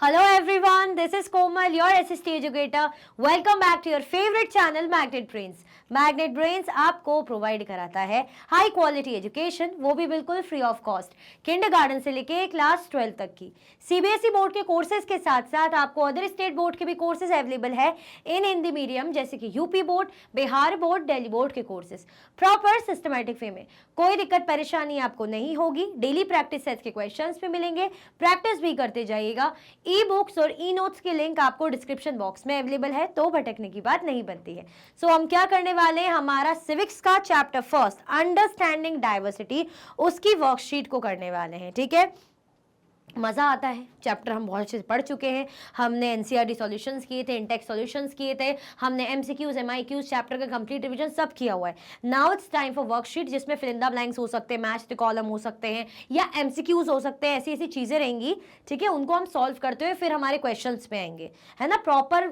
Hello everyone, this is Komal, your SST educator. Welcome back to your favorite channel Magnet Brains. Magnet brains आपको provide कराता है high quality education, वो भी बिल्कुल free of cost, kindergarten से लेके class 12 तक की। सीबीएसई बोर्ड के कोर्सेज के साथ साथ आपको अदर स्टेट बोर्ड के भी कोर्सेज अवेलेबल है इन हिंदी मीडियम, जैसे कि UP board, Bihar board, Delhi board के कोर्सेज प्रॉपर सिस्टमैटिक वे में। कोई दिक्कत परेशानी आपको नहीं होगी। डेली प्रैक्टिस सेट्स के क्वेश्चंस भी मिलेंगे, प्रैक्टिस भी करते जाइएगा। ई बुक्स और ई नोट्स के लिंक आपको डिस्क्रिप्शन बॉक्स में अवेलेबल है, तो भटकने की बात नहीं बनती है। सो हम क्या करने वाले, हमारा सिविक्स का चैप्टर फर्स्ट अंडरस्टैंडिंग डाइवर्सिटी, उसकी वर्कशीट को करने वाले हैं। ठीक है, मज़ा आता है। चैप्टर हम बहुत अच्छे से पढ़ चुके हैं। हमने एनसीईआरटी सॉल्यूशंस किए थे, इनटेक्स सॉल्यूशंस किए थे, हमने एमसीक्यूज, एमआईक्यूज, चैप्टर का कंप्लीट रिवीजन सब किया हुआ है। Now it's time for worksheet, जिसमें फिल इन द ब्लैंक्स हो सकते हैं, मैच द कॉलम हो सकते हैं, या एमसीक्यूज हो सकते हैं। ऐसी ऐसी चीज़ें रहेंगी, ठीक है, उनको हम सॉल्व करते हुए फिर हमारे क्वेश्चन पे आएंगे, है ना। प्रॉपर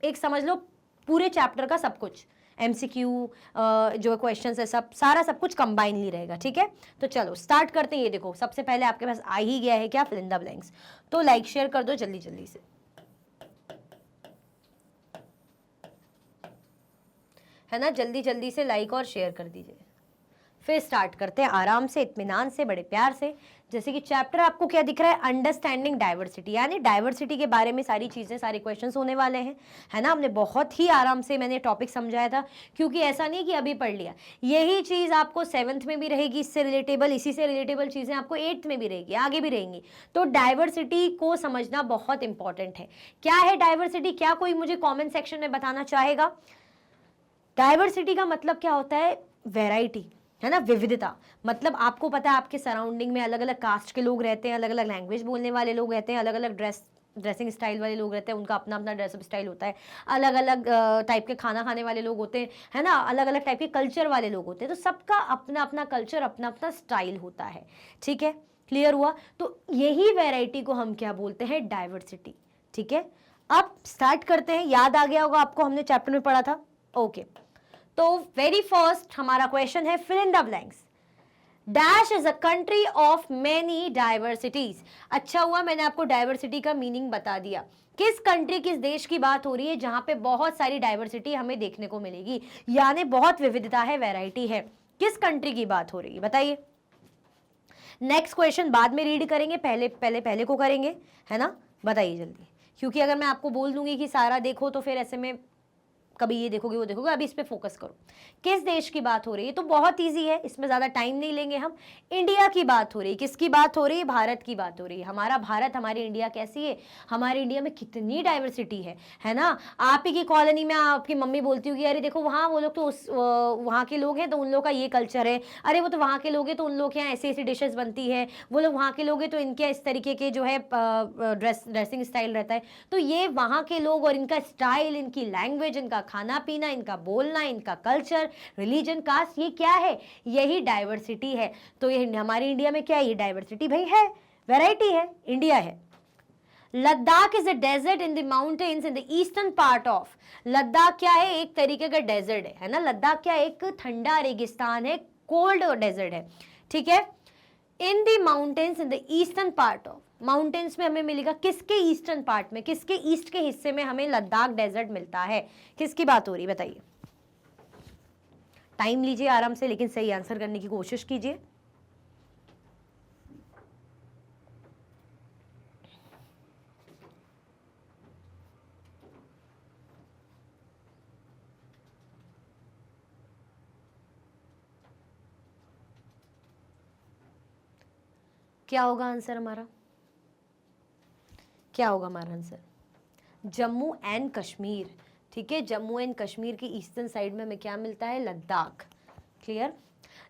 एक समझ लो पूरे चैप्टर का सब कुछ, एमसीक्यू जो क्वेश्चंस है, सब कुछ कंबाइनली रहेगा। ठीक है, तो चलो स्टार्ट करते हैं। ये देखो, सबसे पहले आपके पास आ ही गया है क्या, फिल इन द ब्लैंक्स। तो लाइक शेयर कर दो जल्दी जल्दी से, है ना, जल्दी जल्दी से लाइक और शेयर कर दीजिए। फिर स्टार्ट करते हैं आराम से, इत्मीनान से, बड़े प्यार से। जैसे कि चैप्टर आपको क्या दिख रहा है, अंडरस्टैंडिंग डाइवर्सिटी, यानी डाइवर्सिटी के बारे में सारी चीज़ें, सारे क्वेश्चंस होने वाले हैं, है ना। हमने बहुत ही आराम से मैंने टॉपिक समझाया था, क्योंकि ऐसा नहीं कि अभी पढ़ लिया। यही चीज़ आपको 7th में भी रहेगी, इससे रिलेटेबल, इसी से रिलेटेबल चीज़ें आपको 8th में भी रहेगी, आगे भी रहेंगी। तो डाइवर्सिटी को समझना बहुत इंपॉर्टेंट है। क्या है डाइवर्सिटी, क्या कोई मुझे कॉमेंट सेक्शन में बताना चाहेगा? डाइवर्सिटी का मतलब क्या होता है, वेराइटी, है ना, विविधता। मतलब आपको पता है आपके सराउंडिंग में अलग अलग कास्ट के लोग रहते हैं, अलग अलग लैंग्वेज बोलने वाले लोग रहते हैं, अलग अलग ड्रेसिंग स्टाइल वाले लोग रहते हैं, उनका अपना अपना ड्रेसअप स्टाइल होता है, अलग अलग टाइप के खाना खाने वाले लोग होते हैं, है ना, अलग अलग टाइप के कल्चर वाले लोग होते हैं। तो सबका अपना अपना कल्चर, अपना अपना स्टाइल होता है। ठीक है, क्लियर हुआ? तो यही वेराइटी को हम क्या बोलते हैं, डाइवर्सिटी। ठीक है, अब स्टार्ट करते हैं। याद आ गया होगा आपको, हमने चैप्टर में पढ़ा था। ओके, तो वेरी फर्स्ट हमारा क्वेश्चन है, fill in the blanks. Dash is a country of many diversities. अच्छा हुआ मैंने आपको डाइवर्सिटी का मीनिंग बता दिया। किस कंट्री, किस देश की बात हो रही है जहां पे बहुत सारी डाइवर्सिटी हमें देखने को मिलेगी, यानी बहुत विविधता है, वैरायटी है। किस कंट्री की बात हो रही है, बताइए। नेक्स्ट क्वेश्चन बाद में रीड करेंगे, पहले को करेंगे, है ना। बताइए जल्दी, क्योंकि अगर मैं आपको बोल दूंगी कि सारा देखो तो फिर ऐसे में कभी ये देखोगे वो देखोगे। अभी इस पे फोकस करो। किस देश की बात हो रही है, तो बहुत इजी है, इसमें ज्यादा टाइम नहीं लेंगे हम। इंडिया की बात हो रही है। किसकी बात हो रही है, भारत की बात हो रही है। हमारा भारत, हमारी इंडिया कैसी है, हमारे इंडिया में कितनी डाइवर्सिटी है ना। आप ही की कॉलोनी में आपकी मम्मी बोलती होगी, अरे देखो वहाँ वो लोग तो वहाँ के लोग हैं तो उन लोग का ये कल्चर है, अरे वो तो वहाँ के लोग हैं तो उन लोग के यहाँ ऐसी ऐसी डिशेज बनती है, वो लोग वहाँ के लोग हैं तो इनके इस तरीके के जो है ड्रेसिंग स्टाइल रहता है। तो ये वहाँ के लोग और इनका स्टाइल, इनकी लैंग्वेज, इनका खाना पीना, इनका बोलना, इनका कल्चर, रिलीजन, कास्ट, ये क्या है, यही डाइवर्सिटी है। तो ये हमारी इंडिया में क्या है, ये डाइवर्सिटी भाई है, वैरायटी है, इंडिया है। Ladakh is a desert in the mountains in the eastern part of. Ladakh क्या है, एक तरीके का डेजर्ट है ना। लद्दाख क्या, एक ठंडा रेगिस्तान है, कोल्ड डेजर्ट है। ठीक है, इन the mountains in the eastern part of, mountains में हमें मिलेगा, किसके ईस्टर्न पार्ट में, किसके ईस्ट के हिस्से में हमें लद्दाख डेजर्ट मिलता है। किसकी बात हो रही है, बताइए। टाइम लीजिए आराम से, लेकिन सही आंसर करने की कोशिश कीजिए। क्या होगा आंसर हमारा, क्या होगा हमारा आंसर, जम्मू एंड कश्मीर। ठीक है, जम्मू एंड कश्मीर की ईस्टर्न साइड में हमें क्या मिलता है, Ladakh. Clear.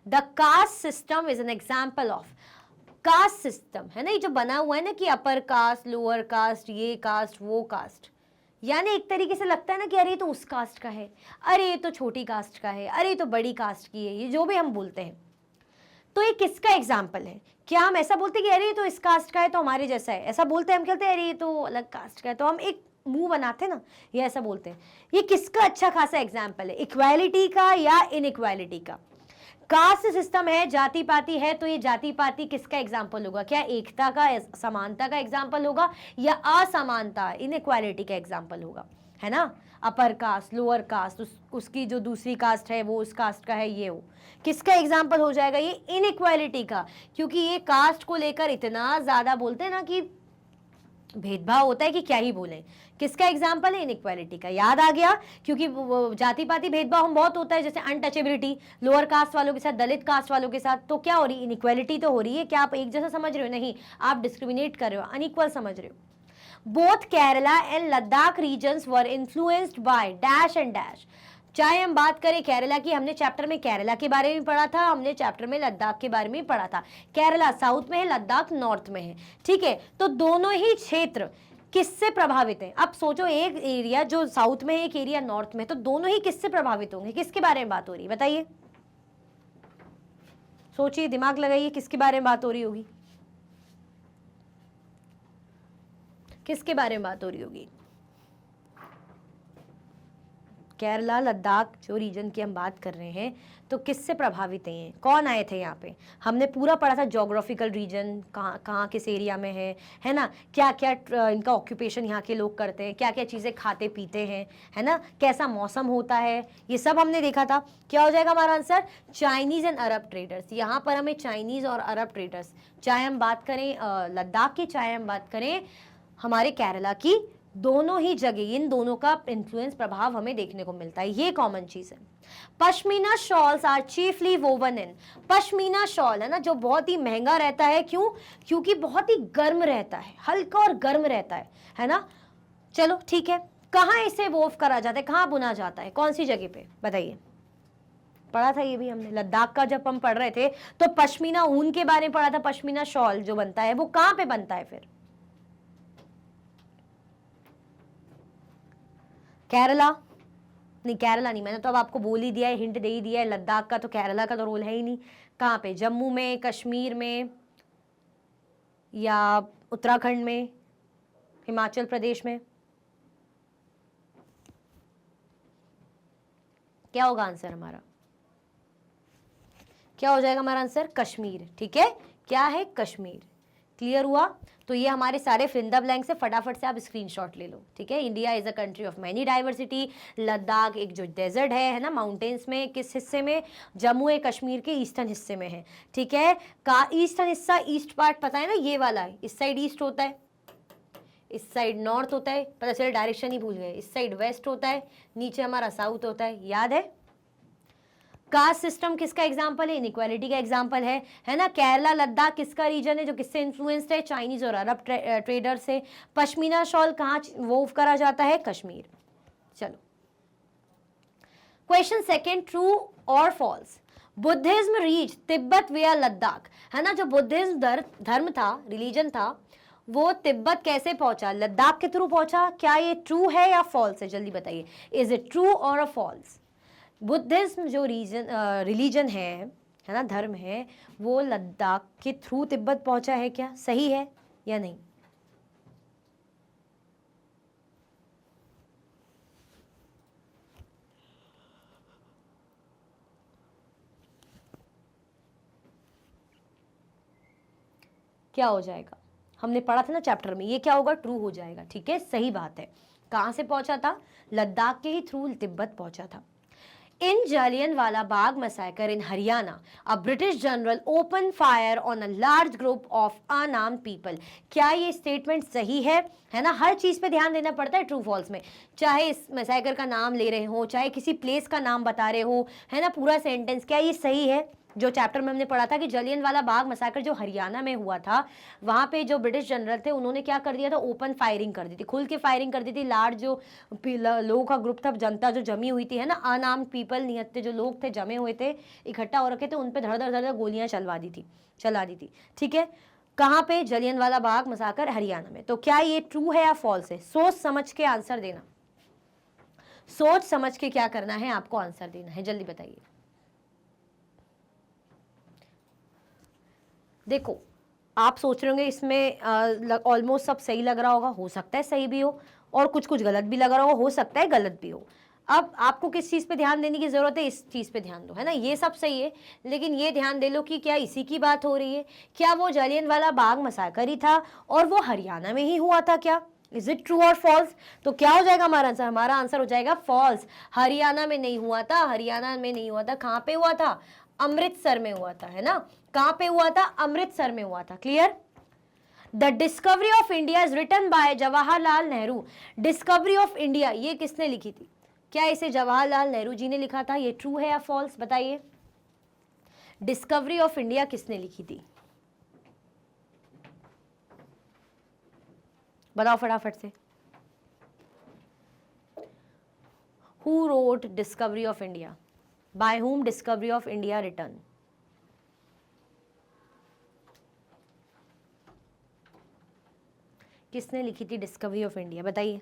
The caste system is an example of, caste system है ना, ये जो बना हुआ है ना कि अपर कास्ट, लोअर कास्ट, ये कास्ट, वो कास्ट, यानी एक तरीके से लगता है ना कि अरे ये तो उस कास्ट का है, अरे ये तो छोटी कास्ट का है, अरे ये तो बड़ी कास्ट की है, ये जो भी हम बोलते हैं। तो ये किसका एग्जाम्पल है? क्या हम ऐसा बोलते हैं कि अरे ये तो इस कास्ट का है तो हमारे जैसा है, ऐसा बोलते हैं? हम कहते हैं अरे ये तो अलग कास्ट का है, तो हम एक मुंह बनाते हैं ना, ये ऐसा बोलते हैं। ये किसका अच्छा खासा एग्जाम्पल है, इक्वालिटी का या इनइक्वालिटी का? कास्ट सिस्टम है, जाति पाति है, तो ये जाति पाति किसका एग्जाम्पल होगा? क्या एकता का, समानता का एग्जाम्पल होगा, या असमानता, इनइक्वालिटी का एग्जाम्पल होगा, है ना? अपर कास्ट, लोअर कास्ट, उसकी जो दूसरी कास्ट है वो उस कास्ट का है, ये हो किसका एग्जाम्पल हो जाएगा? ये इनइक्वालिटी का, क्योंकि ये कास्ट को लेकर इतना ज्यादा बोलते हैं ना कि भेदभाव होता है कि क्या ही बोलें। किसका एग्जाम्पल है? इनइक्वालिटी का। याद आ गया? क्योंकि जाति पाति भेदभाव हम बहुत होता है, जैसे अनटचेबिलिटी लोअर कास्ट वालों के साथ, दलित कास्ट वालों के साथ, तो क्या हो रही है? इनइक्वालिटी तो हो रही है। क्या आप एक जैसा समझ रहे हो? नहीं, आप डिस्क्रिमिनेट कर रहे हो, अनइक्वल समझ रहे हो। Both Kerala and Ladakh regions were influenced by dash and dash. चाहे हम बात करें केरला की, हमने चैप्टर में केरला के बारे में पढ़ा था, हमने चैप्टर में लद्दाख के बारे में पढ़ा था। केरला साउथ में है, लद्दाख नॉर्थ में है, ठीक है? तो दोनों ही क्षेत्र किससे प्रभावित है? अब सोचो, एक एरिया जो साउथ में है, एक एरिया नॉर्थ में, तो दोनों ही किससे प्रभावित होंगे? किसके बारे में बात हो रही है बताइए? सोचिए, दिमाग लगाइए, किसके बारे में बात हो रही होगी? किसके बारे में बात हो रही होगी? केरला लद्दाख जो रीजन की हम बात कर रहे हैं, तो किससे प्रभावित हैं? कौन आए थे यहाँ पे? हमने पूरा पढ़ा था जोग्राफिकल रीजन, कहाँ कहाँ किस एरिया में है ना? क्या क्या इनका ऑक्यूपेशन यहाँ के लोग करते हैं, क्या क्या चीज़ें खाते पीते हैं, है ना? कैसा मौसम होता है, ये सब हमने देखा था। क्या हो जाएगा हमारा answer? Chinese and Arab traders. यहाँ पर हमें चाइनीज़ और अरब ट्रेडर्स, चाहे हम बात करें लद्दाख की, चाहे हम बात करें हमारे केरला की, दोनों ही जगह इन दोनों का इन्फ्लुएंस, प्रभाव हमें देखने को मिलता है। ये कॉमन चीज है। Pashmina shawls are chiefly woven in. Pashmina shawl है ना, जो बहुत ही महंगा रहता है। क्यों? क्योंकि बहुत ही गर्म रहता है, हल्का और गर्म रहता है ना? चलो ठीक है, कहाँ इसे वोव करा जाता है, कहाँ बुना जाता है, कौन सी जगह पे बताइए? पढ़ा था ये भी हमने, लद्दाख का जब हम पढ़ रहे थे तो पश्मीना ऊन के बारे में पढ़ा था। पश्मीना शॉल जो बनता है वो कहाँ पे बनता है फिर? केरला नहीं, केरला नहीं, मैंने तो अब आपको बोल ही दिया है, हिंट दे ही दिया है। लद्दाख का तो, केरला का तो रोल है ही नहीं। कहाँ पे? जम्मू में, कश्मीर में, या उत्तराखंड में, हिमाचल प्रदेश में? क्या होगा आंसर हमारा? क्या हो जाएगा हमारा आंसर? कश्मीर। ठीक है, क्या है? कश्मीर। क्लियर हुआ? तो ये हमारे सारे फिल इन द ब्लैंक से फटाफट से आप स्क्रीनशॉट ले लो। ठीक है, India is a country of many diversity. Ladakh एक जो डेजर्ट है ना, माउंटेन्स में, किस हिस्से में? जम्मू है कश्मीर के ईस्टर्न हिस्से में है। ठीक है, का ईस्टर्न हिस्सा, ईस्ट पार्ट पता है ना, ये वाला है, इस साइड ईस्ट होता है, इस साइड नॉर्थ होता है, पता चले डायरेक्शन ही भूल गए। इस साइड वेस्ट होता है, नीचे हमारा साउथ होता है, याद है? कास्ट सिस्टम किसका एग्जाम्पल है? इनइक्वालिटी का एग्जाम्पल है ना? केरला लद्दाख किसका रीजन है जो किससे इन्फ्लुएंस्ड है? चाइनीज और अरब ट्रेडर से। पश्मीना शॉल कहाँ वोव करा जाता है? कश्मीर। चलो क्वेश्चन सेकेंड, ट्रू और फॉल्स। बुद्धिज्म रीच तिब्बत विया लद्दाख, है ना? जो बुद्धिज्म धर्म था, रिलीजन था, वो तिब्बत कैसे पहुंचा? लद्दाख के थ्रू पहुंचा। क्या ये ट्रू है या फॉल्स है? जल्दी बताइए, इज इट ट्रू और अ फॉल्स? बुद्धिज्म जो रिलीजन है ना, धर्म है, वो लद्दाख के थ्रू तिब्बत पहुंचा है, क्या सही है या नहीं? क्या हो जाएगा? हमने पढ़ा था ना चैप्टर में, ये क्या होगा? ट्रू हो जाएगा। ठीक है, सही बात है। कहां से पहुंचा था? लद्दाख के ही थ्रू तिब्बत पहुंचा था। In Jallianwala Bagh massacre in Haryana, a British general opened fire on a large group of unarmed people. क्या ये स्टेटमेंट सही है ना? हर चीज पे ध्यान देना पड़ता है ट्रू फॉल्स में, चाहे इस मैसेकर का नाम ले रहे हो, चाहे किसी प्लेस का नाम बता रहे हो, है ना? पूरा सेंटेंस, क्या ये सही है? जो चैप्टर में हमने पढ़ा था कि जलियनवाला बाग मसाकर जो हरियाणा में हुआ था, वहां पे जो ब्रिटिश जनरल थे उन्होंने क्या कर दिया था? ओपन फायरिंग कर दी थी, खुल के फायरिंग कर दी थी। लार्ज जो लोगों का ग्रुप था, जनता जो जमी हुई थी, है ना, अनआर्म्ड पीपल, निहत्थे जो लोग थे, जमे हुए थे, इकट्ठा हो रखे थे, उन पर धड़ गोलियां चला दी थी। ठीक है, कहाँ पे? जलियनवाला बाग मसाकर हरियाणा में। तो क्या ये ट्रू है या फॉल्स है? सोच समझ के आंसर देना, सोच समझ के क्या करना है आपको, आंसर देना है। जल्दी बताइए। देखो, आप सोच रहे होंगे इसमें ऑलमोस्ट सब सही लग रहा होगा, हो सकता है सही भी हो, और कुछ कुछ गलत भी लग रहा हो सकता है गलत भी हो। अब आपको किस चीज़ पे ध्यान देने की ज़रूरत है, इस चीज़ पे ध्यान दो, है ना, ये सब सही है, लेकिन ये ध्यान दे लो कि क्या इसी की बात हो रही है, क्या वो जालियनवाला बाग मसाकर ही था और वो हरियाणा में ही हुआ था क्या? इज इट ट्रू और फॉल्स? तो क्या हो जाएगा हमारा आंसर हो जाएगा फॉल्स। हरियाणा में नहीं हुआ था, हरियाणा में नहीं हुआ था, कहाँ पे हुआ था? अमृतसर में हुआ था, है ना, कहाँ पे हुआ था? अमृतसर में हुआ था। Clear? The Discovery of India is written by Jawaharlal Nehru. Discovery of India ये किसने लिखी थी? क्या इसे जवाहरलाल नेहरू जी ने लिखा था? ये ट्रू है या फॉल्स, बताइए। डिस्कवरी ऑफ इंडिया किसने लिखी थी? बताओ फटाफट से। Who wrote Discovery of India? By whom Discovery of India written? किसने लिखी थी डिस्कवरी ऑफ इंडिया, बताइए।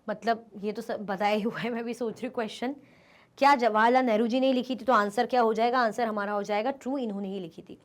मतलब ये तो सब बताया ही हुआ है, मैं भी सोच रही हूँ क्वेश्चन, क्या जवाहरलाल नेहरू जी ने लिखी थी? तो आंसर क्या हो जाएगा? आंसर हमारा हो जाएगा ट्रू, इन्होंने ही लिखी थी।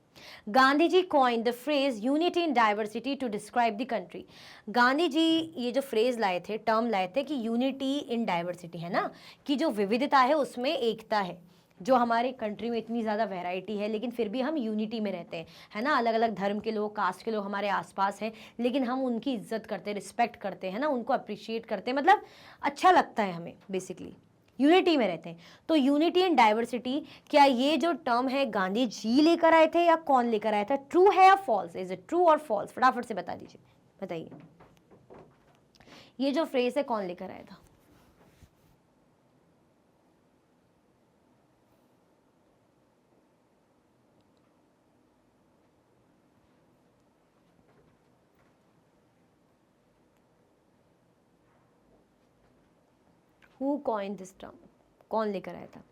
Gandhi ji coined the phrase unity in diversity to describe the country. Gandhi ji ये जो फ्रेज लाए थे, टर्म लाए थे कि यूनिटी इन डाइवर्सिटी, है ना, कि जो विविधता है उसमें एकता है। जो हमारे कंट्री में इतनी ज़्यादा वैरायटी है लेकिन फिर भी हम यूनिटी में रहते हैं, है ना, अलग अलग धर्म के लोग, कास्ट के लोग हमारे आसपास हैं, लेकिन हम उनकी इज्जत करते हैं, रिस्पेक्ट करते हैं ना, उनको अप्रिशिएट करते हैं, मतलब अच्छा लगता है हमें, बेसिकली यूनिटी में रहते हैं। तो यूनिटी एंड डाइवर्सिटी, क्या ये जो टर्म है गांधी जी लेकर आए थे या कौन लेकर आया था? ट्रू है या फॉल्स? इज इट ट्रू और फॉल्स? फटाफट से बता दीजिए, बताइए। ये जो फ्रेज है कौन लेकर आया था? Who coined this term? कौन लेकर आया था?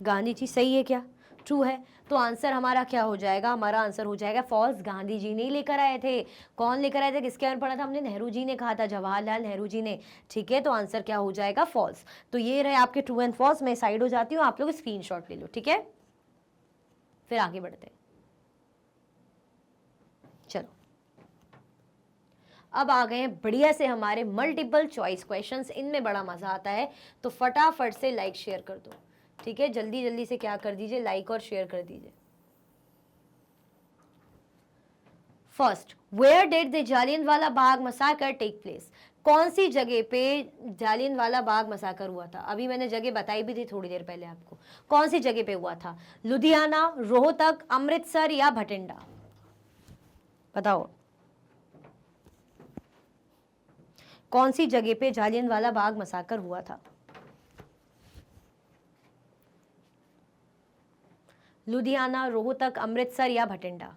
गांधी जी। सही है क्या? ट्रू है। तो आंसर हमारा क्या हो जाएगा? हमारा आंसर हो जाएगा फॉल्स। गांधी जी नहीं लेकर आए थे। कौन लेकर आए थे? किसके बारे में पढ़ा था हमने? नेहरू जी ने कहा था, जवाहरलाल नेहरू जी ने। ठीक है, तो आंसर क्या हो जाएगा? फॉल्स। तो ये रहे आपके ट्रू एंड फॉल्स। मैं साइड हो जाती हूँ, आप लोग स्क्रीनशॉट ले लो, ठीक है, फिर आगे बढ़ते हैं। चलो, अब आ गए हैं बढ़िया से हमारे मल्टीपल चॉइस क्वेश्चंस। इनमें बड़ा मजा आता है, तो फटाफट से लाइक शेयर कर दो, ठीक है, जल्दी जल्दी से क्या कर दीजिए, लाइक और शेयर कर दीजिए। First, where did the Jallianwala Bagh massacre take place? कौन सी जगह पे जालियनवाला बाग मसाकर हुआ था? अभी मैंने जगह बताई भी थी थोड़ी देर पहले आपको। कौन सी जगह पे हुआ था? लुधियाना, रोहतक, अमृतसर या भटिंडा? बताओ, कौन सी जगह पे जालियनवाला बाग मसाकर हुआ था? लुधियाना, रोहतक, अमृतसर या भटिंडा?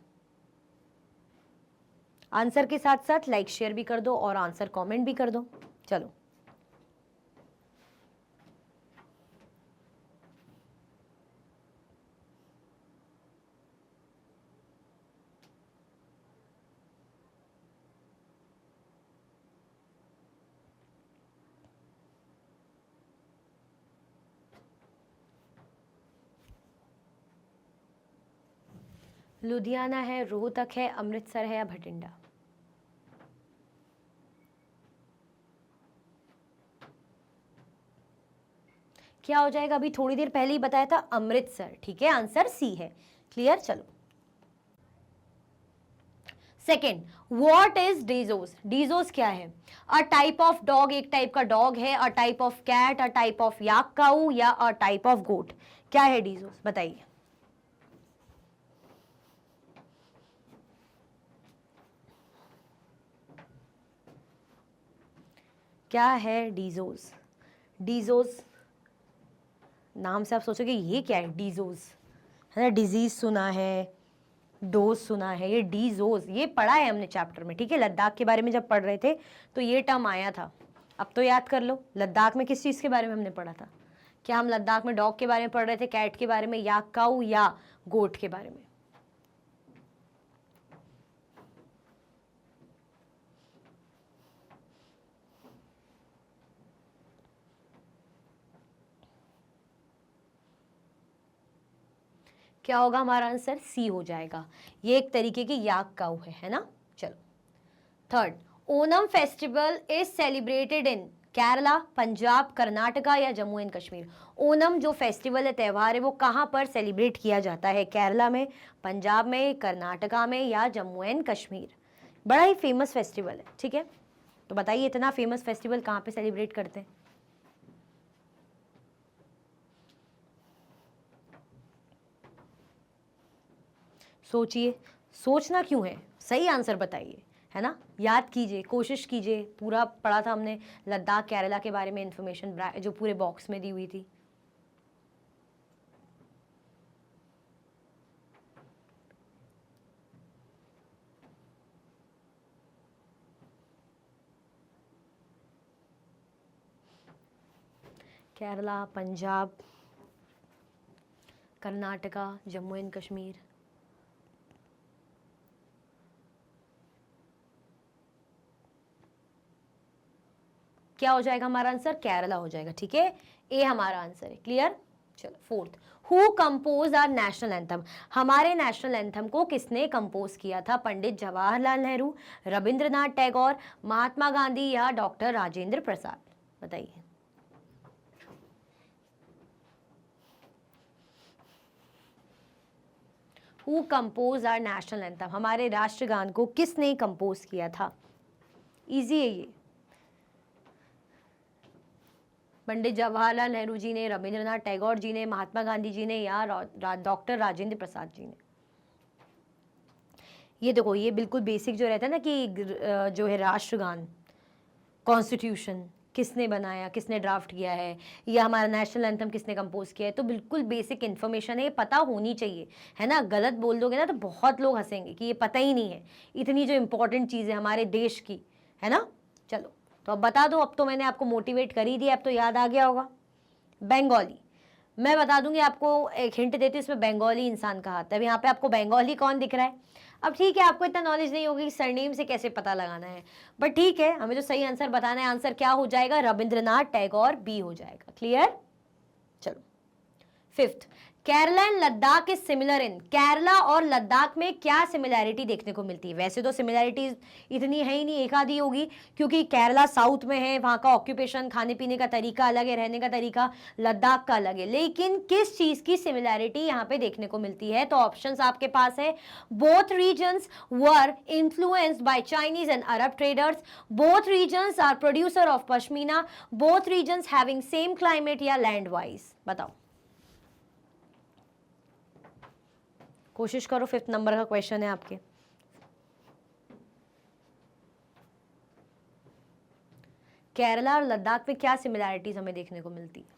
आंसर के साथ साथ लाइक शेयर भी कर दो और आंसर कमेंट भी कर दो। चलो, लुधियाना है, रोहतक है, अमृतसर है या भटिंडा? क्या हो जाएगा? अभी थोड़ी देर पहले ही बताया था अमृतसर, ठीक है, आंसर सी है। क्लियर? चलो, second, what is dzos? Dzos क्या है? अ टाइप ऑफ डॉग, एक टाइप का डॉग है, a type of cat, a type of yak cow या अ टाइप ऑफ गोट? क्या है डीजोस, बताइए। क्या है डीजोस? डीजोस नाम से आप सोचोगे ये क्या है डीजोस, है ना, डिजीज सुना है, डोज सुना है, ये डीजोज ये पढ़ा है हमने चैप्टर में, ठीक है, लद्दाख के बारे में जब पढ़ रहे थे तो ये टर्म आया था। अब तो याद कर लो, लद्दाख में किस चीज़ के बारे में हमने पढ़ा था? क्या हम लद्दाख में डॉग के बारे में पढ़ रहे थे, कैट के बारे में, या काऊ या गोट के बारे में? क्या होगा हमारा आंसर? सी हो जाएगा। ये एक तरीके की याक काऊ है ना। चलो, third, Onam festival is celebrated in Kerala, Punjab, Karnataka या जम्मू एंड कश्मीर। ओनम जो फेस्टिवल है, त्यौहार है, वो कहाँ पर सेलिब्रेट किया जाता है? केरला में, पंजाब में, कर्नाटका में या जम्मू एंड कश्मीर। बड़ा ही फेमस फेस्टिवल है, ठीक है। तो बताइए इतना फेमस फेस्टिवल कहाँ पे सेलिब्रेट करते हैं? सोचिए, सोचना क्यों है, सही आंसर बताइए, है ना। याद कीजिए, कोशिश कीजिए। पूरा पढ़ा था हमने लद्दाख केरला के बारे में, इंफॉर्मेशन जो पूरे बॉक्स में दी हुई थी। केरला, पंजाब, कर्नाटका, जम्मू एंड कश्मीर। क्या हो जाएगा हमारा आंसर? केरला हो जाएगा, ठीक है। ए हमारा आंसर है। क्लियर? चलो fourth, who compose our national anthem. हमारे नेशनल एंथम को किसने कंपोज किया था? पंडित जवाहरलाल नेहरू, रविंद्रनाथ टैगोर, महात्मा गांधी या डॉक्टर राजेंद्र प्रसाद? बताइए। Who compose our national anthem, हमारे राष्ट्रगान को किसने कंपोज किया था? इजी है ये। पंडित जवाहरलाल नेहरू जी ने, रविंद्रनाथ टैगोर जी ने, महात्मा गांधी जी ने या डॉक्टर राजेंद्र प्रसाद जी ने? ये देखो, ये बिल्कुल बेसिक जो रहता है ना कि जो है राष्ट्रगान, कॉन्स्टिट्यूशन किसने बनाया, किसने ड्राफ्ट किया है, या हमारा नेशनल एंथम किसने कंपोज किया है, तो बिल्कुल बेसिक इन्फॉर्मेशन है, ये पता होनी चाहिए, है ना। गलत बोल दोगे ना तो बहुत लोग हंसेंगे कि ये पता ही नहीं है, इतनी जो इंपॉर्टेंट चीज़ है हमारे देश की, है ना। चलो तो अब बता दो, अब तो मैंने आपको मोटिवेट कर ही दिया, अब तो याद आ गया होगा। बंगाली, मैं बता दूंगी आपको, एक हिंट देती हूँ, इसमें बंगाली इंसान का हाथ है। अब यहाँ पे आपको बंगाली कौन दिख रहा है? अब ठीक है, आपको इतना नॉलेज नहीं होगी कि सरनेम से कैसे पता लगाना है, बट ठीक है, हमें तो सही आंसर बताना है। आंसर क्या हो जाएगा? रविंद्रनाथ टैगोर, बी हो जाएगा। क्लियर? चलो fifth, Kerala and Ladakh is similar in. Kerala और लद्दाख में क्या सिमिलैरिटी देखने को मिलती है? वैसे तो सिमिलैरिटीज इतनी है ही नहीं, एक आधी होगी, क्योंकि केरला साउथ में है, वहां का ऑक्यूपेशन, खाने पीने का तरीका अलग है, रहने का तरीका लद्दाख का अलग है। लेकिन किस चीज की सिमिलैरिटी यहाँ पे देखने को मिलती है? तो ऑप्शंस आपके पास है। Both regions were influenced by Chinese and Arab traders, both regions are producer of pashmina, both regions having same climate या लैंड वाइज। बताओ, कोशिश करो। फिफ्थ नंबर का क्वेश्चन है आपके। केरला और लद्दाख में क्या सिमिलैरिटीज हमें देखने को मिलती है?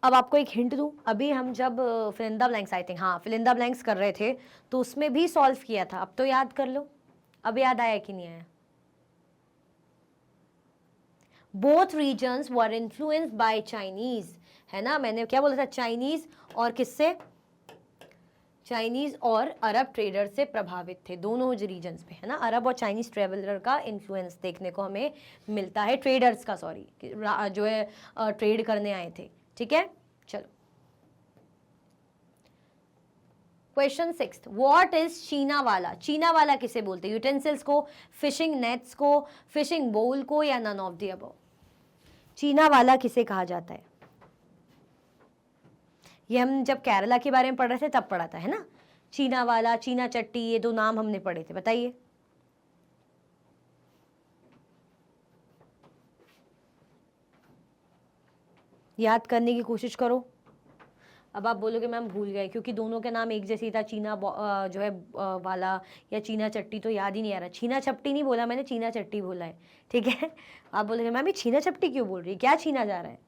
अब आपको एक हिंट दूं, अभी हम जब फिलिंदा ब्लैंक्स, आई थिंक, हाँ फिलिंदा ब्लैंक्स कर रहे थे, तो उसमें भी सॉल्व किया था। अब तो याद कर लो, अब याद आया कि नहीं आया? Both regions were influenced by Chinese, है ना। मैंने क्या बोला था? चाइनीज और किससे? चाइनीज और अरब ट्रेडर से प्रभावित थे दोनों रीजन्स पे, है ना। अरब और चाइनीज ट्रेवलर का इन्फ्लुएंस देखने को हमें मिलता है, ट्रेडर्स का, सॉरी, जो है ट्रेड करने आए थे, ठीक है। चलो क्वेश्चन सिक्स्थ, व्हाट इज चीना वाला? चीना वाला किसे बोलते हैं? यूटेंसिल्स को, फिशिंग नेट्स को, फिशिंग बोल को, या नन ऑफ द अबव? चीना वाला किसे कहा जाता है? ये हम जब केरला के बारे में पढ़ रहे थे तब पढ़ा था, है ना। चीना वाला, चीना चट्टी, ये दो नाम हमने पढ़े थे। बताइए। याद करने की कोशिश करो। अब आप बोलोगे मैम भूल गए, क्योंकि दोनों के नाम एक जैसे ही था, चीना जो है वाला या चीना चट्टी, तो याद ही नहीं आ रहा। चीना चपटी नहीं बोला मैंने, चीना चट्टी बोला है, ठीक है। आप बोलोगे मैम ये छीना चपटी क्यों बोल रही है, क्या छीना जा रहा है?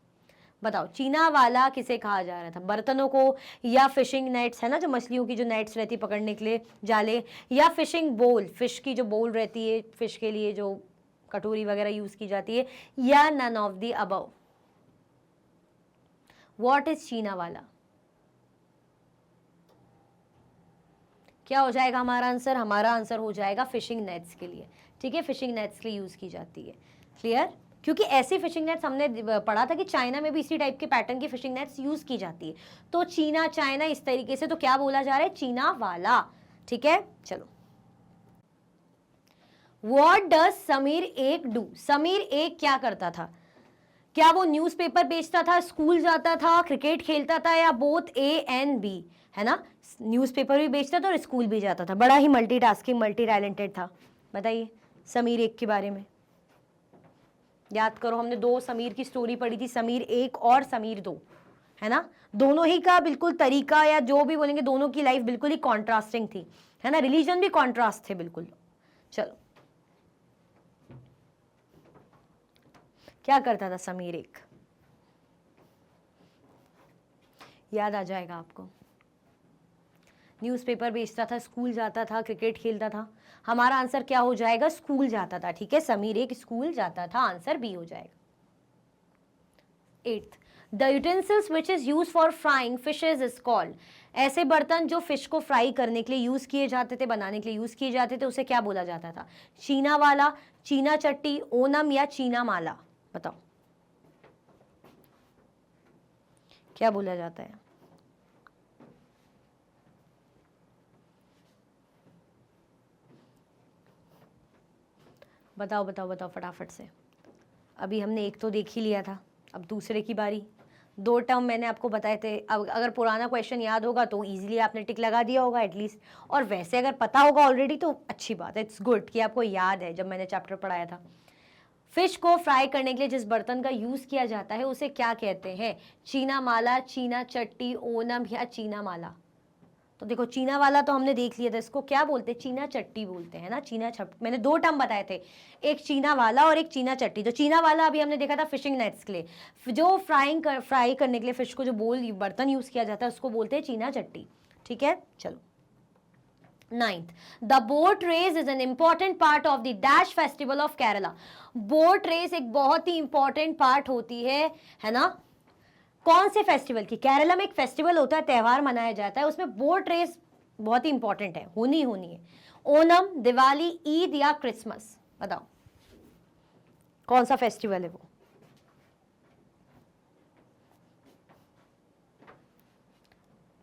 बताओ, चीना वाला किसे कहा जा रहा था? बर्तनों को, या फिशिंग नेट्स, है ना, जो मछलियों की जो नेट्स रहती है पकड़ने के लिए, जाले, या फिशिंग बोल, फिश की जो बोल रहती है फिश के लिए जो कटोरी वगैरह यूज की जाती है, या none of the above? What is चीना वाला? क्या हो जाएगा हमारा आंसर? हमारा आंसर हो जाएगा फिशिंग नेट्स के लिए, ठीक है, फिशिंग नेट्स के लिए यूज की जाती है। क्लियर? क्योंकि ऐसी फिशिंग नेट्स हमने पढ़ा था कि चाइना में भी इसी टाइप के पैटर्न की फिशिंग नेट्स यूज की जाती है। तो चीना चाइना इस तरीके से, तो क्या बोला जा रहा है? चीना वाला, ठीक है। चलो, व्हाट डज समीर एक डू? समीर एक क्या करता था? क्या वो न्यूज़पेपर बेचता था, स्कूल जाता था, क्रिकेट खेलता था, या बोथ ए एंड बी? है ना, न्यूज़पेपर भी बेचता था और स्कूल भी जाता था, बड़ा ही मल्टीटास्किंग मल्टी टैलेंटेड था। बताइए समीर एक के बारे में। याद करो, हमने दो समीर की स्टोरी पढ़ी थी, समीर एक और समीर दो, है ना। दोनों ही का बिल्कुल तरीका या जो भी बोलेंगे, दोनों की लाइफ बिल्कुल ही कॉन्ट्रास्टिंग थी, है ना, रिलीजन भी कॉन्ट्रास्ट थे बिल्कुल। चलो, क्या करता था समीर एक? याद आ जाएगा आपको। न्यूज़पेपर बेचता था, स्कूल जाता था, क्रिकेट खेलता था। हमारा आंसर क्या हो जाएगा? स्कूल जाता था, ठीक है, समीर एक स्कूल जाता था, आंसर बी हो जाएगा। 8th, the utensils which is use for frying fishes is called? ऐसे बर्तन जो फिश को फ्राई करने के लिए यूज किए जाते थे, बनाने के लिए यूज किए जाते थे, उसे क्या बोला जाता था? चीना वाला, चीना चट्टी, ओनम या चीना माला? बताओ क्या बोला जाता है? बताओ बताओ बताओ फटाफट से। अभी हमने एक तो देख ही लिया था, अब दूसरे की बारी। दो टर्म मैंने आपको बताए थे। अब अगर पुराना क्वेश्चन याद होगा तो इजीली आपने टिक लगा दिया होगा एटलीस्ट, और वैसे अगर पता होगा ऑलरेडी तो अच्छी बात है, इट्स गुड कि आपको याद है जब मैंने चैप्टर पढ़ाया था। फिश को फ्राई करने के लिए जिस बर्तन का यूज किया जाता है उसे क्या कहते हैं? चीना माला, चीना चट्टी, ओनम या चीना माला? तो देखो, चीना वाला तो हमने देख लिया था, इसको क्या बोलते हैं? चीना चट्टी बोलते हैं ना, चीना चट्टी। मैंने दो टर्म बताए थे, एक चीना वाला और एक चीना चट्टी। तो चीना वाला अभी हमने देखा था फिशिंग नेट्स के लिए, जो फ्राई करने के लिए फिश को जो बर्तन यूज किया जाता है उसको बोलते हैं चीना चट्टी, ठीक है। चलो, 9th, the boat race is an important part of the dash festival of Kerala? Boat race एक बहुत ही इंपॉर्टेंट पार्ट होती है ना, कौन से फेस्टिवल की? केरला में एक फेस्टिवल होता है, त्यौहार मनाया जाता है, उसमें बोट रेस बहुत ही इंपॉर्टेंट है, होनी है। ओनम, दिवाली, ईद या क्रिसमस? बताओ कौन सा फेस्टिवल है वो?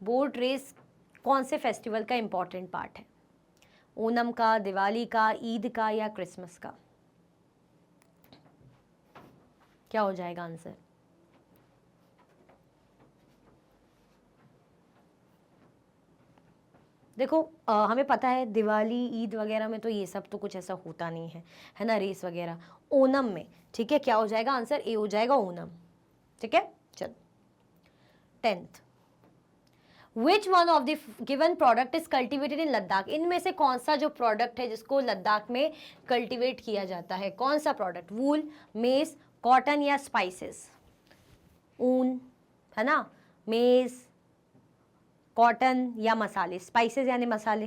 बोट रेस कौन से फेस्टिवल का इंपॉर्टेंट पार्ट है? ओनम का, दिवाली का, ईद का या क्रिसमस का? क्या हो जाएगा आंसर? देखो, हमें पता है दिवाली ईद वगैरह में तो ये सब तो कुछ ऐसा होता नहीं है ना, रेस वगैरह। ओनम में, ठीक है, क्या हो जाएगा आंसर? ए हो जाएगा, ओनम, ठीक है। चलो, 10th, which one of the given product is cultivated in Ladakh? इनमें से कौन सा जो प्रोडक्ट है जिसको लद्दाख में कल्टिवेट किया जाता है? कौन सा प्रोडक्ट? वूल, मेज, कॉटन या स्पाइसेस? ऊन, है ना, मेज, कॉटन या मसाले? स्पाइसेस यानी मसाले।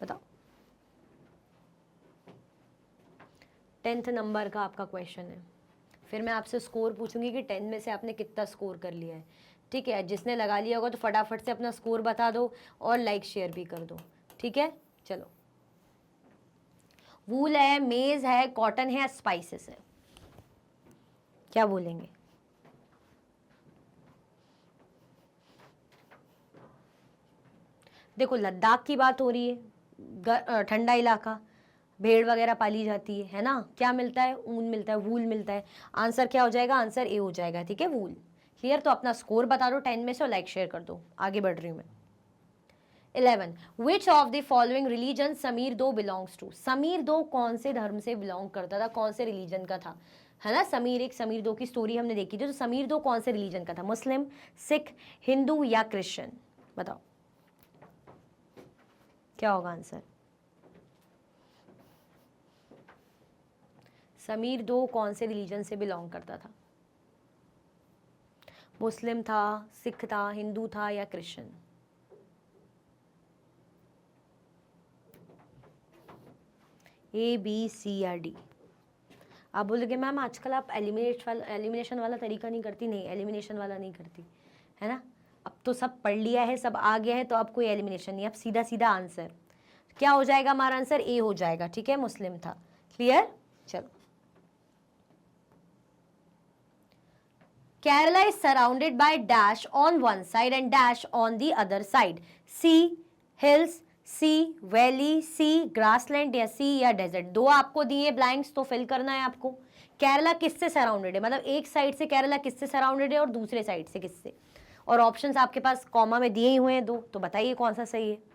बताओ, 10th नंबर का आपका क्वेश्चन है। फिर मैं आपसे स्कोर पूछूंगी कि 10 में से आपने कितना स्कोर कर लिया है, ठीक है। जिसने लगा लिया होगा तो फटाफट से अपना स्कोर बता दो और लाइक शेयर भी कर दो, ठीक है। चलो, वूल है, मेज है, कॉटन है, स्पाइसेस है? क्या बोलेंगे? देखो, लद्दाख की बात हो रही है, ठंडा इलाका, भेड़ वगैरह पाली जाती है ना, क्या मिलता है? ऊन मिलता है, वूल मिलता है। आंसर क्या हो जाएगा? आंसर ए हो जाएगा, ठीक है, वूल। क्लियर? तो अपना स्कोर बता दो 10 में से और लाइक शेयर कर दो। आगे बढ़ रही हूँ मैं। 11, which of the following religion Sameer दो बिलोंग्स टू? समीर दो कौन से धर्म से बिलोंग करता था, कौन से रिलीजन का था? है ना, समीर एक, समीर दो की स्टोरी हमने देखी थी, तो समीर दो कौन से रिलीजन का था? मुस्लिम, सिख, हिंदू या क्रिश्चियन? बताओ क्या होगा आंसर? समीर दो कौन से रिलीजन से बिलोंग करता था? मुस्लिम था, सिख था, हिंदू था या क्रिश्चियन? A B C या D। आप बोलोगे मैम आजकल आप एलिमिनेशन वाला तरीका नहीं करती। नहीं, एलिमिनेशन वाला नहीं करती, है ना। अब तो सब पढ़ लिया है, सब आ गया है, तो अब कोई एलिमिनेशन नहीं, अब सीधा सीधा आंसर क्या हो जाएगा, हमारा आंसर ए हो जाएगा। ठीक है, मुस्लिम था। क्लियर। चलो, Kerala is surrounded by dash on one side and dash on the other side. Sea hills, sea valley, sea grassland या सी या डेजर्ट। दो आपको दिए ब्लैंक्स, तो फिल करना है आपको। केरला किससे सराउंडेड है, मतलब एक साइड से केरला किससे सराउंडेड है और दूसरे साइड से किससे। और ऑप्शंस आपके पास कॉमा में दिए ही हुए हैं दो, तो बताइए कौन सा सही है।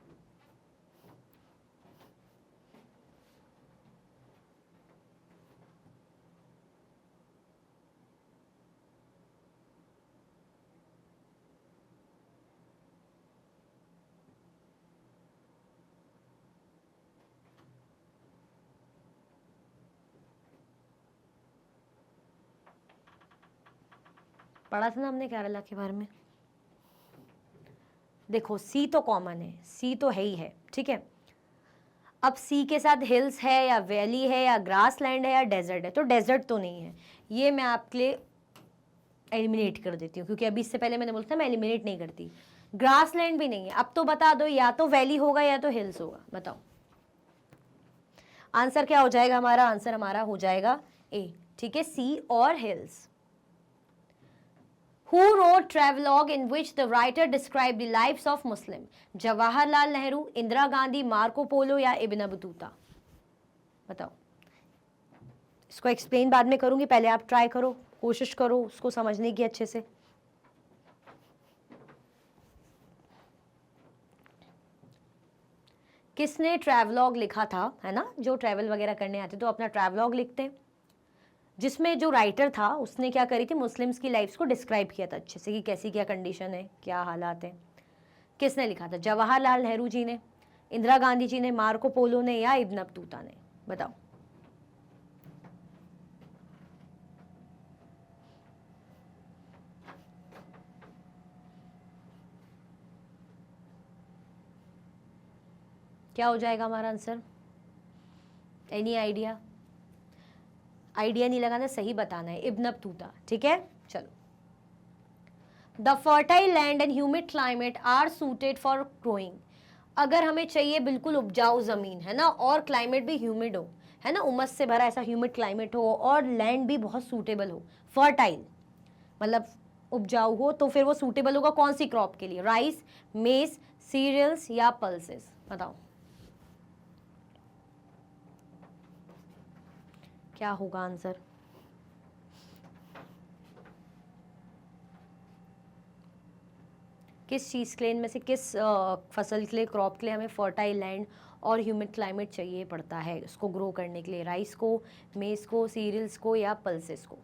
पढ़ा था ना हमने केरला के बारे में। देखो सी तो कॉमन है, सी तो है ही है, ठीक है। अब सी के साथ हिल्स है या वैली है या ग्रास लैंड है या डेजर्ट है, तो डेजर्ट तो नहीं है, ये मैं आपके लिए एलिमिनेट कर देती हूँ, क्योंकि अभी इससे पहले मैंने बोला था मैं एलिमिनेट नहीं करती। ग्रास लैंड भी नहीं है। अब तो बता दो, या तो वैली होगा या तो हिल्स होगा, बताओ आंसर क्या हो जाएगा हमारा। आंसर हमारा हो जाएगा ए, ठीक है, सी और hills. Who wrote travelogue in which the writer described the lives of Muslim? Jawaharlal Nehru, Indira Gandhi, Marco Polo या इब्न बतूता। बताओ। इसको एक्सप्लेन बाद में करूंगी, पहले आप ट्राई करो, कोशिश करो उसको समझने की अच्छे से। किसने ट्रैवलॉग लिखा था, है ना, जो ट्रैवल वगैरह करने आते तो अपना ट्रैवलॉग लिखते हैं, जिसमें जो राइटर था उसने क्या करी थी, मुस्लिम्स की लाइफ्स को डिस्क्राइब किया था अच्छे से कि कैसी क्या कंडीशन है, क्या हालात हैं। किसने लिखा था, जवाहरलाल नेहरू जी ने, इंदिरा गांधी जी ने, मार्को पोलो ने या इब्न बतूता ने। बताओ। क्या हो जाएगा हमारा आंसर। Any idea. आइडिया नहीं लगाना, सही बताना है, इब्न बतूता। ठीक है, चलो। The fertile land and humid climate are suited for growing. अगर हमें चाहिए बिल्कुल उपजाऊ जमीन, है ना, और क्लाइमेट भी ह्यूमिड हो, है ना, उमस से भरा ऐसा ह्यूमिड क्लाइमेट हो, और लैंड भी बहुत सूटेबल हो, फर्टाइल मतलब उपजाऊ हो, तो फिर वो सूटेबल होगा कौन सी क्रॉप के लिए, राइस, मेज, सीरियल्स या पल्सेस। बताओ क्या होगा आंसर। किस चीज़ के लिए, इनमें से किस फसल के लिए, क्रॉप के लिए हमें फर्टाइल लैंड और ह्यूमिड क्लाइमेट चाहिए पड़ता है उसको ग्रो करने के लिए, राइस को, मेज को, सीरियल्स को या पल्सेस को।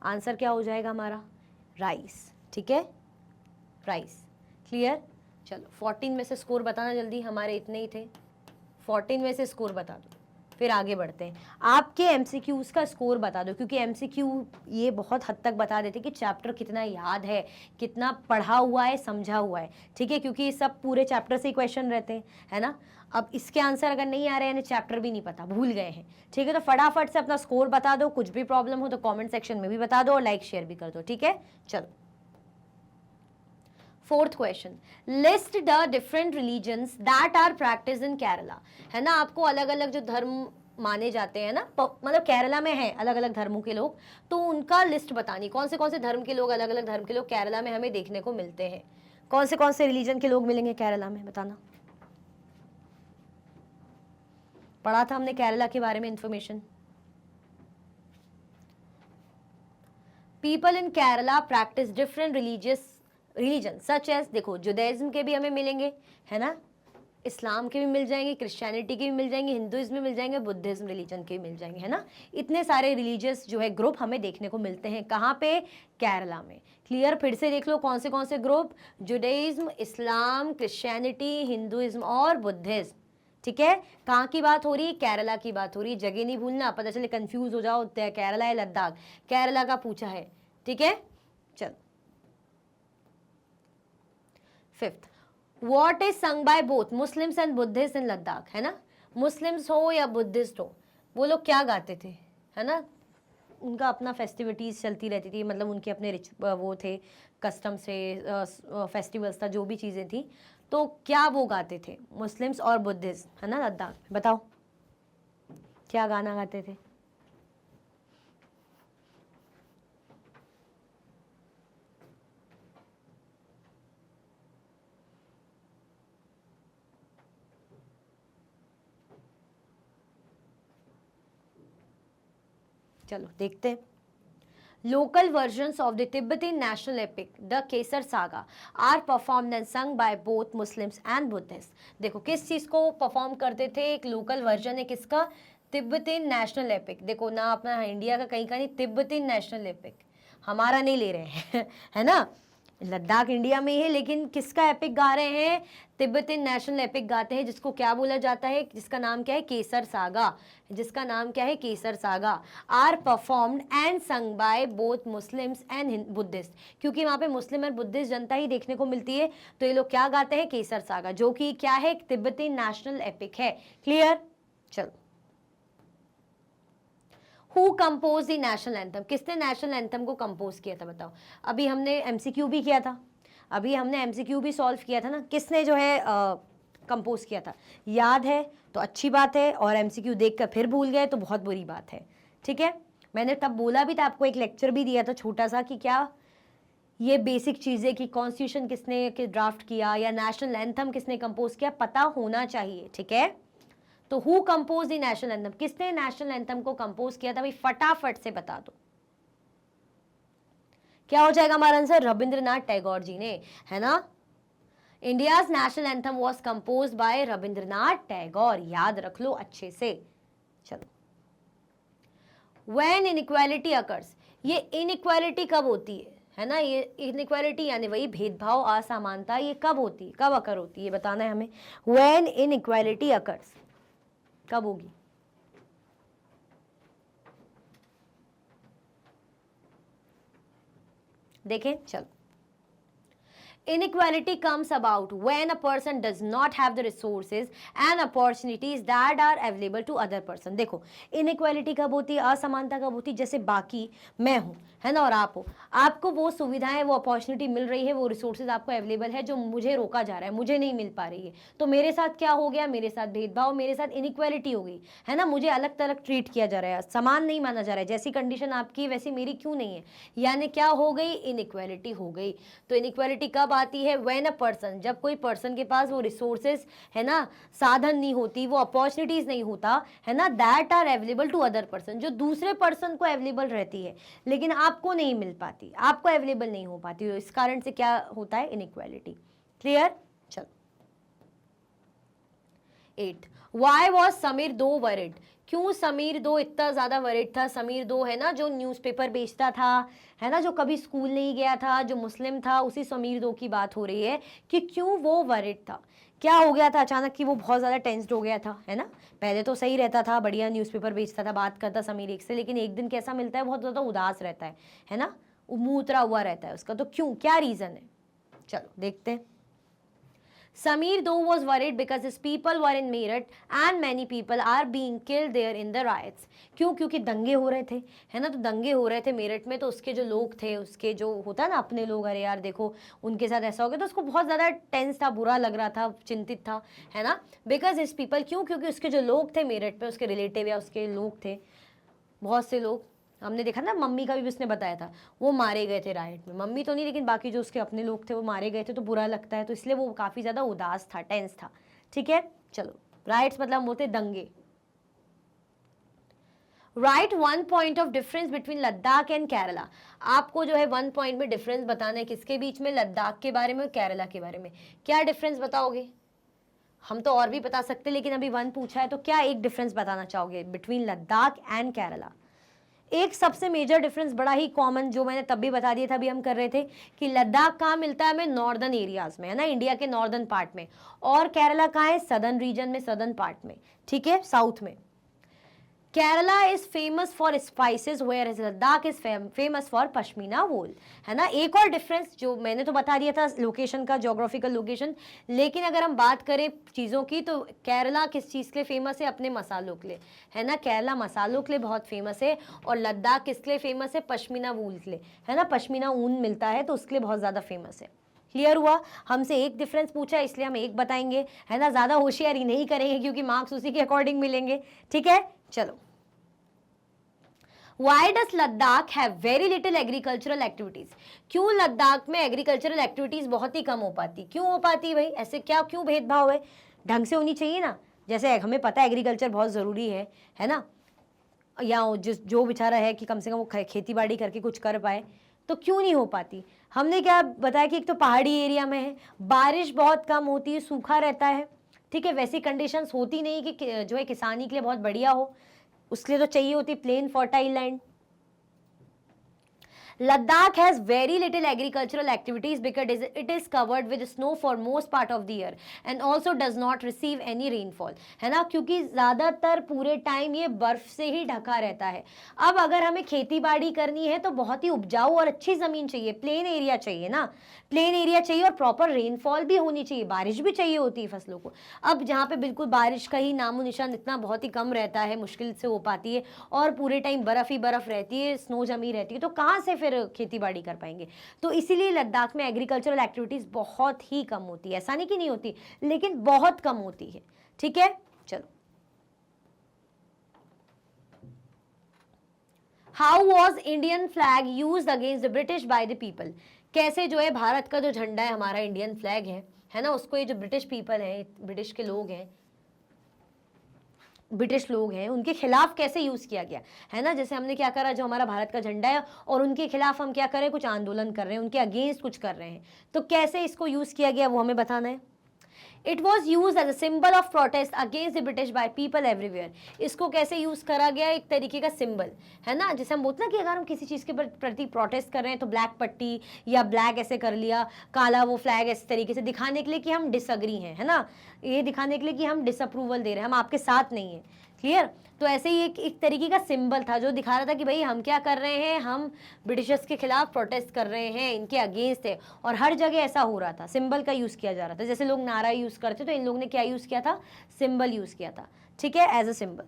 आंसर क्या हो जाएगा हमारा, राइस। ठीक है, राइस। क्लियर। चलो 14 में से स्कोर बताना जल्दी, हमारे इतने ही थे। 14 में से स्कोर बता दो, फिर आगे बढ़ते हैं। आपके एमसीक्यूज का स्कोर बता दो, क्योंकि एमसीक्यू ये बहुत हद तक बता देते कि चैप्टर कितना याद है, कितना पढ़ा हुआ है, समझा हुआ है। ठीक है, क्योंकि सब पूरे चैप्टर से ही क्वेश्चन रहते हैं, है ना। अब इसके आंसर अगर नहीं आ रहे हैं, चैप्टर भी नहीं पता, भूल गए हैं, ठीक है, तो फटाफट से अपना स्कोर बता दो। कुछ भी प्रॉब्लम हो तो कॉमेंट सेक्शन में भी बता दो और लाइक शेयर भी कर दो। ठीक है, चलो। Fourth question, list the different religions that are practice in Kerala. है ना, आपको अलग अलग जो धर्म माने जाते हैं ना, मतलब केरला में है अलग अलग धर्मों के लोग, तो उनका लिस्ट बतानी, कौन से धर्म के लोग, अलग अलग धर्म के लोग केरला में हमें देखने को मिलते हैं। कौन से रिलीजन के लोग मिलेंगे केरला में, बताना। पढ़ा था हमने केरला के बारे में information. People in Kerala practice different religion such as, देखो जुडाइज्म के भी हमें मिलेंगे, है ना, इस्लाम के भी मिल जाएंगे, क्रिश्चियनिटी के भी मिल जाएंगे, हिंदुइज्म भी मिल जाएंगे, बुद्धिज्म रिलीजन के भी मिल जाएंगे, है ना। इतने सारे रिलीजियस जो है ग्रुप हमें देखने को मिलते हैं, कहाँ पे, केरला में। क्लियर, फिर से देख लो कौन से ग्रुप, जुडाइज्म, इस्लाम, क्रिश्चियनिटी, हिंदुइज्म और बुद्धिज्म। ठीक है, कहाँ की बात हो रही है, केरला की बात हो रही है। जगह नहीं भूलना, पता चले कंफ्यूज हो जाओ, केरला है लद्दाख, केरला का पूछा है। ठीक है, चलो। Fifth, what is sung by both Muslims and Buddhist in Ladakh, है ना। मुस्लिम्स हो या बुद्धिस्ट हो, वो लोग क्या गाते थे, है ना, उनका अपना फेस्टिविटीज़ चलती रहती थी, मतलब उनके अपने वो थे कस्टम से, फेस्टिवल्स था, जो भी चीज़ें थी, तो क्या वो गाते थे मुस्लिम्स और बुद्धिस्ट, है ना, लद्दाख, बताओ क्या गाना गाते थे? चलो देखते हैं। Local versions of the Tibetan national epic, the Kesar Saga, are performed and sung by both Muslims and Buddhists. देखो किस चीज़ को परफॉर्म करते थे, एक लोकल वर्जन है किसका, तिब्बतन नेशनल एपिक। देखो ना अपना इंडिया का कहीं का नहीं, तिब्बतन नेशनल एपिक, हमारा नहीं ले रहे हैं है ना, लद्दाख इंडिया में ही है, लेकिन किसका एपिक गा रहे हैं, तिब्बतन नेशनल एपिक गाते हैं, जिसको क्या बोला जाता है, जिसका नाम क्या है, केसर सागा, जिसका नाम क्या है, Kesar saga. Are performed and sung by both Muslims and Buddhist, क्योंकि वहाँ पे मुस्लिम और बुद्धिस्ट जनता ही देखने को मिलती है, तो ये लोग क्या गाते हैं, केसर सागा, जो कि क्या है, एक तिब्बतन नेशनल एपिक है। क्लियर? चलो, who compose the national anthem, किसने नेशनल एंथम को कंपोज किया था, बताओ। अभी हमने एमसीक्यू भी किया था, अभी हमने एमसीक्यू भी सॉल्व किया था ना, किसने जो है कंपोज किया था, याद है तो अच्छी बात है, और एमसीक्यू देखकर फिर भूल गए तो बहुत बुरी बात है, ठीक है। मैंने तब बोला भी था, आपको एक लेक्चर भी दिया था छोटा सा, कि क्या ये बेसिक चीज़ें कि कॉन्स्टिट्यूशन किसने ड्राफ्ट किया या नेशनल एंथम किसने कंपोज किया, पता होना चाहिए, ठीक है। तो who compose the national anthem, किसने नेशनल एंथम को कंपोज किया था भाई, फटाफट से बता दो। क्या हो जाएगा हमारा आंसर, रविंद्रनाथ टैगोर जी ने, है ना। India's national anthem was compose bye Rabindranath Tagore, याद रख लो अच्छे से। चलो, व्हेन इनइक्वालिटी अकर्स, ये इनइक्वालिटी कब होती है ना, ये इनइक्वालिटी यानी वही भेदभाव, असमानता, ये कब होती है, कब अकर होती है, बताना है हमें। व्हेन इनइक्वालिटी अकर्स कब होगी, देखें। चलो, inequality comes about when a person does not have the resources and opportunities that are available to other person। देखो inequality कब होती है, असमानता कब होती है, जैसे बाकी मैं हूँ, है ना, और आप हो, आपको वो सुविधाएं, वो अपॉर्चुनिटी मिल रही है, वो रिसोर्सेज आपको अवेलेबल है, जो मुझे रोका जा रहा है, मुझे नहीं मिल पा रही है, तो मेरे साथ क्या हो गया, मेरे साथ भेदभाव, मेरे साथ इनइक्वालिटी हो गई, है ना, मुझे अलग तलग ट्रीट किया जा रहा है, समान नहीं माना जा रहा है, जैसी कंडीशन आपकी वैसी मेरी क्यों नहीं है, यानी क्या हो गई, इनइक्वालिटी हो गई। तो इनइक्वालिटी कब आती है, व्हेन अ पर्सन, जब कोई पर्सन के पास वो रिसोर्सेज, है ना, साधन नहीं होती, वो अपॉर्चुनिटीज नहीं होता, है ना, that are available to other person, जो दूसरे पर्सन को अवेलेबल रहती है लेकिन आपको नहीं मिल पाती, आपको अवेलेबल नहीं हो पाती, इस कारण से क्या होता है, इनइक्वालिटी। क्लियर? चलो, 8 वाई वॉज समीर दो वरिड, क्यों समीर दो इतना ज्यादा वरिड था। समीर दो है ना, जो न्यूज़पेपर बेचता था, है ना, जो कभी स्कूल नहीं गया था, जो मुस्लिम था, उसी समीर दो की बात हो रही है कि क्यों वो वरिड था, क्या हो गया था अचानक कि वो बहुत ज़्यादा टेंस्ड हो गया था, है ना। पहले तो सही रहता था, बढ़िया न्यूज़पेपर बेचता था, बात करता समीर एक से, लेकिन एक दिन कैसा मिलता है, बहुत ज़्यादा उदास रहता है ना, मुँह उतरा हुआ रहता है उसका, तो क्यों, क्या रीज़न है, चलो देखते हैं। Samir though was worried because his people were in Meerut and many people are being killed there in the riots। क्यों, क्योंकि दंगे हो रहे थे, है ना, तो दंगे हो रहे थे मेरठ में, तो उसके जो लोग थे, उसके जो होता है ना अपने लोग, अरे यार देखो उनके साथ ऐसा हो गया, तो उसको बहुत ज़्यादा टेंस था, बुरा लग रहा था, चिंतित था, है ना। बिकॉज हिज पीपल, क्यों, क्योंकि उसके जो लोग थे मेरठ में, उसके रिलेटिव या उसके लोग थे, बहुत से लोग, हमने देखा ना, मम्मी का भी उसने बताया था, वो मारे गए थे राइट में, मम्मी तो नहीं लेकिन बाकी जो उसके अपने लोग थे वो मारे गए थे, तो बुरा लगता है, तो इसलिए वो काफ़ी ज़्यादा उदास था, टेंस था, ठीक है। चलो, राइट्स मतलब बोलते दंगे। Right one point of difference between Ladakh and Kerala, आपको जो है 1 पॉइंट में डिफरेंस बताना है, किसके बीच में, लद्दाख के बारे में और केरला के बारे में। क्या डिफरेंस बताओगे, हम तो और भी बता सकते, लेकिन अभी 1 पूछा है, तो क्या एक डिफरेंस बताना चाहोगे बिटवीन लद्दाख एंड केरला। एक सबसे मेजर डिफरेंस, बड़ा ही कॉमन, जो मैंने तब भी बता दिया था, अभी हम कर रहे थे, कि लद्दाख कहाँ मिलता है हमें, नॉर्दर्न एरियाज में, है ना, इंडिया के नॉर्दर्न पार्ट में, और केरला कहाँ है, सदर्न रीजन में, सदर्न पार्ट में, ठीक है, साउथ में। Kerala is famous for spices where is Ladakh is famous for pashmina wool, है ना। एक और डिफरेंस जो मैंने तो बता दिया था लोकेशन का, ज्योग्राफिकल लोकेशन, लेकिन अगर हम बात करें चीज़ों की तो केरला किस चीज़ के लिए फेमस है? अपने मसालों के लिए, है ना। केरला मसालों के लिए बहुत फेमस है, और लद्दाख किसके लिए फेमस है? पश्मीना वूल के लिए, है ना। पश्मीना ऊन मिलता है तो उसके लिए बहुत ज़्यादा फेमस है। क्लियर हुआ? हमसे एक डिफरेंस पूछा है इसलिए हम एक बताएंगे, है ना। ज़्यादा होशियारी नहीं करेंगे क्योंकि मार्क्स उसी के अकॉर्डिंग मिलेंगे, ठीक है। चलो, Why does Ladakh have very little agricultural activities? क्यों लद्दाख में एग्रीकल्चरल एक्टिविटीज बहुत ही कम हो पाती? क्यों हो पाती भाई? ऐसे क्या, क्यों भेदभाव है? ढंग से होनी चाहिए ना। जैसे हमें पता है एग्रीकल्चर बहुत ज़रूरी है ना, या जो बेचारा है कि कम से कम वो खेती बाड़ी करके कुछ कर पाए, तो क्यों नहीं हो पाती? हमने क्या बताया कि एक तो पहाड़ी एरिया में है, बारिश बहुत कम होती है, सूखा रहता है, ठीक है। वैसी कंडीशंस होती नहीं कि जो है किसानी के लिए बहुत बढ़िया हो, उसके लिए तो चाहिए होती plain fertile land. Ladakh has very little agricultural activities because it is covered with snow for most part of the year and also does not receive any rainfall, है ना, क्योंकि ज़्यादातर पूरे टाइम ये बर्फ से ही ढका रहता है। अब अगर हमें खेती बाड़ी करनी है तो बहुत ही उपजाऊ और अच्छी ज़मीन चाहिए, प्लेन एरिया चाहिए ना, प्लेन एरिया चाहिए, और प्रॉपर रेनफॉल भी होनी चाहिए, बारिश भी चाहिए होती है फसलों को। अब जहाँ पे बिल्कुल बारिश का ही नामो निशान इतना बहुत ही कम रहता है, मुश्किल से हो पाती है, और पूरे टाइम बर्फ़ ही बर्फ़ रहती है, स्नो जमी रहती है, तो कहाँ से फिर खेती बाड़ी कर पाएंगे? तो इसीलिए लद्दाख में एग्रीकल्चरल एक्टिविटीज़ बहुत ही कम होती है। ऐसा नहीं कि नहीं होती, लेकिन बहुत कम होती है, ठीक है। चलो, how was Indian flag use against the British by the people? कैसे जो है भारत का जो झंडा है, हमारा इंडियन फ्लैग है ना, उसको ये जो ब्रिटिश पीपल है, ब्रिटिश के लोग हैं, ब्रिटिश लोग हैं, उनके खिलाफ कैसे यूज किया गया, है ना। जैसे हमने क्या करा, जो हमारा भारत का झंडा है और उनके खिलाफ हम क्या करें, कुछ आंदोलन कर रहे हैं, उनके अगेंस्ट कुछ कर रहे हैं, तो कैसे इसको यूज किया गया वो हमें बताना है। It was use as a symbol of protest against the British by people everywhere. इसको कैसे यूज करा गया? एक तरीके का सिंबल, है ना। जैसे हम बोलते ना कि अगर हम किसी चीज़ के प्रति प्रोटेस्ट कर रहे हैं तो ब्लैक पट्टी या ब्लैक ऐसे कर लिया, काला वो फ्लैग ऐसे तरीके से दिखाने के लिए कि हम डिसअग्री हैं, है ना, ये दिखाने के लिए कि हम डिसअप्रूवल दे रहे हैं, हम आपके साथ नहीं हैं। क्लियर? तो ऐसे ही एक तरीके का सिंबल था जो दिखा रहा था कि भाई हम क्या कर रहे हैं, हम ब्रिटिशर्स के खिलाफ प्रोटेस्ट कर रहे हैं, इनके अगेंस्ट है। और हर जगह ऐसा हो रहा था, सिंबल का यूज़ किया जा रहा था। जैसे लोग नारा यूज़ करते तो इन लोगों ने क्या यूज़ किया था? सिंबल यूज़ किया था, ठीक है, as a symbol.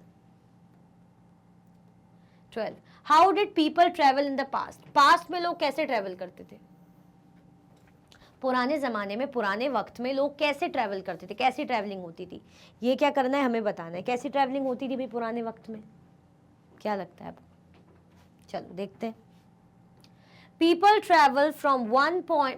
12. How did people travel in the past? Past में लोग कैसे ट्रेवल करते थे? पुराने ज़माने में, पुराने वक्त में लोग कैसे ट्रैवल करते थे, कैसी ट्रैवलिंग होती थी, ये क्या करना है हमें बताना है। कैसी ट्रैवलिंग होती थी भाई पुराने वक्त में? क्या लगता है आपको? चलो देखते हैं। People travel from one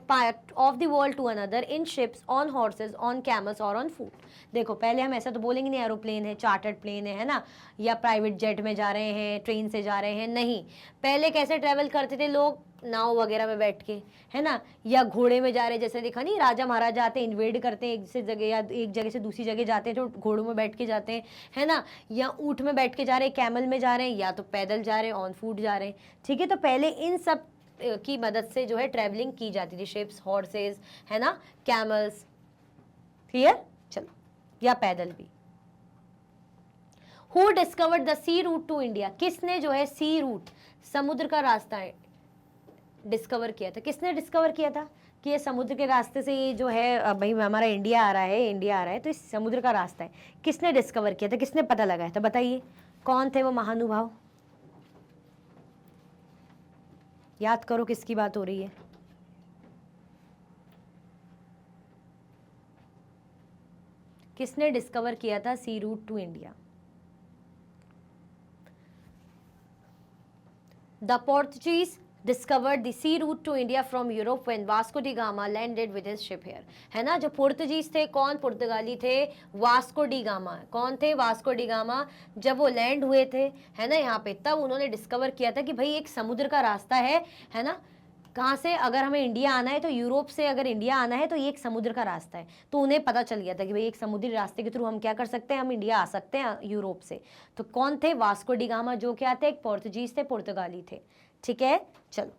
part of the world to another in ships, on horses, on camels or on foot. देखो, पहले हम ऐसा तो बोलेंगे नहीं एरोप्लेन है, चार्टर्ड प्लेन है ना, या प्राइवेट जेट में जा रहे हैं, ट्रेन से जा रहे हैं, नहीं। पहले कैसे ट्रैवल करते थे लोग? नाव वगैरह में बैठ के, है ना, या घोड़े में जा रहे हैं। जैसे देखा नहीं, राजा महाराजा आते हैं, इन्वेड करते हैं एक से जगह, या एक जगह से दूसरी जगह जाते हैं तो घोड़ों में बैठ के जाते हैं, है ना, या ऊँट में बैठ के जा रहे हैं, कैमल में जा रहे हैं, या तो पैदल जा रहे हैं, ऑन फूट जा रहे हैं, ठीक है। तो पहले इन सब की मदद से जो है ट्रैवलिंग की जाती थी, शिप्स, हॉर्सेस, है ना, कैमल्स। क्लियर? चलो, या पैदल भी। Who discovered the sea route to India? किसने जो है सी रूट, समुद्र का रास्ता डिस्कवर किया था? किसने डिस्कवर किया था कि ये समुद्र के रास्ते से ये जो है भाई हमारा इंडिया आ रहा है, इंडिया आ रहा है, तो इस समुद्र का रास्ता है। किसने डिस्कवर किया था, किसने पता लगाया था? बताइए कौन थे वो महानुभाव? याद करो किसकी बात हो रही है। किसने डिस्कवर किया था sea route to India? The Portuguese discovered the sea route to India from Europe when Vasco da Gama landed with his ship here, है ना। जो पुर्तगीज थे, कौन पुर्तगाली थे? Vasco D gamma. कौन थे? Vasco D gamma. जब वो लैंड हुए थे, है ना, यहाँ पे, तब उन्होंने डिस्कवर किया था कि भाई एक समुद्र का रास्ता है ना। कहाँ से? अगर हमें इंडिया आना है तो यूरोप से अगर इंडिया आना है तो ये एक समुद्र का रास्ता है। तो उन्हें पता चल गया था कि भाई एक समुद्री रास्ते के थ्रू हम क्या कर सकते हैं, हम इंडिया आ सकते हैं यूरोप से। तो कौन थे? वास्को डी गामा, जो क्या थे? एक पोर्तुगीज थे, पुर्तगाली थे, ठीक है। चलो,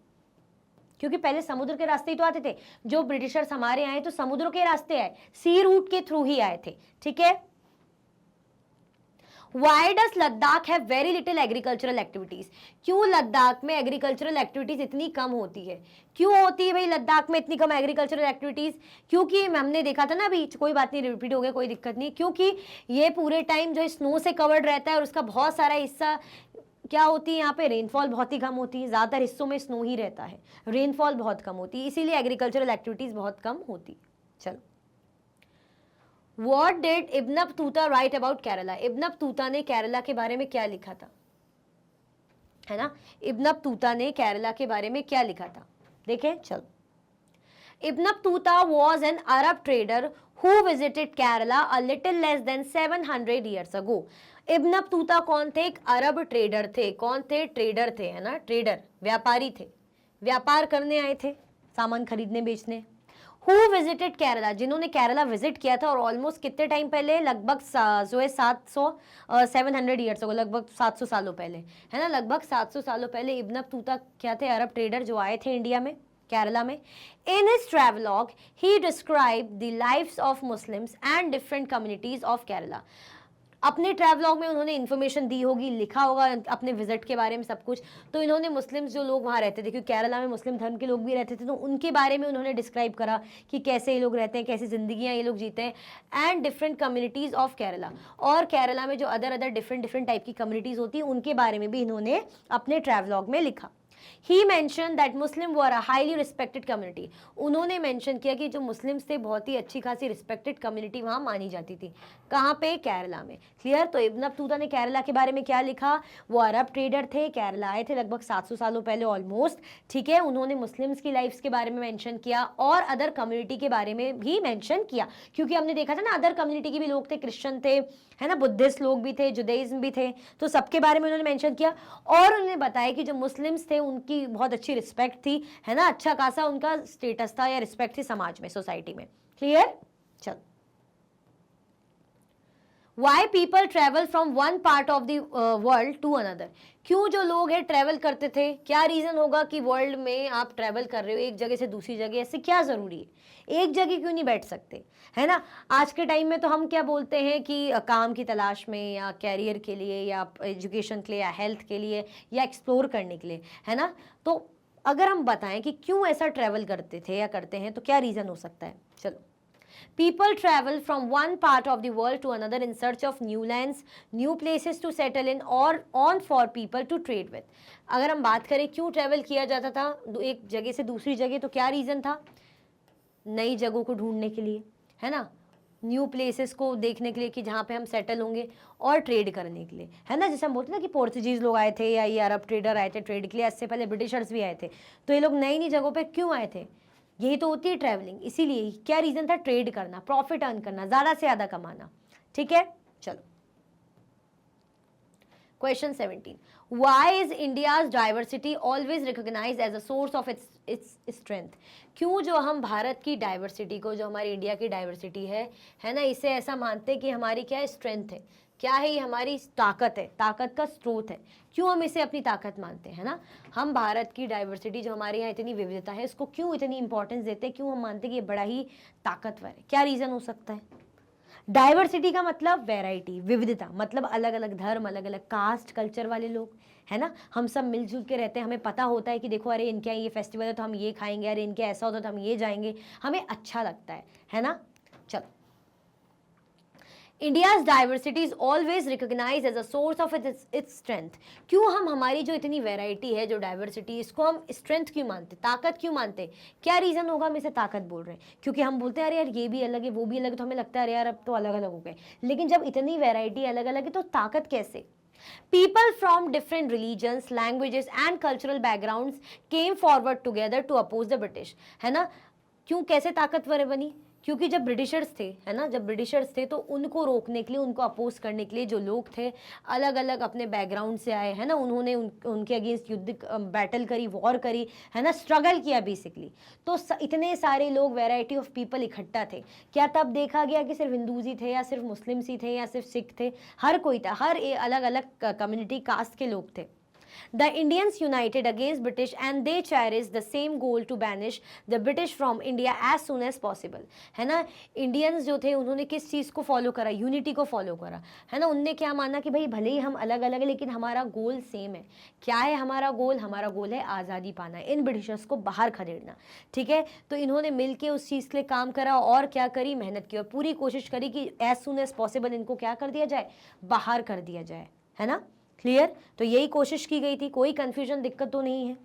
क्योंकि पहले समुद्र के रास्ते ही तो आते थे। जो ब्रिटिशर्स हमारे आए तो समुद्र के रास्ते आए, सी रूट के थ्रू ही आए थे, ठीक है। Why does Ladakh have very little agricultural activities? क्यों लद्दाख में एग्रीकल्चरल एक्टिविटीज इतनी कम होती है? क्यों होती है भाई लद्दाख में इतनी कम एग्रीकल्चरल एक्टिविटीज? क्योंकि हमने देखा था ना अभी, कोई बात नहीं, रिपीट हो गया, कोई दिक्कत नहीं, क्योंकि ये पूरे टाइम जो स्नो से कवर्ड रहता है और उसका बहुत सारा हिस्सा क्या होती है, यहाँ पे रेनफॉल बहुत ही कम होती है, ज़्यादातर हिस्सों में स्नो ही रहता है, रेनफॉल बहुत कम होती है, इसीलिए एग्रीकल्चरल एक्टिविटीज बहुत कम होती। चलो, What did Ibn Battuta write about Kerala? Ibn Battuta ने केरला के बारे में क्या लिखा था, है ना? इब्न बतूता ने केरला के बारे में क्या लिखा था, देखें। चलो, Ibn Battuta was an Arab trader who visited Kerala a little less than 700 years ago. Ibn Battuta कौन थे? एक अरब ट्रेडर थे। कौन थे? ट्रेडर थे, है ना? ट्रेडर, व्यापारी थे, व्यापार करने आए थे, सामान खरीदने बेचने। Who visited केरला, जिन्होंने केरला विजिट किया था, और ऑलमोस्ट कितने टाइम पहले? लगभग जो है 700 ईयर्स हो, लगभग 700 सालों पहले, है ना? लगभग 700 सालों पहले इब्न बतूता क्या थे? अरब ट्रेडर जो आए थे इंडिया में, केरला में। In his travelogue he describe the lives of Muslims and different communities of Kerala. अपने ट्रैवलॉग में उन्होंने इन्फॉर्मेशन दी होगी, लिखा होगा अपने विजिट के बारे में सब कुछ। तो इन्होंने मुस्लिम्स जो लोग वहाँ रहते थे, क्योंकि केरला में मुस्लिम धर्म के लोग भी रहते थे, तो उनके बारे में उन्होंने डिस्क्राइब करा कि कैसे ये लोग रहते हैं, कैसी जिंदगियाँ ये लोग जीते हैं, and different communities of Kerala. और केरला में जो अदर डिफरेंट टाइप की कम्युनिटीज़ होती हैं, उनके बारे में भी इन्होंने अपने ट्रैवलॉग में लिखा। He mentioned that Muslim were a highly respected community. उन्होंने मेंशन किया कि जो मुस्लिम्स थे बहुत ही अच्छी खासी रिस्पेक्टेड कम्युनिटी वहाँ मानी जाती थी। कहाँ पे? केरला में। क्लियर? तो इब्न बतूता ने केरला के बारे में क्या लिखा? वो अरब ट्रेडर थे, केरला आए थे लगभग 700 सालों पहले ऑलमोस्ट, ठीक है। उन्होंने मुस्लिम्स की लाइफ्स के बारे में मेंशन किया और अदर कम्युनिटी के बारे में भी मेंशन किया, क्योंकि हमने देखा था ना अदर कम्युनिटी के भी लोग थे, क्रिश्चियन थे, है ना, बुद्धिस्ट लोग भी थे, जुडाइज्म भी थे, तो सबके बारे में उन्होंने मेंशन किया। और उन्होंने बताया कि जो मुस्लिम्स थे उनकी बहुत अच्छी रिस्पेक्ट थी, है ना, अच्छा खासा उनका स्टेटस था या रिस्पेक्ट थी समाज में, सोसाइटी में। क्लियर? चल, Why people travel from one part of the world to another? क्यों जो लोग हैं ट्रैवल करते थे? क्या रीज़न होगा कि वर्ल्ड में आप ट्रैवल कर रहे हो एक जगह से दूसरी जगह, ऐसे क्या ज़रूरी है? एक जगह क्यों नहीं बैठ सकते, है ना? आज के टाइम में तो हम क्या बोलते हैं कि काम की तलाश में या कैरियर के लिए या एजुकेशन के लिए या हेल्थ के लिए या एक्सप्लोर करने के लिए, है ना? तो अगर हम बताएं कि क्यों ऐसा ट्रैवल करते थे या करते हैं, तो क्या रीज़न हो सकता है? चलो, People travel from one part of the world to another in search of new lands, new places to settle in, or on for people to trade with. अगर हम बात करें क्यों ट्रैवल किया जाता था एक जगह से दूसरी जगह, तो क्या रीज़न था? नई जगहों को ढूंढने के लिए, है ना, न्यू प्लेसेस को देखने के लिए कि जहाँ पे हम सेटल होंगे, और ट्रेड करने के लिए, है ना। जैसे हम बोलते हैं ना कि पोर्चुगीज़ लोग आए थे या ये अरब ट्रेडर आए थे ट्रेड के लिए, इससे पहले ब्रिटिशर्स भी आए थे, तो ये लोग नई नई जगहों पे क्यों आए थे? यही तो होती है ट्रैवलिंग। इसीलिए क्या रीज़न था? ट्रेड करना, प्रॉफिट अर्न करना, ज़्यादा से ज़्यादा कमाना, ठीक है। चलो, question 17, why is India's diversity always recognise as a source of its strength? क्यों जो हम भारत की डाइवर्सिटी को, जो हमारी इंडिया की डाइवर्सिटी है ना, इसे ऐसा मानते हैं कि हमारी क्या स्ट्रेंथ है, क्या है, ये हमारी ताकत है, ताकत का स्रोत है। क्यों हम इसे अपनी ताकत मानते हैं ना? हम भारत की डाइवर्सिटी, जो हमारे यहाँ इतनी विविधता है, इसको क्यों इतनी इंपॉर्टेंस देते हैं? क्यों हम मानते हैं कि ये बड़ा ही ताकतवर है? क्या रीज़न हो सकता है? डाइवर्सिटी का मतलब वैरायटी, विविधता, मतलब अलग अलग धर्म, अलग अलग कास्ट कल्चर वाले लोग, है ना। हम सब मिलजुल के रहते हैं, हमें पता होता है कि देखो अरे इनके यहाँ ये फेस्टिवल है तो हम ये खाएंगे, अरे इनके ऐसा होता है तो हम ये जाएंगे, हमें अच्छा लगता है ना। चलो, India's diversity is always recognise as a source of its strength. क्यों हम हमारी जो इतनी वैरायटी है, जो डाइवर्सिटी, इसको हम स्ट्रेंथ क्यों मानते, ताकत क्यों मानते? क्या रीज़न होगा हम इसे ताकत बोल रहे हैं? क्योंकि हम बोलते हैं अरे यार ये भी अलग है, वो भी अलग है, तो हमें लगता है अरे यार अब तो अलग अलग हो गए। लेकिन जब इतनी वैरायटी अलग अलग है तो ताकत कैसे? People from different religions, languages and cultural backgrounds came forward together to oppose the British, है ना। क्यों, कैसे ताकतवर बनी? क्योंकि जब ब्रिटिशर्स थे, है ना, जब ब्रिटिशर्स थे तो उनको रोकने के लिए, उनको अपोज करने के लिए जो लोग थे अलग अलग अपने बैकग्राउंड से आए, है ना, उन्होंने उनके अगेंस्ट युद्ध, बैटल करी, वॉर करी, है ना, स्ट्रगल किया बेसिकली। तो इतने सारे लोग, वैरायटी ऑफ पीपल इकट्ठा थे। क्या तब देखा गया कि सिर्फ हिंदूज ही थे या सिर्फ मुस्लिम्स ही थे या सिर्फ सिख थे? हर कोई था, हर अलग अलग कम्युनिटी कास्ट के लोग थे। The Indians united against British and they cherished the same goal to banish the British from India as soon as possible. है ना, इंडियंस जो थे उन्होंने किस चीज़ को फॉलो करा, यूनिटी को फॉलो करा, है ना। उनने क्या माना कि भाई भले ही हम अलग अलग है लेकिन हमारा गोल सेम है। क्या है हमारा गोल? हमारा गोल है आज़ादी पाना, इन ब्रिटिशर्स को बाहर खदेड़ना, ठीक है। तो इन्होंने मिलके उस चीज़ के लिए काम करा और क्या करी, मेहनत की और पूरी कोशिश करी कि एज सुन एज पॉसिबल इनको क्या कर दिया जाए, बाहर कर दिया जाए, है ना। क्लियर? तो यही कोशिश की गई थी। कोई कंफ्यूजन, दिक्कत तो नहीं है?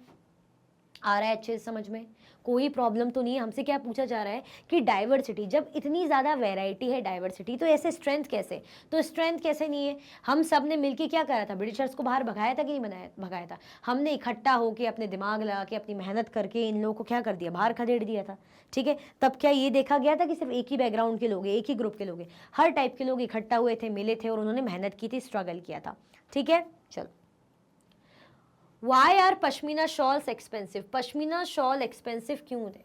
आ रहा है अच्छे से समझ में? कोई प्रॉब्लम तो नहीं है? हमसे क्या पूछा जा रहा है कि डाइवर्सिटी, जब इतनी ज़्यादा वैरायटी है डाइवर्सिटी, तो ऐसे स्ट्रेंथ कैसे? तो स्ट्रेंथ कैसे नहीं है? हम सब ने मिलके क्या करा था, ब्रिटिशर्स को बाहर भगाया था कि नहीं भगाया था? हमने इकट्ठा होकर अपने दिमाग लगा के अपनी मेहनत करके इन लोगों को क्या कर दिया, बाहर खदेड़ दिया था, ठीक है। तब क्या ये देखा गया था कि सिर्फ एक ही बैकग्राउंड के लोग, एक ही ग्रुप के लोग, हर टाइप के लोग इकट्ठा हुए थे, मिले थे और उन्होंने मेहनत की थी, स्ट्रगल किया था, ठीक है। चलो, why are pashmina shawls expensive? Pashmina shawl expensive क्यों थे,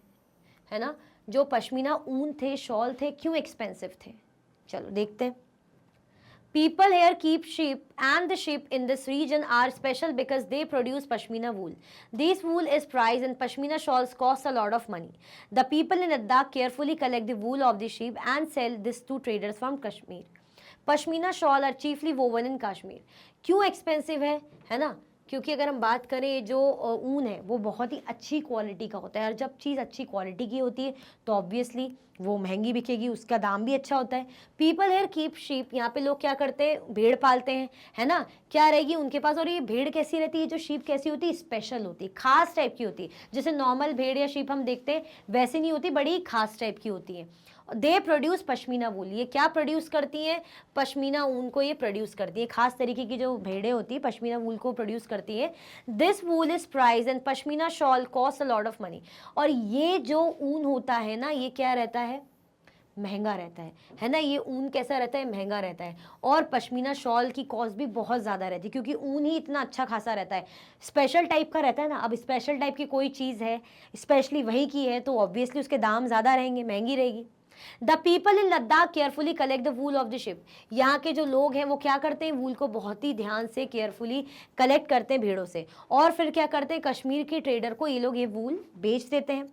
है ना। जो पश्मीना ऊन थे, शॉल थे, क्यों एक्सपेंसिव थे? चलो देखते हैं। People here keep sheep and the sheep in this region are special because they produce pashmina wool. This wool is prized and pashmina shawls cost a lot of money. The people in Ladakh carefully collect the wool of the sheep and sell this to traders from Kashmir. Pashmina shawl are chiefly woven in Kashmir. क्यों expensive है ना? क्योंकि अगर हम बात करें जो ऊन है वो बहुत ही अच्छी क्वालिटी का होता है और जब चीज़ अच्छी क्वालिटी की होती है तो ऑब्वियसली वो महंगी बिकेगी, उसका दाम भी अच्छा होता है। पीपल हेयर कीप शीप, यहाँ पे लोग क्या करते हैं, भेड़ पालते हैं, है ना। क्या रहेगी उनके पास, और ये भेड़ कैसी रहती है, जो शीप कैसी होती है, स्पेशल होती है, खास टाइप की होती है। जैसे नॉर्मल भेड़ या शीप हम देखते हैं वैसे नहीं होती, बड़ी खास टाइप की होती है। दे प्रोड्यूस पश्मीना वूल, ये क्या प्रोड्यूस करती हैं, पश्मीना ऊन को ये प्रोड्यूस करती है। खास तरीके की जो भेड़ें होती है पश्मीना वूल को प्रोड्यूस करती है। This wool is prize and pashmina shawl cost a lot of money. और ये जो ऊन होता है ना, ये क्या रहता है, महंगा रहता है ना। ये ऊन कैसा रहता है, महंगा रहता है। और पश्मीना शॉल की कॉस्ट भी बहुत ज़्यादा रहती है क्योंकि ऊन ही इतना अच्छा खासा रहता है, स्पेशल टाइप का रहता है ना। अब स्पेशल टाइप की कोई चीज़ है, स्पेशली वही की है, तो ऑब्वियसली उसके दाम ज़्यादा रहेंगे, महंगी रहेगी। The people in Ladakh carefully collect the wool of the ship. यहाँ के जो लोग हैं वो क्या करते हैं, वूल को बहुत ही ध्यान से केयरफुली कलेक्ट करते हैं भेड़ों से, और फिर क्या करते हैं, कश्मीर के ट्रेडर को ये लोग ये वूल बेच देते हैं।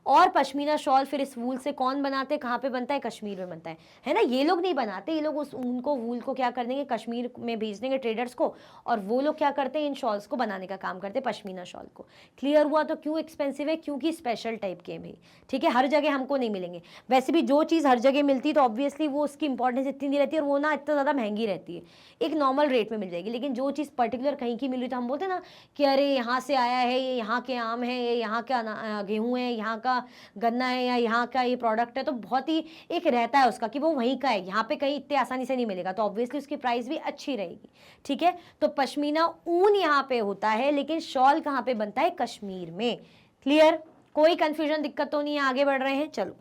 और पश्मीना शॉल फिर इस वूल से कौन बनाते हैं, कहाँ पे बनता है, कश्मीर में बनता है ना। ये लोग नहीं बनाते, ये लोग उस ऊन को, वूल को क्या कर देंगे, कश्मीर में भेज देंगे ट्रेडर्स को, और वो लोग क्या करते हैं, इन शॉल्स को बनाने का काम करते हैं, पश्मीना शॉल को। क्लियर हुआ? तो क्यों एक्सपेंसिव है, क्योंकि स्पेशल टाइप के हैं भाई, ठीक है। हर जगह हमको नहीं मिलेंगे। वैसे भी जो चीज़ हर जगह मिलती है तो ऑब्वियसली वो उसकी इंपॉर्टेंस इतनी नहीं रहती है और वो ना इतना ज़्यादा महंगी रहती है, एक नॉर्मल रेट में मिल जाएगी। लेकिन जो चीज़ पर्टिकुलर कहीं की मिल रही तो हम बोलते हैं ना कि अरे यहाँ से आया है, ये यहाँ के आम है, ये यहाँ का गेहूँ है, यहाँ का गन्ना है, या यहाँ का ये प्रोडक्ट है, तो बहुत ही एक रहता है उसका कि वो वहीं का है, यहाँ पे कहीं इतने आसानी से नहीं मिलेगा, तो ऑब्वियसली उसकी प्राइस भी अच्छी रहेगी, ठीक है। तो पश्मीना ऊन यहाँ पे होता है लेकिन शॉल कहाँ पे बनता है, कश्मीर में। क्लियर? कोई कंफ्यूजन, दिक्कत तो नहीं है? आगे बढ़ रहे हैं, चलो।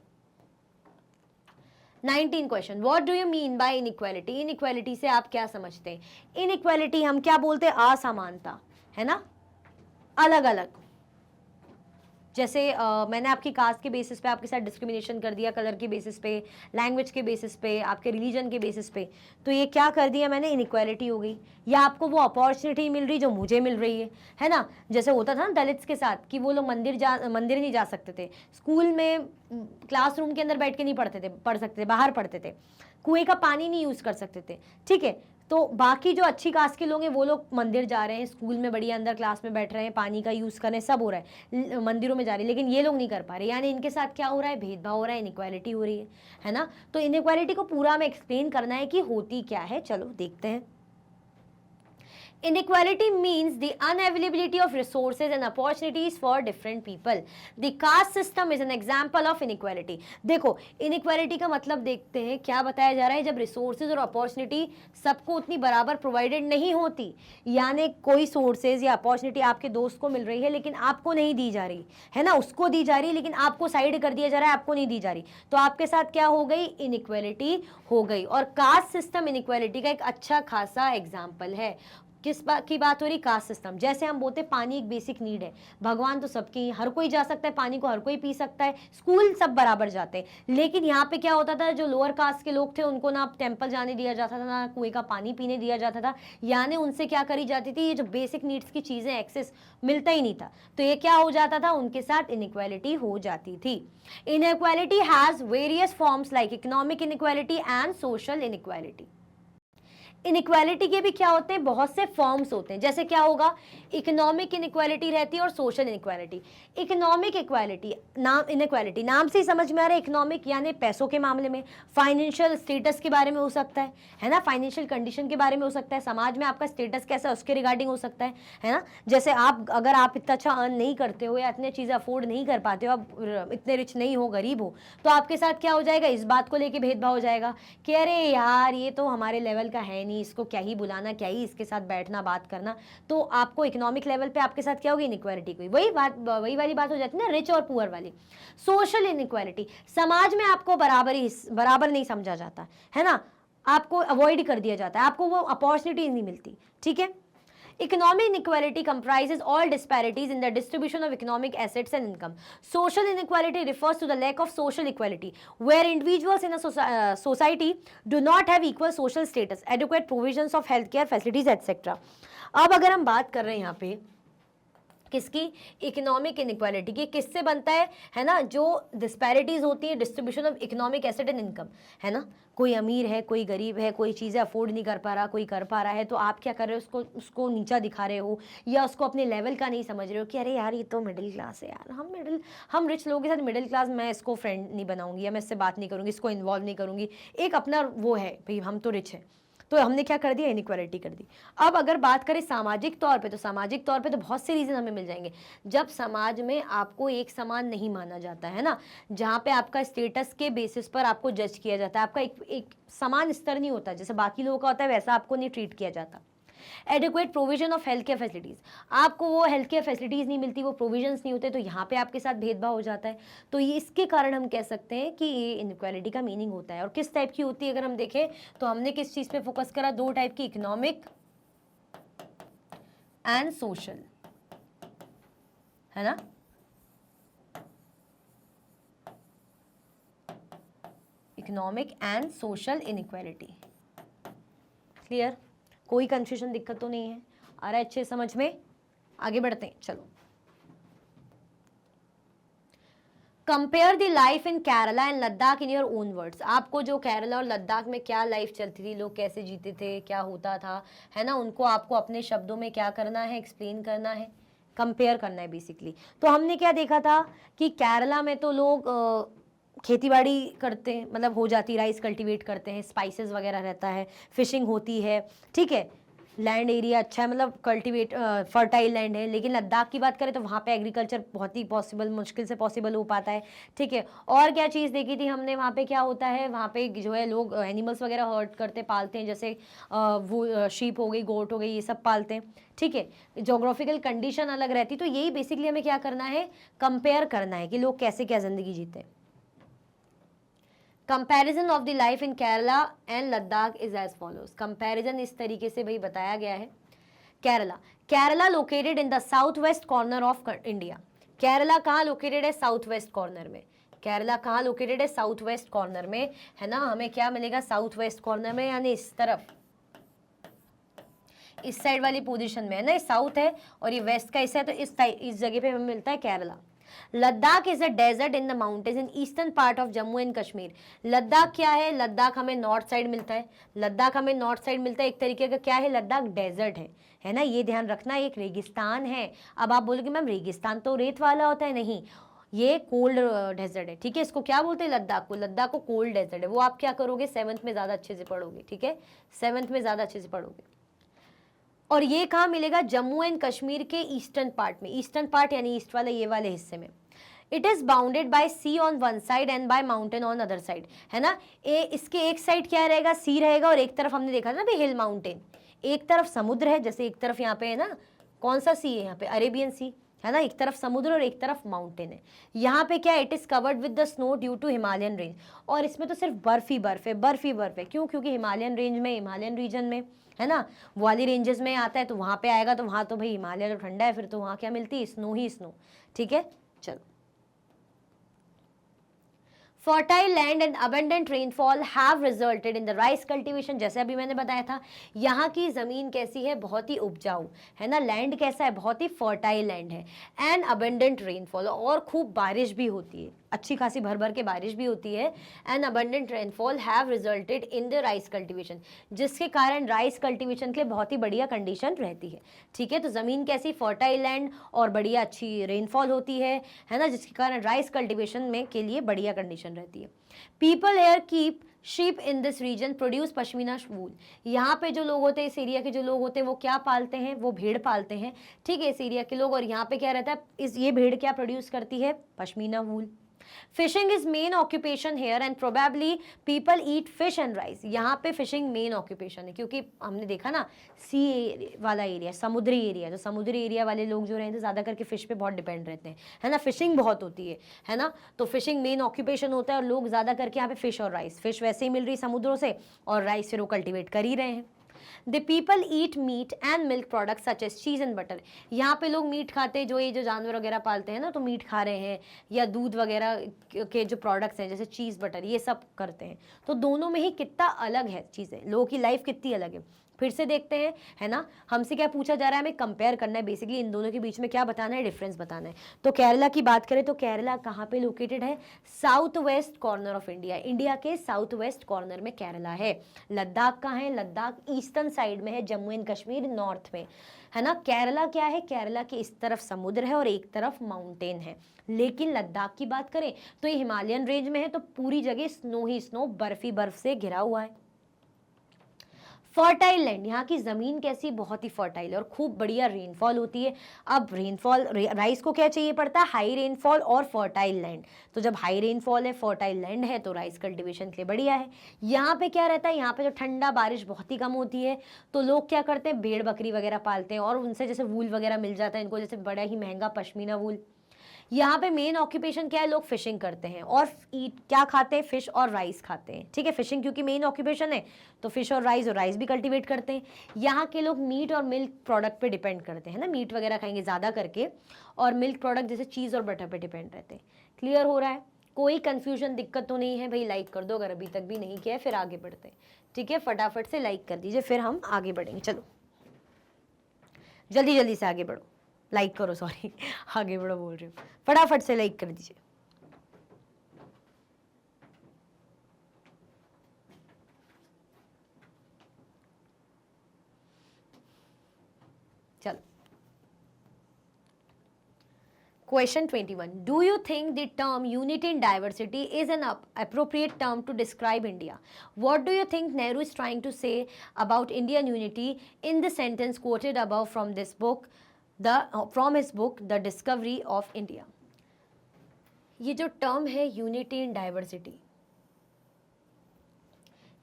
19 question, what do you mean by inequality? Inequality से आप क्या समझते हैं? इनइक्वालिटी हम क्या बोलते हैं, असमानता, है ना, अलग अलग। जैसे मैंने आपकी कास्ट के बेसिस पे आपके साथ डिस्क्रिमिनेशन कर दिया, कलर के बेसिस पे, लैंग्वेज के बेसिस पे, आपके रिलीजन के बेसिस पे, तो ये क्या कर दिया मैंने, इनइक्वालिटी हो गई। या आपको वो अपॉर्चुनिटी मिल रही जो मुझे मिल रही है ना। जैसे होता था ना दलित्स के साथ कि वो लोग मंदिर नहीं जा सकते थे, स्कूल में क्लासरूम के अंदर बैठ के नहीं पढ़ सकते थे, बाहर पढ़ते थे, कुएं का पानी नहीं यूज़ कर सकते थे, ठीक है। तो बाकी जो अच्छी कास्ट के लोग हैं वो लोग मंदिर जा रहे हैं, स्कूल में बढ़िया अंदर क्लास में बैठ रहे हैं, पानी का यूज़ कर रहे हैं, सब हो रहा है, मंदिरों में जा रही है, लेकिन ये लोग नहीं कर पा रहे। यानी इनके साथ क्या हो रहा है, भेदभाव हो रहा है, इनइक्वालिटी हो रही है ना। तो इनइक्वालिटी को पूरा हमें एक्सप्लेन करना है कि होती क्या है। चलो देखते हैं। Inequality means the unavailability of resources and opportunities for different people. The caste system is an example of inequality. देखो inequality का मतलब देखते हैं क्या बताया जा रहा है, जब resources और opportunity सबको उतनी बराबर प्रोवाइडेड नहीं होती, यानी कोई सोर्सेज या अपॉर्चुनिटी आपके दोस्त को मिल रही है लेकिन आपको नहीं दी जा रही है ना, उसको दी जा रही है लेकिन आपको साइड कर दिया जा रहा है, आपको नहीं दी जा रही, तो आपके साथ क्या हो गई, इनइक्वालिटी हो गई। और कास्ट सिस्टम इनइक्वालिटी का एक अच्छा खासा एग्जाम्पल है। किस बात की बात हो रही, कास्ट सिस्टम। जैसे हम बोलते हैं पानी एक बेसिक नीड है, भगवान तो सबकी, हर कोई जा सकता है पानी को, हर कोई पी सकता है, स्कूल सब बराबर जाते हैं। लेकिन यहाँ पे क्या होता था, जो लोअर कास्ट के लोग थे उनको ना टेम्पल जाने दिया जाता था, ना कुएं का पानी पीने दिया जाता था, यानी उनसे क्या करी जाती थी, ये जो बेसिक नीड्स की चीजें एक्सेस मिलता ही नहीं था। तो ये क्या हो जाता था, उनके साथ इनइक्वालिटी हो जाती थी। Inequality has various forms like economic inequality and social inequality. Inequality के भी क्या होते हैं, बहुत से फॉर्म्स होते हैं। जैसे क्या होगा, इकोनॉमिक इनइक्वालिटी रहती है और सोशल इनइक्वालिटी। इकोनॉमिक इक्वालिटी, नाम इनइक्वालिटी नाम से ही समझ में आ रहा है, इकोनॉमिक यानी पैसों के मामले में, फाइनेंशियल स्टेटस के बारे में हो सकता है ना, फाइनेंशियल कंडीशन के बारे में हो सकता है, समाज में आपका स्टेटस कैसा है उसके रिगार्डिंग हो सकता है ना। जैसे अगर आप इतना अच्छा अर्न नहीं करते हो या इतने चीज़ें अफोर्ड नहीं कर पाते हो, आप इतने रिच नहीं हो, गरीब हो, तो आपके साथ क्या हो जाएगा, इस बात को लेके भेदभाव हो जाएगा कि अरे यार ये तो हमारे लेवल का है नहीं, इसको क्या ही बुलाना, क्या ही इसके साथ बैठना बात करना। तो आपको इकोनॉमिक लेवल पे आपके साथ क्या होगी, इनइक्वालिटी हुई। वही वाली बात हो जाती है ना, रिच और पुअर वाली। सोशल इनइक्वालिटी, समाज में आपको बराबर नहीं समझा जाता है ना, आपको अवॉइड कर दिया जाता है, आपको वो अपॉर्चुनिटी नहीं मिलती, ठीक है। Economic inequality comprises all disparities in the distribution of economic assets and income. Social inequality refers to the lack of social equality, where individuals in a society do not have equal social status, adequate provisions of healthcare facilities, etc. अब अगर हम बात कर रहे हैं यहाँ पे किसकी, इकोनॉमिक इनइक्वालिटी की, किससे बनता है ना, जो डिस्पैरिटीज होती है, distribution of economic asset and income, है ना। कोई अमीर है, कोई गरीब है, कोई चीज़ें अफोर्ड नहीं कर पा रहा, कोई कर पा रहा है, तो आप क्या कर रहे हो, उसको नीचा दिखा रहे हो या उसको अपने लेवल का नहीं समझ रहे हो कि अरे यार ये तो मिडिल क्लास है यार, हम रिच लोगों के साथ मिडिल क्लास, मैं इसको फ्रेंड नहीं बनाऊंगी या मैं इससे बात नहीं करूँगी, इसको इन्वॉल्व नहीं करूँगी, एक अपना वो है भाई, हम तो रिच है, तो हमने क्या कर दिया, इनइक्वालिटी कर दी। अब अगर बात करें सामाजिक तौर पे, तो सामाजिक तौर पे तो बहुत से रीजन हमें मिल जाएंगे। जब समाज में आपको एक समान नहीं माना जाता है ना, जहाँ पे आपका स्टेटस के बेसिस पर आपको जज किया जाता है, आपका एक समान स्तर नहीं होता, जैसे बाकी लोगों का होता है वैसा आपको नहीं ट्रीट किया जाता। Adequate provision of health care facilities, आपको वो हेल्थ केयर फैसिलिटीज नहीं मिलती, वो प्रोविजंस नहीं होते, तो यहाँ पे आपके साथ भेदभाव हो जाता है। तो ये इसके कारण हम कह सकते हैं कि ये इनइक्वालिटी का मीनिंग होता है। और किस टाइप की होती है अगर हम देखें तो हमने किस चीज पे फोकस करा, दो टाइप की, इकोनॉमिक एंड सोशल, है ना। Economic and social inequality, clear, कोई कंफ्यूजन, दिक्कत तो नहीं है, आ रहा है अच्छे समझ में। आगे बढ़ते हैं, चलो। Compare the life in Kerala and Ladakh in your own words. आपको जो केरला और लद्दाख में क्या लाइफ चलती थी, लोग कैसे जीते थे, क्या होता था, है ना, उनको आपको अपने शब्दों में क्या करना है, एक्सप्लेन करना है, कंपेयर करना है बेसिकली। तो हमने क्या देखा था कि केरला में तो लोग खेती बाड़ी करते हैं, मतलब हो जाती, राइस कल्टीवेट करते हैं, स्पाइसेस वगैरह रहता है, फिशिंग होती है, ठीक है, लैंड एरिया अच्छा है, मतलब कल्टीवेट फर्टाइल लैंड है। लेकिन लद्दाख की बात करें तो वहाँ पे एग्रीकल्चर बहुत ही मुश्किल से पॉसिबल हो पाता है, ठीक है। और क्या चीज़ देखी थी हमने, वहाँ पे क्या होता है, वहाँ पे जो है लोग एनिमल्स वगैरह हर्ट करते, पालते हैं, जैसे वो शीप हो गई, गोट हो गई, ये सब पालते हैं, ठीक है। जोग्राफिकल कंडीशन अलग रहती, तो यही बेसिकली हमें क्या करना है, कंपेयर करना है कि लोग कैसे क्या जिंदगी जीते हैं। Comparison of the life in Kerala and Ladakh is as follows. Comparison इस तरीके से भाई बताया गया है। Kerala located in the south west corner of India. Kerala कहाँ लोकेटेड है, साउथ वेस्ट कॉर्नर में। केरला कहाँ लोकेटेड है, साउथ वेस्ट कॉर्नर में, है ना। हमें क्या मिलेगा, साउथ वेस्ट कॉर्नर में, यानी इस तरफ, इस साइड वाली पोजीशन में है ना, साउथ है और ये वेस्ट का हिस्सा है, तो इस जगह पे हमें मिलता है Kerala. Ladakh is a desert in the mountains in eastern part of Jammu and Kashmir. Ladakh क्या है, लद्दाख हमें नॉर्थ साइड मिलता है, लद्दाख हमें नॉर्थ साइड मिलता है, एक तरीके का क्या है, लद्दाख डेजर्ट है ना, ये ध्यान रखना, एक रेगिस्तान है। अब आप बोलोगे मैम रेगिस्तान तो रेत वाला होता है, नहीं, ये कोल्ड डेजर्ट है, ठीक है। इसको क्या बोलते हैं, लद्दाख को कोल्ड डेजर्ट है। वो आप क्या करोगे, 7th में ज़्यादा अच्छे से पढ़ोगे, ठीक है, 7th में ज़्यादा अच्छे से पढ़ोगे। और ये कहाँ मिलेगा, जम्मू एंड कश्मीर के ईस्टर्न पार्ट में, ईस्टर्न पार्ट यानी ईस्ट वाले ये वाले हिस्से में। It is bounded by sea on one side and by mountain on other side, है ना। इसके एक साइड क्या रहेगा, सी रहेगा, और एक तरफ हमने देखा था ना भाई हिल माउंटेन, एक तरफ समुद्र है, जैसे एक तरफ यहाँ पे है ना, कौन सा सी है यहाँ पे, अरेबियन सी, है ना, एक तरफ समुद्र और एक तरफ माउंटेन है। यहाँ पे क्या, it is covered with the snow due to Himalayan range, और इसमें तो सिर्फ बर्फ ही बर्फ है, बर्फ ही बर्फ है। क्यों? क्योंकि हिमालयन रेंज में, हिमालयन रीजन में, है ना, वो वाली रेंजेस में आता है, तो वहाँ पे आएगा, तो वहाँ तो भाई हिमालय तो ठंडा है, फिर तो वहाँ क्या मिलती है, स्नो ही स्नो। ठीक है, चलो। Fertile land and abundant rainfall have resulted in the rice cultivation, जैसे अभी मैंने बताया था, यहाँ की ज़मीन कैसी है, बहुत ही उपजाऊ है ना, लैंड कैसा है, बहुत ही फर्टाइल लैंड है, एंड अबंडेंट रेनफॉल, और खूब बारिश भी होती है, अच्छी खासी भर भर के बारिश भी होती है, and abundant rainfall have resulted in the rice cultivation, जिसके कारण राइस कल्टीवेशन के लिए बहुत ही बढ़िया कंडीशन रहती है। ठीक है, तो ज़मीन कैसी, फर्टाइल लैंड, और बढ़िया अच्छी रेनफॉल होती है ना, जिसके कारण राइस कल्टीवेशन में के लिए बढ़िया कंडीशन रहती है। People here keep sheep in this region produce pashmina wool, यहाँ पे जो लोग होते हैं, इस एरिया के जो लोग होते हैं, वो क्या पालते हैं, वो भेड़ पालते हैं। ठीक है, इस एरिया के लोग, और यहाँ पे क्या रहता है, ये भेड़ क्या प्रोड्यूस करती है, pashmina wool. Fishing is main occupation here and probably people eat fish and rice, यहाँ पे फिशिंग मेन ऑक्यूपेशन है, क्योंकि हमने देखा ना, सी वाला एरिया, समुद्री एरिया, तो समुद्री एरिया वाले लोग जो रहते हैं ज़्यादा करके फिश पे बहुत डिपेंड रहते हैं, है ना, फिशिंग बहुत होती है ना, तो फिशिंग मेन ऑक्यूपेशन होता है, और लोग ज़्यादा करके यहाँ पे फिश और राइस, फिश वैसे ही मिल रही समुद्रों से, और राइस फिर वो कल्टिवेट कर ही रहे हैं। The people eat meat and milk products such as cheese and butter, यहाँ पे लोग मीट खाते हैं, जो ये जो जानवर वगैरह पालते हैं ना, तो मीट खा रहे हैं, या दूध वगैरह के जो प्रोडक्ट्स हैं, जैसे चीज़ बटर, ये सब करते हैं। तो दोनों में ही कितना अलग है चीज़ें, लोगों की लाइफ कितनी अलग है। फिर से देखते हैं, है ना, हमसे क्या पूछा जा रहा है, हमें कंपेयर करना है, बेसिकली इन दोनों के बीच में क्या बताना है, डिफरेंस बताना है। तो केरला की बात करें तो केरला कहाँ पे लोकेटेड है, south west corner of India, India के साउथ वेस्ट कॉर्नर में केरला है। लद्दाख कहाँ है, लद्दाख ईस्टर्न साइड में है, जम्मू एंड कश्मीर नॉर्थ में, है ना। केरला क्या है, केरला के इस तरफ समुद्र है और एक तरफ माउंटेन है। लेकिन लद्दाख की बात करें तो ये हिमालयन रेंज में है, तो पूरी जगह स्नो ही स्नो, बर्फ ही बर्फ से घिरा हुआ है। फर्टाइल लैंड, यहाँ की ज़मीन कैसी, बहुत ही फर्टाइल है, और खूब बढ़िया रेनफॉल होती है। अब रेनफॉल, राइस को क्या चाहिए पड़ता है, हाई रेनफॉल और फर्टाइल लैंड, तो जब हाई रेनफॉल है, फर्टाइल लैंड है, तो राइस कल्टीवेशन के लिए बढ़िया है। यहाँ पे क्या रहता है, यहाँ पे जो ठंडा, बारिश बहुत ही कम होती है, तो लोग क्या करते हैं, भेड़ बकरी वगैरह पालते हैं, और उनसे जैसे वूल वगैरह मिल जाता है इनको, जैसे बड़ा ही महंगा पश्मीना वूल। यहाँ पे मेन ऑक्यूपेशन क्या है, लोग फिशिंग करते हैं, और क्या खाते हैं, फिश और राइस खाते हैं। ठीक है, फिशिंग क्योंकि मेन ऑक्यूपेशन है, तो फिश और राइस भी कल्टीवेट करते हैं। यहाँ के लोग मीट और मिल्क प्रोडक्ट पे डिपेंड करते हैं ना, मीट वगैरह खाएंगे ज़्यादा करके, और मिल्क प्रोडक्ट जैसे चीज़ और बटर पे डिपेंड रहते हैं। क्लियर हो रहा है, कोई कन्फ्यूजन, दिक्कत तो नहीं है भाई? लाइक कर दो अगर अभी तक भी नहीं किया है, फिर आगे बढ़ते हैं। ठीक है, फटाफट से लाइक कर दीजिए, फिर हम आगे बढ़ेंगे। चलो जल्दी जल्दी से आगे बढ़ो, लाइक करो, सॉरी आगे बढ़ो बोल रही हूँ, फटाफट से लाइक कर दीजिए। चलो, Question 21. Do you think the term unity in diversity is an appropriate term to describe India? What do you think Nehru is trying to say about Indian unity in the sentence quoted above from this book, from his book, The Discovery of India? ये जो term है unity in diversity,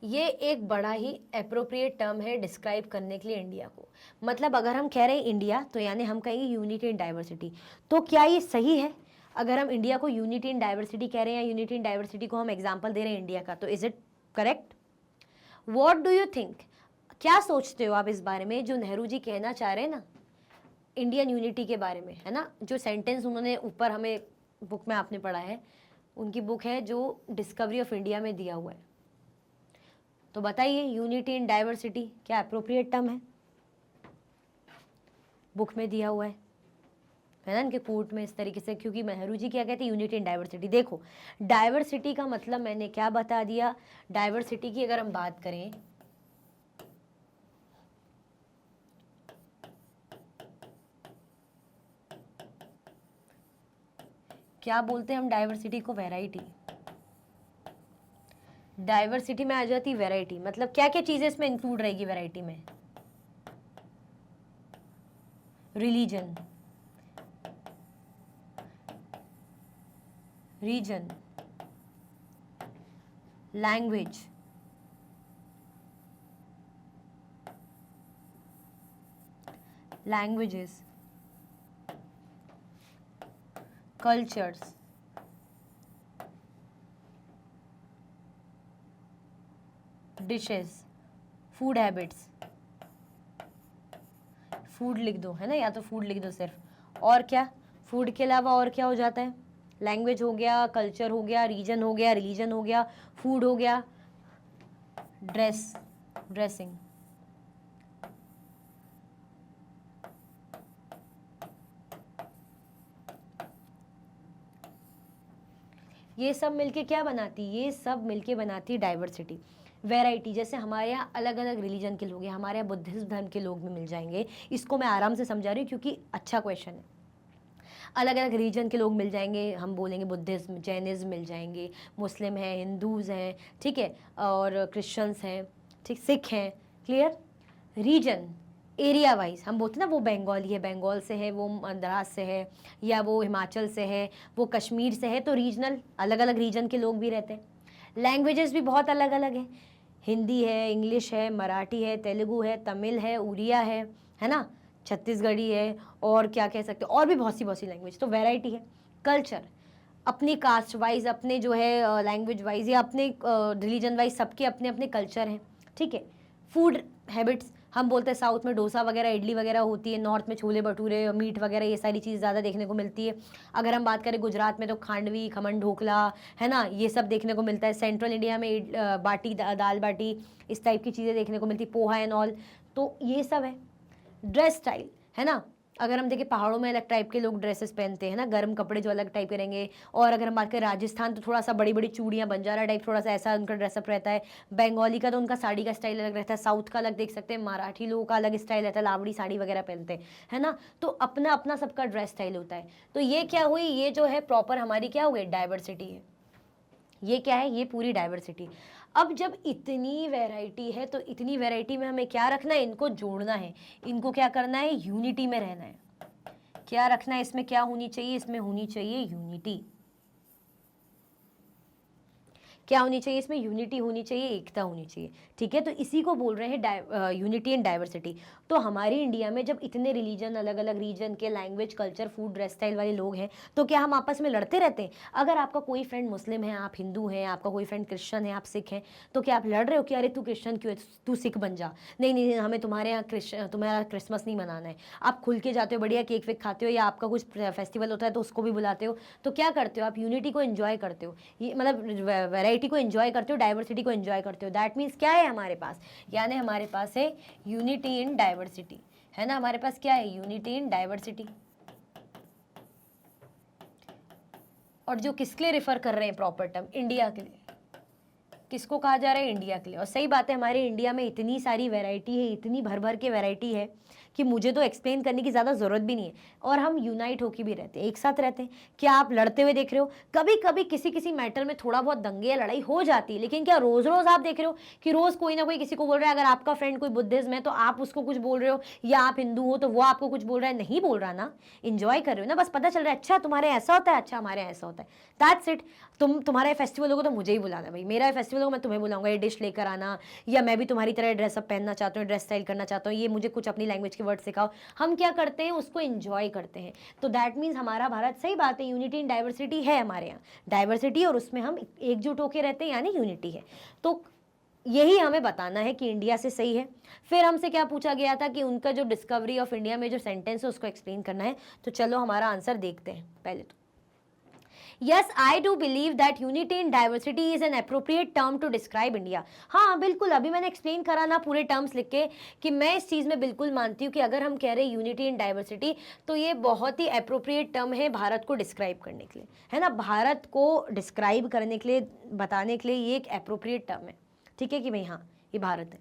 ये एक बड़ा ही appropriate term है describe करने के लिए इंडिया को। मतलब अगर हम कह रहे हैं इंडिया, तो यानी हम कहेंगे यूनिटी इन डाइवर्सिटी। तो क्या ये सही है अगर हम इंडिया को यूनिटी इन डाइवर्सिटी कह रहे हैं, या यूनिटी इन डाइवर्सिटी को हम एग्जाम्पल दे रहे हैं इंडिया का, तो is it correct? What do you think, क्या सोचते हो आप इस बारे में, जो नेहरू जी कहना चाह रहे हैं ना इंडियन यूनिटी के बारे में, है ना, जो सेंटेंस उन्होंने ऊपर हमें बुक में आपने पढ़ा है, उनकी बुक है जो डिस्कवरी ऑफ इंडिया में दिया हुआ है। तो बताइए, यूनिटी इन डाइवर्सिटी क्या अप्रोप्रिएट टर्म है? बुक में दिया हुआ है ना, इनके कोर्ट में इस तरीके से, क्योंकि नेहरू जी क्या कहते हैं, यूनिटी इन डाइवर्सिटी। देखो, डाइवर्सिटी का मतलब मैंने क्या बता दिया, डाइवर्सिटी की अगर हम बात करें, क्या बोलते हैं हम डाइवर्सिटी को, वैरायटी। डाइवर्सिटी में आ जाती वैरायटी, मतलब क्या क्या चीजें इसमें इंक्लूड रहेगी वैरायटी में? Religion, region, language, languages, cultures, dishes, food habits, food लिख दो, है ना, या तो फूड लिख दो सिर्फ। और क्या, फूड के अलावा और क्या हो जाता है? लैंग्वेज हो गया, कल्चर हो गया, रीजन हो गया, रिलीजन हो गया, फूड हो गया, ड्रेस, ड्रेसिंग, ये सब मिलके क्या बनाती? ये सब मिलके बनाती डाइवर्सिटी, वैरायटी। जैसे हमारे यहाँ अलग अलग रिलीजन के लोग हैं, हमारे यहाँ बुद्धिज्म धर्म के लोग भी मिल जाएंगे। इसको मैं आराम से समझा रही हूँ क्योंकि अच्छा क्वेश्चन है। अलग अलग रीजन के लोग मिल जाएंगे, हम बोलेंगे बुद्धिज्म, जैनिज्म मिल जाएंगे, मुस्लिम हैं, हिंदूज़ हैं, ठीक है, और क्रिश्चियंस हैं, ठीक, सिख हैं, क्लियर। रीजन, एरिया वाइज हम बोलते हैं ना, वो बंगाली है, बंगाल से है, वो मद्रास से है, या वो हिमाचल से है, वो कश्मीर से है, तो रीजनल, अलग अलग रीजन के लोग भी रहते हैं। लैंग्वेजेस भी बहुत अलग अलग हैं, हिंदी है, इंग्लिश है, मराठी है, तेलुगु है, तमिल है, उड़िया है ना, छत्तीसगढ़ी है, और क्या कह सकते हैं, और भी बहुत सी लैंग्वेज, तो वैरायटी है। कल्चर, अपनी कास्ट वाइज, अपने जो है लैंग्वेज वाइज या अपने रिलीजन वाइज, सबके अपने अपने कल्चर हैं, ठीक है। फूड हैबिट्स, हम बोलते हैं साउथ में डोसा वगैरह, इडली वगैरह होती है, नॉर्थ में छोले भटूरे, मीट वगैरह, ये सारी चीज़ ज़्यादा देखने को मिलती है। अगर हम बात करें गुजरात में तो खांडवी, खमन ढोकला, है ना, ये सब देखने को मिलता है। सेंट्रल इंडिया में बाटी, दाल बाटी, इस टाइप की चीज़ें देखने को मिलती, पोहा एंड ऑल, तो ये सब है। ड्रेस स्टाइल, है ना, अगर हम देखें पहाड़ों में अलग टाइप के लोग ड्रेसेस पहनते हैं ना, गर्म कपड़े जो अलग टाइप के रहेंगे। और अगर हम बात करें राजस्थान, तो थोड़ा सा बड़ी बड़ी चूड़ियाँ, बंजारा टाइप, थोड़ा सा ऐसा उनका ड्रेसअप रहता है। बंगाली का तो उनका साड़ी का स्टाइल अलग रहता है, साउथ का अलग देख सकते हैं, मराठी लोगों का अलग स्टाइल रहता है, लावड़ी साड़ी वगैरह पहनते हैं, है ना, तो अपना अपना सबका ड्रेस स्टाइल होता है। तो ये क्या हुई, ये जो है प्रॉपर हमारी क्या हो गई, डाइवर्सिटी है। ये क्या है, ये पूरी डाइवर्सिटी। अब जब इतनी वैरायटी है, तो इतनी वैरायटी में हमें क्या रखना है, इनको जोड़ना है, इनको क्या करना है, यूनिटी में रहना है। क्या रखना है इसमें, क्या होनी चाहिए इसमें, होनी चाहिए यूनिटी। क्या होनी चाहिए इसमें, यूनिटी होनी चाहिए, एकता होनी चाहिए, ठीक है। तो इसी को बोल रहे हैं यूनिटी एंड डाइवर्सिटी। तो हमारी इंडिया में जब इतने रिलीजन, अलग अलग रीजन के, language, culture, food, dress style वाले लोग हैं, तो क्या हम आपस में लड़ते रहते हैं? अगर आपका कोई फ्रेंड मुस्लिम है, आप हिंदू हैं, आपका कोई फ्रेंड क्रिश्चियन है, आप सिख हैं, तो क्या आप लड़ रहे हो कि अरे तू क्रिश्चियन क्यों है, तू सिख बन जा? नहीं नहीं, हमें तुम्हारे यहाँ तुम्हारा क्रिसमस नहीं मनाना है। आप खुल के जाते हो, बढ़िया केक वेक खाते हो, या आपका कुछ फेस्टिवल होता है तो उसको भी बुलाते हो। तो क्या करते हो आप, यूनिटी को एंजॉय करते हो, ये मतलब वैरायटी को एंजॉय करते हो, डाइवर्सिटी को एंजॉय करते हो। दैट मीन्स क्या है हमारे पास, यानी हमारे पास है यूनिटी इन डाइवर्सिटी, है ना, हमारे पास क्या है, यूनिटी इन डाइवर्सिटी। और जो किसके लिए रेफर कर रहे हैं प्रॉपर टर्म, इंडिया के लिए। किसको कहा जा रहा है, इंडिया के लिए। और सही बात है, हमारे इंडिया में इतनी सारी वैरायटी है, इतनी भर भर के वैरायटी है कि मुझे तो एक्सप्लेन करने की ज़्यादा ज़रूरत भी नहीं है। और हम यूनाइट होकर भी रहते हैं, एक साथ रहते हैं। क्या आप लड़ते हुए देख रहे हो? कभी कभी किसी किसी मैटर में थोड़ा बहुत दंगे या लड़ाई हो जाती है, लेकिन क्या रोज़ रोज़ आप देख रहे हो कि रोज़ कोई ना कोई किसी को बोल रहा है? अगर आपका फ्रेंड कोई बुद्धिज्म है तो आप उसको कुछ बोल रहे हो, या आप हिंदू हो तो वो आपको कुछ बोल रहा है? नहीं बोल रहा ना, इंजॉय कर रहे हो ना, बस पता चल रहा है अच्छा तुम्हारे ऐसा होता है, अच्छा हमारे ऐसा होता है, दैट्स इट। तुम्हारा फेस्टिवल होगा तो मुझे ही बुलाना, भाई मेरा फेस्टिवल होगा मैं तुम्हें बुलाऊंगा, ये डिश लेकर आना, या मैं भी तुम्हारी तरह ड्रेसअप पहनना चाहता हूँ, ड्रेस स्टाइल करना चाहता हूँ, ये मुझे कुछ अपनी लैंग्वेज के वर्ड सिखाओ। हम क्या करते हैं, उसको एंजॉय करते हैं। तो दैट मीन्स हमारा भारत, सही बात है, यूनिटी इन डाइवर्सिटी है हमारे यहाँ, डाइवर्सिटी और उसमें हम एकजुट होकर रहते हैं, यानी यूनिटी है। तो यही हमें बताना है कि इंडिया से सही है। फिर हमसे क्या पूछा गया था कि उनका जो डिस्कवरी ऑफ इंडिया में जो सेंटेंस है उसको एक्सप्लेन करना है। तो चलो हमारा आंसर देखते हैं पहले तो। Yes, I do believe that unity in diversity is an appropriate term to describe India. हाँ बिल्कुल, अभी मैंने एक्सप्लेन करा ना पूरे टर्म्स लिख के कि मैं इस चीज़ में बिल्कुल मानती हूँ कि अगर हम कह रहे हैं यूनिटी इन डाइवर्सिटी, तो ये बहुत ही अप्रोप्रिएट टर्म है भारत को डिस्क्राइब करने के लिए, है ना। भारत को डिस्क्राइब करने के लिए, बताने के लिए ये एक अप्रोप्रिएट टर्म है, ठीक है, कि भाई हाँ ये भारत है।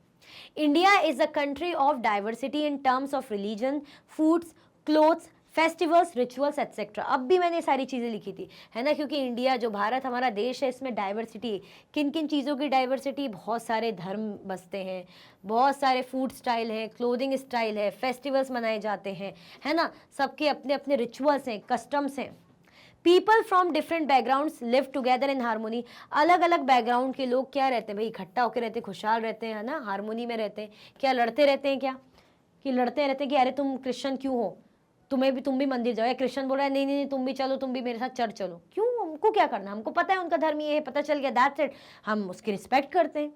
India is a country of diversity in terms of religion, foods, clothes, festivals, rituals etcetera. अब भी मैंने सारी चीज़ें लिखी थी, है ना, क्योंकि इंडिया जो भारत हमारा देश है, इसमें डाइवर्सिटी, किन किन चीज़ों की डाइवर्सिटी, बहुत सारे धर्म बसते हैं, बहुत सारे फूड स्टाइल है, क्लोथिंग स्टाइल है, फेस्टिवल्स मनाए जाते हैं, है ना, सबके अपने अपने रिचुअल्स हैं, कस्टम्स हैं। People from different backgrounds live together in harmony. अलग अलग बैकग्राउंड के लोग क्या रहते हैं भाई, इकट्ठा होकर रहते हैं, खुशहाल रहते हैं, है ना, हारमोनी में रहते हैं। क्या लड़ते रहते हैं क्या, कि लड़ते रहते हैं कि अरे तुम क्रिश्चियन क्यों हो, तुम्हें भी, तुम भी मंदिर जाओ, या क्रिश्चियन बोल रहा है नहीं नहीं नहीं तुम भी चलो, तुम भी मेरे साथ चर्च चलो, क्यों, हमको क्या करना, हमको पता है उनका धर्म ये है, पता चल गया, दैट्स इट, हम उसकी रिस्पेक्ट करते हैं।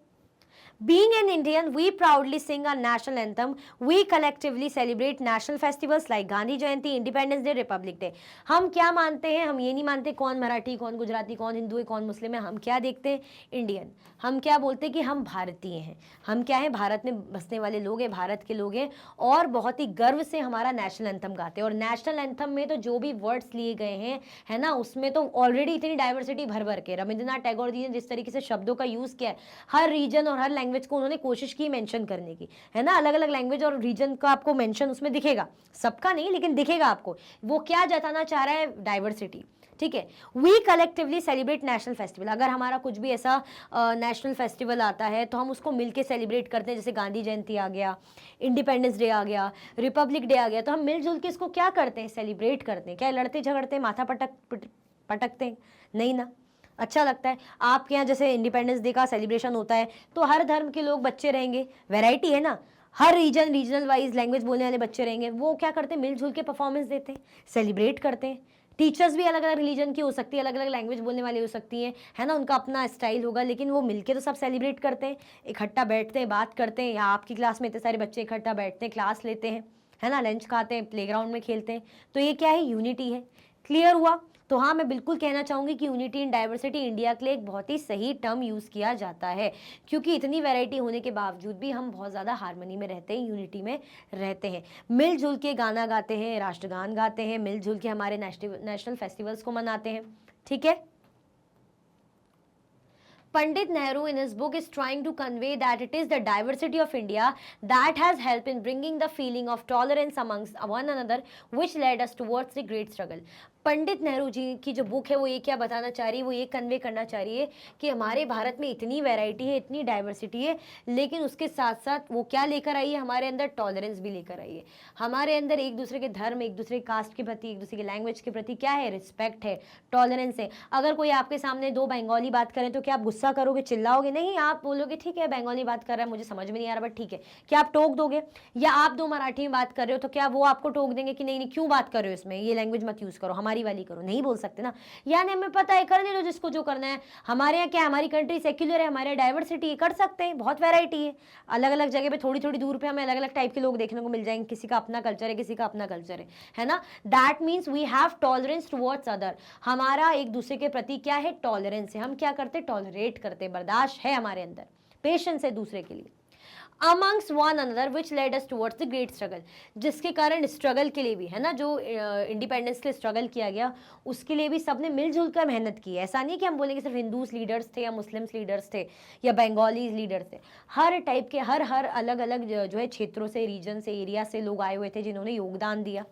Being an Indian, we proudly sing our national anthem. We collectively celebrate national festivals like Gandhi Jayanti, independence day, republic day. हम क्या मानते हैं, हम ये नहीं मानते कौन मराठी, कौन गुजराती, कौन हिंदू है, कौन मुस्लिम है, हम क्या देखते हैं, इंडियन। हम क्या बोलते हैं कि हम भारतीय हैं, हम क्या हैं, भारत में बसने वाले लोग हैं, भारत के लोग हैं, और बहुत ही गर्व से हमारा नेशनल एंथम गाते हैं। और नेशनल एंथम में तो जो भी वर्ड्स लिए गए हैं, है ना, उसमें तो ऑलरेडी इतनी डाइवर्सिटी भर भर के, रविंद्रनाथ टैगोर जी ने जिस तरीके से शब्दों का यूज़ किया है, हर रीजन और हर लैंग्वेज को उन्होंने कोशिश की मेंशन करने की, है ना, अलग अलग लैंग्वेज और रीजन का आपको मेंशन उसमें दिखेगा, सबका नहीं लेकिन दिखेगा आपको, वो क्या जताना चाह रहा है, डाइवर्सिटी। ठीक है, we collectively celebrate national festival. अगर हमारा कुछ भी ऐसा नेशनल फेस्टिवल आता है तो हम उसको मिलके सेलिब्रेट करते हैं, जैसे गांधी जयंती आ गया, इंडिपेंडेंस डे आ गया, रिपब्लिक डे आ गया, तो हम मिलजुल के इसको क्या करते हैं, सेलिब्रेट करते हैं। क्या लड़ते झगड़ते माथा पटकते हैं, नहीं ना, अच्छा लगता है। आपके यहाँ जैसे इंडिपेंडेंस डे का सेलिब्रेशन होता है तो हर धर्म के लोग बच्चे रहेंगे, वैरायटी है ना, हर रीजनल वाइज लैंग्वेज बोलने वाले बच्चे रहेंगे, वो क्या करते हैं, मिलजुल के परफॉर्मेंस देते हैं, सेलिब्रेट करते हैं। टीचर्स भी अलग अलग रिलीजन की हो सकती है, अलग अलग लैंग्वेज बोलने वाली हो सकती हैं, है ना, उनका अपना स्टाइल होगा, लेकिन वो मिलके तो सब सेलिब्रेट करते हैं, इकट्ठा बैठते हैं, बात करते हैं। यहाँ आपकी क्लास में इतने सारे बच्चे इकट्ठा बैठते हैं, क्लास लेते हैं, है ना, लंच खाते हैं, प्लेग्राउंड में खेलते हैं, तो ये क्या है, यूनिटी है। क्लियर हुआ? तो हाँ, मैं बिल्कुल कहना चाहूँगी कि यूनिटी इन डाइवर्सिटी इंडिया के लिए एक बहुत ही सही टर्म यूज़ किया जाता है, क्योंकि इतनी वैरायटी होने के बावजूद भी हम बहुत ज़्यादा हार्मनी में रहते हैं, यूनिटी में रहते हैं, मिलजुल के गाना गाते हैं, राष्ट्रगान गाते हैं, मिलजुल के हमारे नेशनल फेस्टिवल्स को मनाते हैं। ठीक है, Pandit Nehru in his book is trying to convey that it is the diversity of India that has helped in bringing the feeling of tolerance amongst one another, which led us towards the great struggle. Pandit Nehru ji की जो book है वो ये क्या बताना चाह रही है, वो ये कन्वे करना चाह रही है कि हमारे भारत में इतनी वैरायटी है, इतनी डाइवर्सिटी है, लेकिन उसके साथ साथ वो क्या लेकर आई है, हमारे अंदर टॉलरेंस भी लेकर आई है। हमारे अंदर एक दूसरे के धर्म, एक दूसरे कास्ट के प्रति, एक दूसरे के लैंग्वेज के प्रति क्या है, रिस्पेक्ट है, टॉलरेंस है। अगर कोई आपके सामने दो बंगाली बात करें तो क्या आप गुस्सा करोगे, चिल्लाओगे? नहीं, आप बोलोगे ठीक है बंगाली बात कर रहा है, मुझे समझ में नहीं आ रहा बट ठीक है। क्या आप टोक दोगे? या आप दो मराठी में बात कर रहे हो तो क्या वो आपको टोक देंगे कि नहीं नहीं क्यों बात कर रहे हो, इसमें ये लैंग्वेज मत यूज करो, हमारी वाली करो? नहीं बोल सकते ना। यानी हमें पता है, करने दो जिसको जो करना है। हमारे यहाँ क्या, हमारी कंट्री सेक्युलर है, हमारे डाइवर्सिटी कर सकते हैं, बहुत वैरायटी है, अलग अलग जगह पे थोड़ी थोड़ी दूर पे हमें अलग अलग टाइप के लोग देखने को मिल जाएंगे, किसी का अपना कल्चर है, किसी का अपना कल्चर है ना। That means we have tolerance towards other. हमारा एक दूसरे के प्रति क्या है, टॉलरेंस है। हम क्या करते, टॉलरेट करते, बर्दाश्त है हमारे अंदर, पेशेंस है दूसरे के लिए। amongst one another which led us towards the great struggle, जिसके कारण स्ट्रगल के लिए भी, है ना, जो इंडिपेंडेंस के लिए स्ट्रगल किया गया उसके लिए भी सबने मिलजुल कर मेहनत की है। ऐसा नहीं कि हम बोलेंगे सिर्फ हिंदूज लीडर्स थे या मुस्लिम्स लीडर्स थे या बंगालीज लीडर्स थे। हर टाइप के, हर अलग अलग जो है क्षेत्रों से, रीजन से, एरिया से लोग आए हुए थे जिन्होंने योगदान दिया।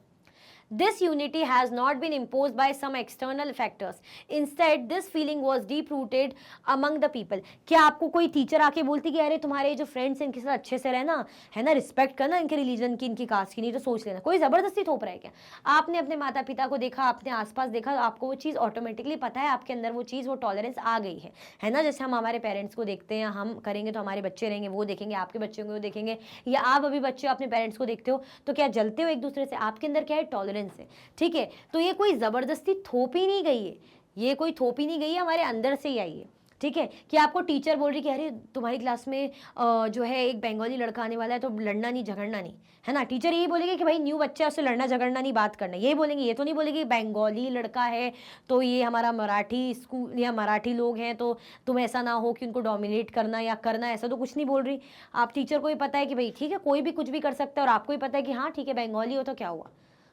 This unity has not been imposed by some external factors. Instead, this feeling was deep-rooted among the people. क्या आपको कोई टीचर आके बोलती कि अरे तुम्हारे जो फ्रेंड्स इनके साथ अच्छे से रहना, है ना, रिस्पेक्ट करना इनके रिलीजन की, इनकी कास्ट की, नहीं तो सोच लेना, कोई ज़बरदस्ती थोप रहा है क्या? आपने अपने माता पिता को देखा, अपने आसपास देखा, आपको वो चीज़ ऑटोमेटिकली पता है, आपके अंदर वो चीज़, वो टॉलरेंस आ गई है ना। जैसे हम हमारे पेरेंट्स को देखते हैं, हम करेंगे तो हमारे बच्चे रहेंगे, वो देखेंगे, आपके बच्चे होंगे वो देखेंगे, या आप अभी बच्चे अपने पेरेंट्स को देखते हो तो क्या जलते हो एक दूसरे से? आपके अंदर क्या है, टॉलरेंस है। ठीक है, तो ये कोई ज़बरदस्ती थोपी नहीं गई है, ये कोई थोपी नहीं गई है, हमारे अंदर से ही आई है। ठीक है, कि आपको टीचर बोल रही कि अरे तुम्हारी क्लास में जो है एक बंगाली लड़का आने वाला है तो लड़ना नहीं, झगड़ना नहीं, है ना। टीचर यही बोलेगी कि भाई न्यू बच्चा है, उससे लड़ना झगड़ना नहीं, बात करना, यही बोलेंगे। ये तो नहीं बोलेगी बंगाली लड़का है तो ये हमारा मराठी स्कूल या मराठी लोग हैं तो तुम ऐसा ना हो कि उनको डोमिनेट करना या करना, ऐसा तो कुछ नहीं बोल रही। आप टीचर को ही पता है कि भाई ठीक है कोई भी कुछ भी कर सकता है, और आपको ही पता है कि हाँ ठीक है बंगाली हो तो क्या हुआ,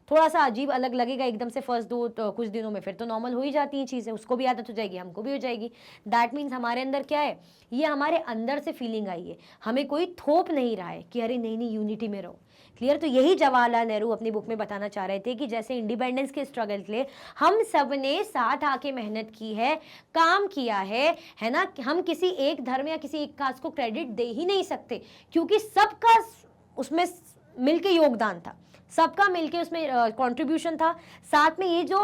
थोड़ा सा अजीब अलग लगेगा एकदम से फर्स्ट तो कुछ दिनों में, फिर तो नॉर्मल हो ही जाती हैं चीज़ें, उसको भी आदत हो जाएगी, हमको भी हो जाएगी। दैट मीन्स हमारे अंदर क्या है, ये हमारे अंदर से फीलिंग आई है, हमें कोई थोप नहीं रहा है कि अरे नहीं नहीं यूनिटी में रहो। क्लियर? तो यही जवाहरलाल नेहरू अपनी बुक में बताना चाह रहे थे कि जैसे इंडिपेंडेंस के स्ट्रगल के लिए हम सब ने साथ आके मेहनत की है, काम किया है ना। हम किसी एक धर्म या किसी एक कास्ट को क्रेडिट दे ही नहीं सकते, क्योंकि सबका उसमें मिलके योगदान था, सबका मिलके उसमें कंट्रीब्यूशन था। साथ में ये जो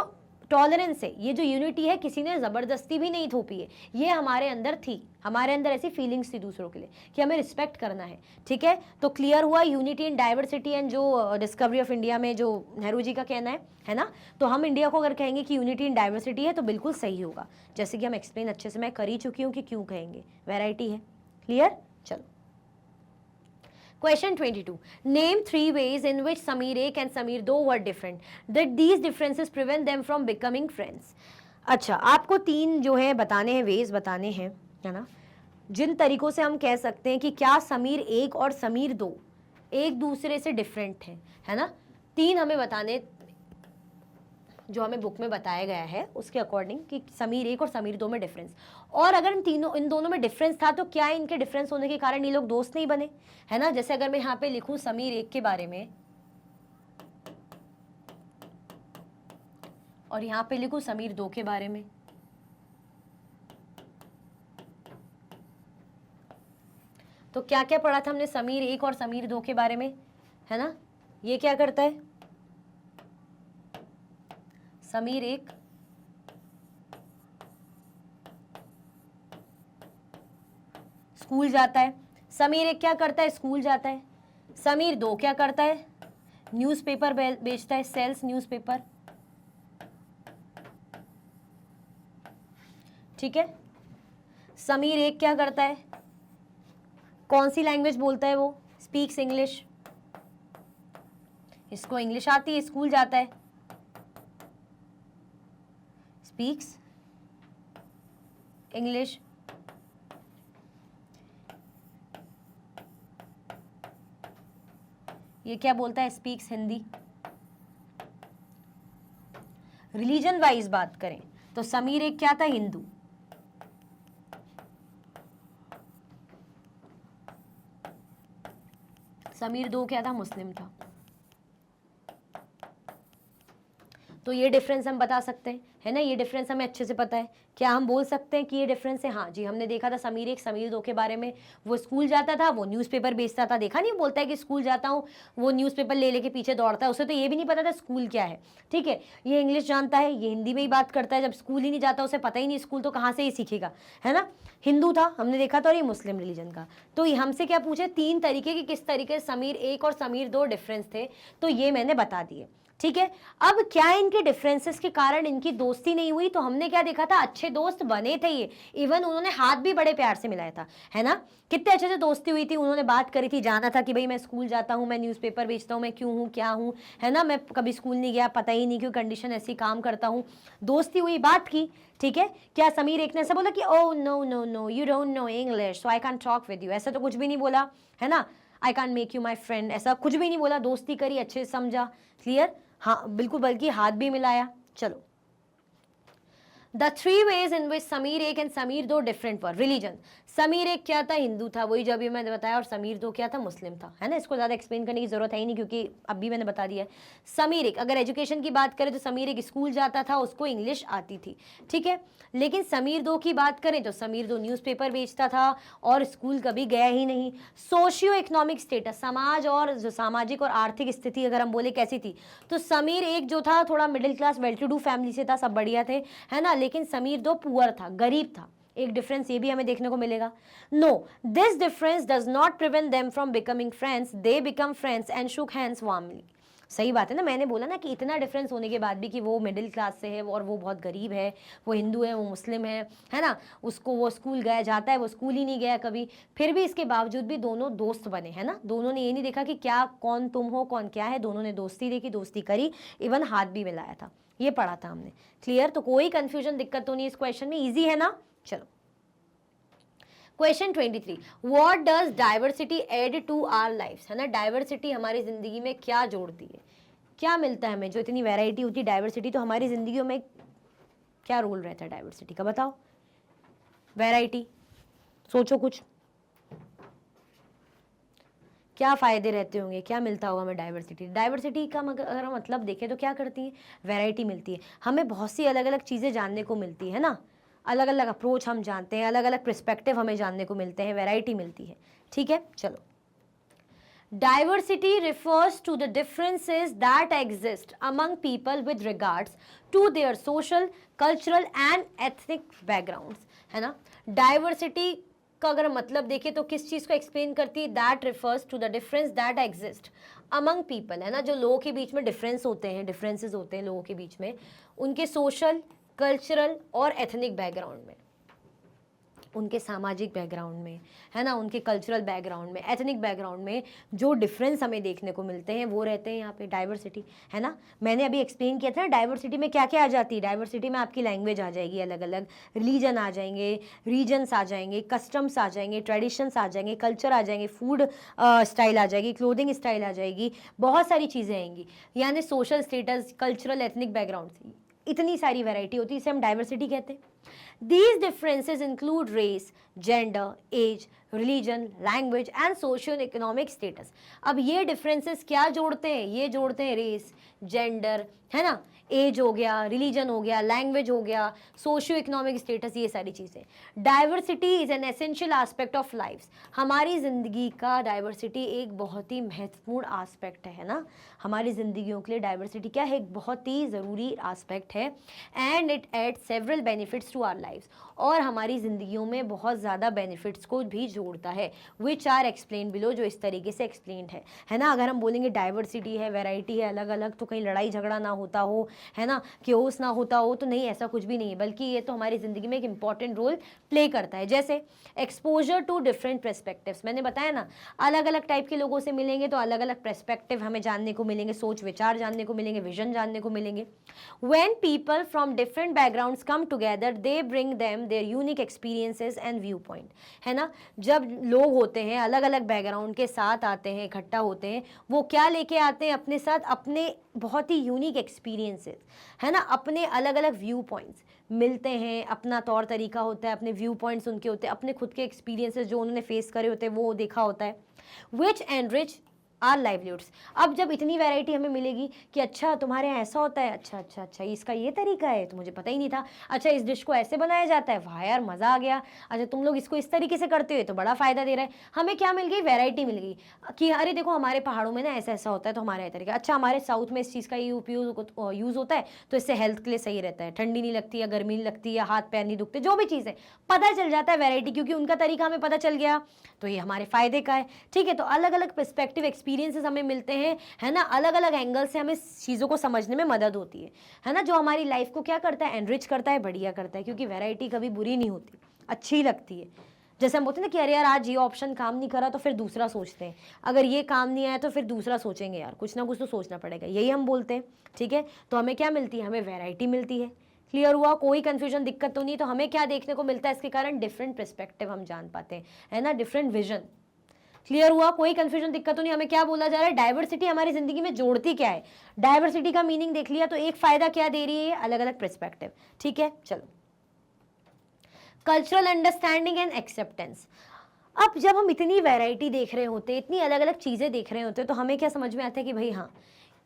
टॉलरेंस है, ये जो यूनिटी है किसी ने ज़बरदस्ती भी नहीं थोपी है, ये हमारे अंदर थी, हमारे अंदर ऐसी फीलिंग्स थी दूसरों के लिए कि हमें रिस्पेक्ट करना है, ठीक है। तो क्लियर हुआ यूनिटी इन डाइवर्सिटी एंड जो डिस्कवरी ऑफ इंडिया में जो नेहरू जी का कहना है ना। तो हम इंडिया को अगर कहेंगे कि यूनिटी इन डाइवर्सिटी है तो बिल्कुल सही होगा, जैसे कि हम एक्सप्लेन अच्छे से मैं कर ही चुकी हूँ कि क्यों कहेंगे, वैरायटी है। क्लियर? चलो Question 22. Name 3 ways in which Sameer 1 and Sameer 2 were different. That these differences prevent them from becoming friends. अच्छा, आपको 3 जो है बताने हैं, वेज बताने हैं, है ना, जिन तरीकों से हम कह सकते हैं कि क्या समीर 1 और समीर 2 एक दूसरे से डिफरेंट हैं, है ना। 3 हमें बताने, जो हमें बुक में बताया गया है उसके अकॉर्डिंग कि समीर 1 और समीर 2 में डिफरेंस, और अगर इन दोनों में डिफरेंस था तो क्या इनके डिफरेंस होने के कारण ये लोग दोस्त नहीं बने, है ना। जैसे अगर मैं यहाँ पे लिखूं समीर 1 के बारे में और यहाँ पे लिखूं समीर 2 के बारे में, तो क्या क्या पढ़ा था हमने समीर 1 और समीर 2 के बारे में, है ना। ये क्या करता है, समीर 1 स्कूल जाता है, समीर 1 क्या करता है, स्कूल जाता है। समीर 2 क्या करता है, न्यूज़पेपर बेचता है, सेल्स न्यूज़पेपर, ठीक है। समीर 1 क्या करता है, कौन सी लैंग्वेज बोलता है वो, स्पीक्स इंग्लिश, इसको इंग्लिश आती है, स्कूल जाता है, स्पीक्स इंग्लिश। ये क्या बोलता है, स्पीक्स हिंदी। रिलीजन वाइज बात करें तो समीर 1 क्या था, हिंदू, समीर 2 क्या था, मुस्लिम था। तो ये डिफरेंस हम बता सकते हैं, है ना, ये डिफरेंस हमें अच्छे से पता है। क्या हम बोल सकते हैं कि ये डिफरेंस है, हाँ जी, हमने देखा था समीर 1 समीर 2 के बारे में, वो स्कूल जाता था, वो न्यूज़पेपर बेचता था, देखा नहीं, बोलता है कि स्कूल जाता हूँ, वो न्यूज़पेपर ले लेके पीछे दौड़ता है, उसे तो ये भी नहीं पता था स्कूल क्या है, ठीक है। ये इंग्लिश जानता है, ये हिंदी में ही बात करता है, जब स्कूल ही नहीं जाता, उसे पता ही नहीं स्कूल तो कहाँ से ही सीखेगा, है ना। हिंदू था, हमने देखा था, और ये मुस्लिम रिलीजन का। तो ये हमसे क्या पूछे, 3 तरीके की, किस तरीके से समीर 1 और समीर 2 डिफरेंस थे, तो ये मैंने बता दिए, ठीक है। अब क्या इनके डिफरेंसेस के कारण इनकी दोस्ती नहीं हुई, तो हमने क्या देखा था, अच्छे दोस्त बने थे ये, इवन उन्होंने हाथ भी बड़े प्यार से मिलाया था, है ना। कितने अच्छे से दोस्ती हुई थी, उन्होंने बात करी थी, जाना था कि भाई मैं स्कूल जाता हूँ, मैं न्यूज़पेपर बेचता हूँ, मैं क्यों हूँ, क्या हूँ, है ना, मैं कभी स्कूल नहीं गया, पता ही नहीं क्यों कंडीशन ऐसी, काम करता हूँ, दोस्ती हुई, बात की, ठीक है। क्या समीर 1 ने ऐसा बोला कि oh no no no you don't know English so I can talk with you, ऐसा तो कुछ भी नहीं बोला, है ना। I can make you my friend, ऐसा कुछ भी नहीं बोला, दोस्ती करी, अच्छे से समझा, क्लियर, हाँ बिल्कुल, बल्कि हाथ भी मिलाया। चलो, the 3 ways in which Sameer 1 and Sameer 2 different were. Religion, Sameer 1 क्या था, हिंदू था, वही जो अभी मैंने बताया, और समीर 2 क्या था, मुस्लिम था, है ना। इसको ज़्यादा एक्सप्लेन करने की जरूरत है ही नहीं, क्योंकि अभी मैंने बता दिया है। समीर 1, अगर एजुकेशन की बात करें तो समीर 1 स्कूल जाता था, उसको इंग्लिश आती थी, ठीक है। लेकिन समीर 2 की बात करें तो समीर 2 न्यूज़पेपर बेचता था और स्कूल कभी गया ही नहीं। सोशियो इकोनॉमिक स्टेटस, समाज और जो सामाजिक और आर्थिक स्थिति अगर हम बोले कैसी थी, तो समीर 1 जो था थोड़ा middle class well to do family से था, सब बढ़िया थे, है ना। लेकिन समीर 2 पुअर था, गरीब था। एक डिफरेंस ये भी हमें देखने को मिलेगा। No, this difference does not prevent them from becoming friends, they become friends and shook hands warmly. सही बात है ना, मैंने बोला ना कि इतना डिफरेंस होने के बाद भी कि वो मिडिल क्लास से है और वो बहुत गरीब है, वो हिंदू है, वो मुस्लिम है ना, उसको वो स्कूल गया जाता है, वो स्कूल ही नहीं गया कभी, फिर भी इसके बावजूद भी दोनों दोस्त बने, है ना। दोनों ने ये नहीं देखा कि क्या कौन तुम हो, कौन क्या है, दोनों ने दोस्ती देखी, दोस्ती करी, इवन हाथ भी मिलाया था, ये पढ़ा था हमने, क्लियर। तो कोई कंफ्यूजन, दिक्कत तो नहीं इस क्वेश्चन में, ईजी है ना। चलो, question 23, what does diversity add to our lifes, है ना। डाइवर्सिटी हमारी जिंदगी में क्या जोड़ती है, क्या मिलता है हमें, जो इतनी वैरायटी होती है डाइवर्सिटी, तो हमारी जिंदगियों में क्या रोल रहता है डाइवर्सिटी का, बताओ। वैरायटी, सोचो कुछ, क्या फायदे रहते होंगे, क्या मिलता होगा हमें डाइवर्सिटी। डाइवर्सिटी का अगर हम मतलब देखें तो क्या करती है, वैरायटी मिलती है हमें, बहुत सी अलग अलग चीज़ें जानने को मिलती है ना, अलग अलग अप्रोच हम जानते हैं, अलग अलग पर्सपेक्टिव हमें जानने को मिलते हैं, वैरायटी मिलती है, ठीक है। चलो, Diversity refers to the differences that exist among people with regards to their social, cultural and ethnic backgrounds, है ना। Diversity का अगर मतलब देखें तो किस चीज़ को एक्सप्लेन करती है, that refers to the difference that exist among people, है ना। जो लोगों के बीच में डिफरेंस होते हैं, डिफरेंसेस होते हैं लोगों के बीच में, उनके सोशल, कल्चरल और एथनिक बैकग्राउंड में, उनके सामाजिक बैकग्राउंड में, है ना, उनके कल्चरल बैकग्राउंड में, एथनिक बैकग्राउंड में जो डिफरेंस हमें देखने को मिलते हैं वो रहते हैं यहाँ पे डाइवर्सिटी, है ना। मैंने अभी एक्सप्लेन किया था ना डाइवर्सिटी में क्या क्या आ जाती है। डाइवर्सिटी में आपकी लैंग्वेज आ जाएगी, अलग अलग रिलीजन आ जाएंगे, रीजन्स आ जाएंगे, कस्टम्स आ जाएंगे, ट्रेडिशंस आ जाएंगे, कल्चर आ जाएंगे, फूड स्टाइल आ जाएगी, क्लोथिंग स्टाइल आ जाएगी, बहुत सारी चीज़ें आएंगी, यानी social status, cultural, ethnic background, इतनी सारी वैरायटी होती है, इसे हम डाइवर्सिटी कहते हैं। These differences include race, gender, age, religion, language and socio-economic status. अब ये differences क्या जोड़ते हैं, ये जोड़ते हैं रेस, जेंडर, है ना, एज हो गया, रिलीजन हो गया, लैंग्वेज हो गया, सोशियो इकोनॉमिक स्टेटस, ये सारी चीज़ें। Diversity is an essential aspect of life. हमारी ज़िंदगी का डाइवर्सिटी एक बहुत ही महत्वपूर्ण आस्पेक्ट है ना। हमारी ज़िंदगियों के लिए डाइवर्सिटी क्या है, एक बहुत ही ज़रूरी आस्पेक्ट है। And it add several benefits to our life, और हमारी ज़िंदगियों में बहुत ज़्यादा बेनिफिट्स को भी जोड़ता है, विच आर एक्सप्लेन बिलो, जो इस तरीके से एक्सप्लेन्ड है ना। अगर हम बोलेंगे डाइवर्सिटी है, वेराइटी है, अलग अलग, तो कहीं लड़ाई झगड़ा ना होता हो, है ना, क्योस ना होता हो, तो नहीं, ऐसा कुछ भी नहीं है, बल्कि ये तो हमारी ज़िंदगी में एक इंपॉर्टेंट रोल प्ले करता है। जैसे एक्सपोजर टू डिफरेंट पर्सपेक्टिव्स, मैंने बताया ना, अलग अलग टाइप के लोगों से मिलेंगे तो अलग अलग पर्सपेक्टिव हमें जानने को मिलेंगे, सोच विचार जानने को मिलेंगे, विजन जानने को मिलेंगे। When people from different backgrounds come together they bring them there unique experiences and view point, है ना। जब लोग होते हैं अलग अलग बैकग्राउंड के साथ आते हैं, इकट्ठा होते हैं, वो क्या लेके आते हैं अपने साथ, अपने बहुत ही यूनिक एक्सपीरियंसेस, है ना, अपने अलग अलग व्यू पॉइंट्स मिलते हैं, अपना तौर तरीका होता है, अपने व्यू पॉइंट्स उनके होते हैं, अपने खुद के एक्सपीरियंसेस जो उन्होंने फेस करे होते हैं वो देखा होता है, विच एनरिच आर लाइवलीहुड्स। अब जब इतनी वैरायटी हमें मिलेगी कि अच्छा तुम्हारे यहाँ ऐसा होता है, अच्छा अच्छा अच्छा इसका ये तरीका है तो मुझे पता ही नहीं था, अच्छा इस डिश को ऐसे बनाया जाता है, वाह यार मज़ा आ गया, अच्छा तुम लोग इसको इस तरीके से करते हो तो बड़ा फ़ायदा दे रहा है। हमें क्या मिल गई, वैरायटी मिल गई कि अरे देखो हमारे पहाड़ों में ना ऐसा ऐसा होता है तो हमारा ये तरीका, अच्छा हमारे साउथ में इस चीज़ का ये उपयोग यूज़ होता है तो इससे हेल्थ के लिए सही रहता है, ठंडी नहीं लगती या गर्मी नहीं लगती या हाथ पैर नहीं दुखते, जो भी चीज़ है पता चल जाता है वैरायटी, क्योंकि उनका तरीका हमें पता चल गया तो ये हमारे फ़ायदे का है। ठीक है, तो अलग अलग पर्सपेक्टिव एक्सपीरियंसेस हमें मिलते हैं, है ना, अलग अलग एंगल से हमें चीज़ों को समझने में मदद होती है ना, जो हमारी लाइफ को क्या करता है, एनरिच करता है, बढ़िया करता है, क्योंकि वैरायटी कभी बुरी नहीं होती, अच्छी लगती है। जैसे हम बोलते हैं ना कि अरे यार आज ये ऑप्शन काम नहीं करा तो फिर दूसरा सोचते हैं, अगर ये काम नहीं आया तो फिर दूसरा सोचेंगे, यार कुछ ना कुछ तो सोचना पड़ेगा, यही हम बोलते हैं। ठीक है, तो हमें क्या मिलती है, हमें वैरायटी मिलती है। क्लियर हुआ, कोई कंफ्यूजन दिक्कत तो नहीं। तो हमें क्या देखने को मिलता है, इसके कारण डिफरेंट पर्सपेक्टिव हम जान पाते हैं, है ना, डिफरेंट विजन। क्लियर हुआ, कोई कंफ्यूजन दिक्कत तो नहीं। हमें क्या बोला जा रहा है, डाइवर्सिटी हमारी जिंदगी में जोड़ती क्या है, डाइवर्सिटी का मीनिंग देख लिया, तो एक फायदा क्या दे रही है, अलग अलग पर्सपेक्टिव। ठीक है, चलो कल्चरल अंडरस्टैंडिंग एंड एक्सेप्टेंस। अब जब हम इतनी वैरायटी देख रहे होते हैं, इतनी अलग अलग चीज़ें देख रहे होते हैं, तो हमें क्या समझ में आता है कि भाई हाँ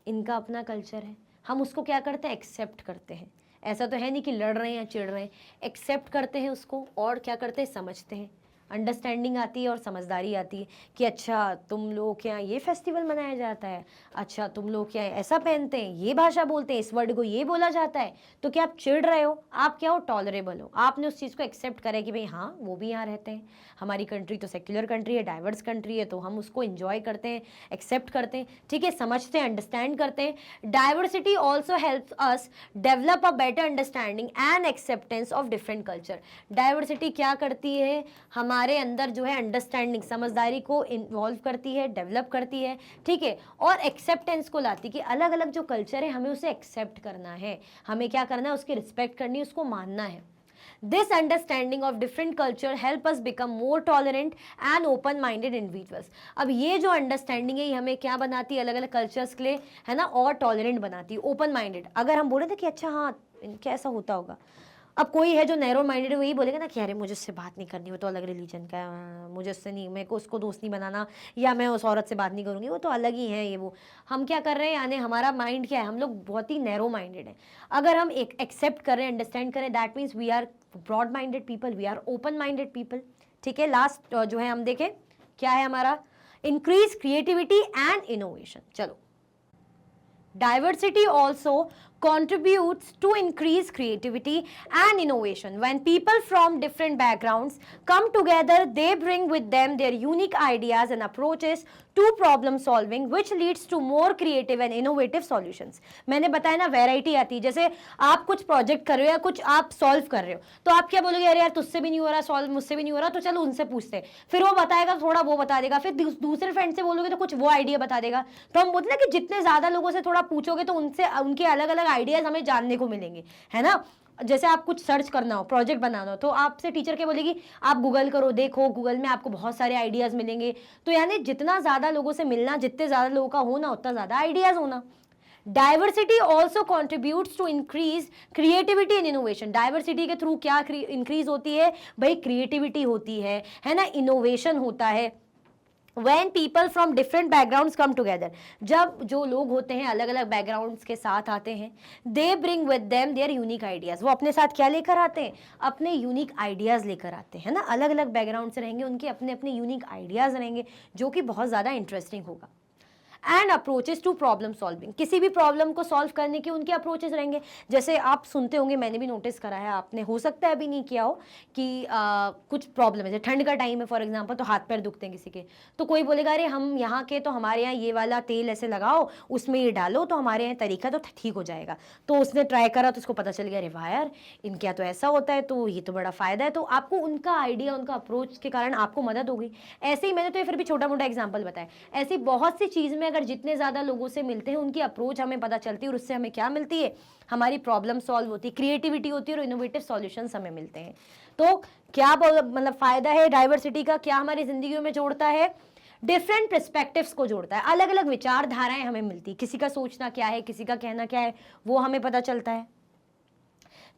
इनका अपना कल्चर है, हम उसको क्या करते हैं, एक्सेप्ट करते हैं। ऐसा तो है नहीं कि लड़ रहे हैं या चिढ़ रहे हैं, एक्सेप्ट करते हैं उसको, और क्या करते हैं, समझते हैं। अंडरस्टैंडिंग आती है और समझदारी आती है कि अच्छा तुम लोग क्या ये फेस्टिवल मनाया जाता है, अच्छा तुम लोग क्या ऐसा पहनते हैं, ये भाषा बोलते हैं, इस वर्ड को ये बोला जाता है, तो क्या आप चिढ़ रहे हो, आप क्या हो, टॉलरेबल हो, आपने उस चीज़ को एक्सेप्ट करा कि भाई हाँ वो भी यहाँ रहते हैं, हमारी कंट्री तो सेक्युलर कंट्री है, डाइवर्स कंट्री है, तो हम उसको इन्जॉय करते हैं, एक्सेप्ट करते हैं। ठीक है, समझते हैं, अंडरस्टैंड करते हैं। Diversity also helps us develop a better understanding and acceptance of different culture. Diversity क्या करती है, हमारे अंदर जो है अंडरस्टैंडिंग, समझदारी को इन्वॉल्व करती है, डेवलप करती है। ठीक है, और एक्सेप्टेंस को लाती है कि अलग अलग जो कल्चर है हमें उसे एक्सेप्ट करना है, हमें क्या करना है, उसकी रिस्पेक्ट करनी है, उसको मानना है। This understanding of different culture help us become more tolerant and open-minded individuals. अब ये जो अंडरस्टैंडिंग है ये हमें क्या बनाती है, अलग अलग कल्चर्स के लिए, है ना, और टॉलरेंट बनाती है, ओपन माइंडेड। अगर हम बोले थे कि अच्छा हाँ क्या ऐसा होता होगा, अब कोई है जो नैरो माइंडेड है वही बोलेगा ना कि अरे मुझे उससे बात नहीं करनी, वो तो अलग रिलीजन का है, मुझे उससे नहीं, मेरे को उसको दोस्त नहीं बनाना, या मैं उस औरत से बात नहीं करूँगी, वो तो अलग ही है ये वो। हम क्या कर रहे हैं, यानी हमारा माइंड क्या है, हम लोग बहुत ही नैरो माइंडेड है। अगर हम एक एक्सेप्ट करें, अंडरस्टैंड करें, that means we are broad minded people, we are open minded people. ठीक है, लास्ट जो है हम देखें क्या है हमारा, increase creativity and innovation. चलो, diversity also contributes to increase creativity and innovation. When people from different backgrounds come together, they bring with them their unique ideas and approaches to problem solving, which leads to more creative and innovative solutions. मैंने बताया ना, variety आती है। जैसे आप कुछ project कर रहे हो या कुछ आप सॉल्व कर रहे हो, तो आप क्या बोलोगे, अरे यार तुझसे भी नहीं हो रहा सॉल्व, मुझसे भी नहीं हो रहा, तो चलो उनसे पूछते हैं, फिर वो बताएगा, थोड़ा वो बता देगा, फिर दूसरे फ्रेंड से बोलोगे तो कुछ वो आइडिया बता देगा। तो हम बोलते हैं ना कि जितने ज्यादा लोगों से थोड़ा पूछोगे तो उनसे उनके अलग अलग आइडियाज हमें जानने को मिलेंगे, है ना। जैसे आप कुछ सर्च करना हो, प्रोजेक्ट बनाना हो, तो आपसे टीचर क्या बोलेगी, आप गूगल करो, देखो गूगल में आपको बहुत सारे आइडियाज मिलेंगे। तो यानी जितना ज्यादा लोगों से मिलना, जितने ज्यादा लोगों का होना, उतना ज्यादा आइडियाज होना। Diversity also contributes to increase creativity and innovation. Diversity के थ्रू क्या इंक्रीज होती है भाई, क्रिएटिविटी होती है ना, इनोवेशन होता है। When people from different backgrounds come together, जब जो लोग होते हैं अलग अलग बैकग्राउंड्स के साथ आते हैं, they bring with them their unique ideas। वो अपने साथ क्या लेकर आते हैं, अपने यूनिक आइडियाज लेकर आते हैं ना। अलग अलग बैकग्राउंड से रहेंगे, उनके अपने अपने यूनिक आइडियाज रहेंगे, जो कि बहुत ज़्यादा इंटरेस्टिंग होगा। And approaches to problem solving, किसी भी प्रॉब्लम को सॉल्व करने के उनके अप्रोचेस रहेंगे। जैसे आप सुनते होंगे, मैंने भी नोटिस करा है, आपने हो सकता है अभी नहीं किया हो, कि कुछ प्रॉब्लम है, जैसे ठंड का टाइम है फॉर एग्जांपल, तो हाथ पैर दुखते हैं किसी के, तो कोई बोलेगा अरे हम यहाँ के, तो हमारे यहाँ ये वाला तेल ऐसे लगाओ, उसमें ये डालो, तो हमारे यहाँ तरीका तो ठीक हो जाएगा। तो उसने ट्राई करा, तो उसको पता चल गया, अरे वाह यार इनके यहाँ तो ऐसा होता है, तो ये तो बड़ा फायदा है। तो आपको उनका आइडिया, उनका अप्रोच के कारण आपको मदद होगी। ऐसे ही मैंने तो ये फिर भी छोटा मोटा एग्जाम्पल बताया, ऐसी बहुत सी चीज़ में अगर जितने ज़्यादा लोगों से मिलते हैं, उनकी अप्रोच हमें पता चलती है, और उससे हमें क्या मिलती है, हमारी प्रॉब्लम सॉल्व होती है, क्रिएटिविटी होती है, और इनोवेटिव सॉल्यूशंस हमें मिलते हैं। तो क्या मतलब फायदा है डाइवर्सिटी का, क्या हमारी जिंदगी में जोड़ता है, डिफरेंट पर्सपेक्टिव्स को जोड़ता है, अलग अलग विचारधाराएं हमें मिलती, किसी का सोचना क्या है, किसी का कहना क्या है, वो हमें पता चलता है।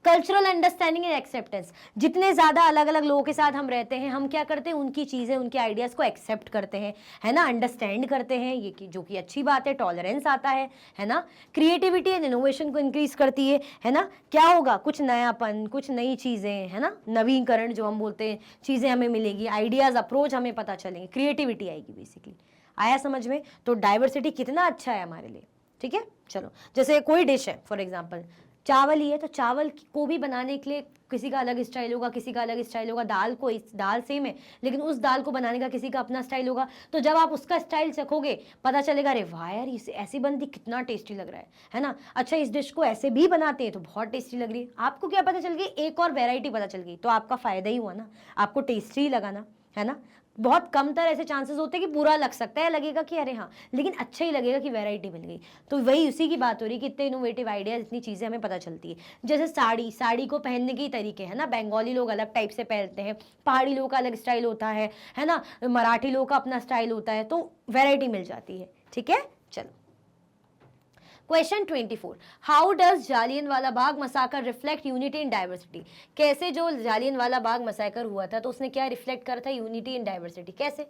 कल्चरल अंडरस्टैंडिंग एंड एक्सेप्टेंस, जितने ज़्यादा अलग अलग लोगों के साथ हम रहते हैं, हम क्या करते हैं, उनकी चीज़ें, उनके आइडियाज़ को एक्सेप्ट करते हैं, है ना, अंडरस्टैंड करते हैं, ये जो कि अच्छी बात है। टॉलरेंस आता है ना। क्रिएटिविटी एंड इनोवेशन को इंक्रीज करती है ना। क्या होगा, कुछ नयापन, कुछ नई चीज़ें, है ना, नवीकरण जो हम बोलते हैं, चीज़ें हमें मिलेगी, आइडियाज़, अप्रोच हमें पता चलेंगे, क्रिएटिविटी आएगी बेसिकली। आया समझ में। तो डाइवर्सिटी कितना अच्छा है हमारे लिए, ठीक है। चलो, जैसे कोई डिश है, फॉर एग्जाम्पल चावल ही है, तो चावल को भी बनाने के लिए किसी का अलग स्टाइल होगा, किसी का अलग स्टाइल होगा। दाल सेम है, लेकिन उस दाल को बनाने का किसी का अपना स्टाइल होगा। तो जब आप उसका स्टाइल चखोगे, पता चलेगा अरे वाह यार इसे ऐसी बनती, कितना टेस्टी लग रहा है ना। अच्छा, इस डिश को ऐसे भी बनाते हैं तो बहुत टेस्टी लग रही है। आपको क्या पता चल गई, एक और वेराइटी पता चल गई, तो आपका फायदा ही हुआ ना, आपको टेस्टी लगा ना, है ना। बहुत कम तरह ऐसे चांसेस होते हैं कि बुरा लग सकता है, लगेगा कि अरे हाँ, लेकिन अच्छा ही लगेगा कि वैरायटी मिल गई। तो वही उसी की बात हो रही है कि इतने इनोवेटिव आइडियाज, इतनी चीज़ें हमें पता चलती है। जैसे साड़ी को पहनने के तरीके हैं ना, बंगाली लोग अलग टाइप से पहनते हैं, पहाड़ी लोग का अलग स्टाइल होता है ना, मराठी लोग का अपना स्टाइल होता है, तो वैरायटी मिल जाती है, ठीक है। चलो, question 24, how does Jallianwala Bagh massacre reflect unity in diversity. कैसे जो जालियनवाला बाग मसाकर हुआ था, तो उसने क्या रिफ्लेक्ट करा था, यूनिटी इन डाइवर्सिटी। कैसे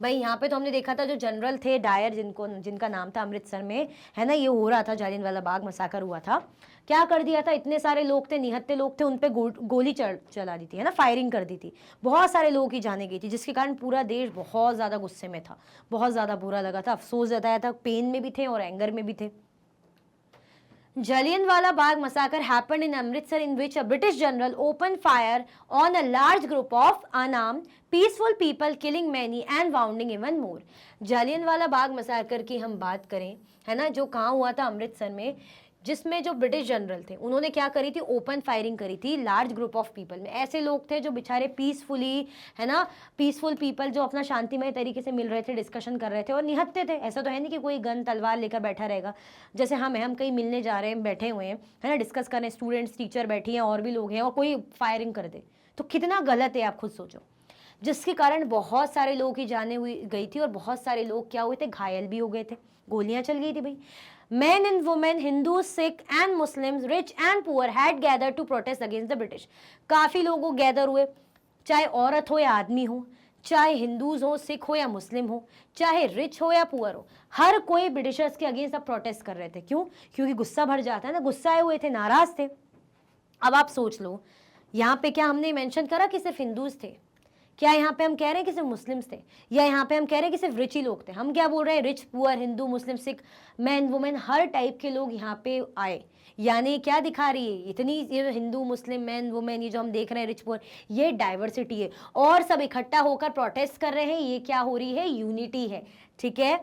भाई, यहाँ पे तो हमने देखा था जो जनरल थे डायर, जिनका नाम था अमृतसर में, है ना, ये हो रहा था, जालियनवाला बाग मसाकर हुआ था। क्या कर दिया था, इतने सारे लोग थे, निहत्थे लोग थे, उन पे गोली चला दी थी, है ना, फायरिंग कर दी थी, बहुत सारे लोगों की जाने गई थी, जिसके कारण पूरा देश बहुत ज़्यादा गुस्से में था, बहुत ज़्यादा बुरा लगा था, अफसोस जताया था, पेन में भी थे और एंगर में भी थे। Jallianwala Bagh massacre happened in Amritsar, in which a British general opened fire on a large group of unarmed, peaceful people, killing many and wounding even more. Jallianwala Bagh massacre की हम बात करें, है ना, जो कहाँ हुआ था, अमृतसर में, जिसमें जो ब्रिटिश जनरल थे उन्होंने क्या करी थी, ओपन फायरिंग करी थी लार्ज ग्रुप ऑफ पीपल में। ऐसे लोग थे जो बेचारे पीसफुली, है ना, पीसफुल पीपल जो अपना शांतिमय तरीके से मिल रहे थे, डिस्कशन कर रहे थे और निहत्थे थे। ऐसा तो है नहीं कि कोई गन तलवार लेकर बैठा रहेगा, जैसे हम कहीं मिलने जा रहे हैं, बैठे हुए हैं, है ना, डिस्कस कर रहे हैं, स्टूडेंट्स, टीचर बैठी हैं, और भी लोग हैं, और कोई फायरिंग कर दे, तो कितना गलत है, आप खुद सोचो। जिसके कारण बहुत सारे लोगों की जाने गई थी, और बहुत सारे लोग क्या हुए थे, घायल भी हो गए थे, गोलियां चल गई थी भाई। Men and women, Hindus, Sikh and Muslims, rich and poor had gathered to protest against the British. काफ़ी लोग गैदर हुए, चाहे औरत हो या आदमी हो, चाहे हिंदूज हो, सिख हो या मुस्लिम हो, चाहे रिच हो या पुअर हो, हर कोई ब्रिटिशर्स के अगेंस्ट अब प्रोटेस्ट कर रहे थे। क्यों? क्योंकि गुस्सा भर जाता है ना, गुस्साए हुए थे, नाराज थे। अब आप सोच लो, यहाँ पे क्या हमने मेंशन करा कि सिर्फ हिंदूज थे? क्या यहाँ पे हम कह रहे हैं कि सिर्फ मुस्लिम्स थे, या यहाँ पे हम कह रहे हैं कि सिर्फ रिच ही लोग थे? हम क्या बोल रहे हैं? रिच, पुअर, हिंदू, मुस्लिम, सिख, मैन, वुमेन, हर टाइप के लोग यहाँ पे आए। यानी क्या दिखा रही है इतनी, ये जो हिंदू, मुस्लिम, मैन, वुमेन, ये जो हम देख रहे हैं, रिच, पुअर, ये डाइवर्सिटी है। और सब इकट्ठा होकर प्रोटेस्ट कर रहे हैं, ये क्या हो रही है? यूनिटी है। ठीक है।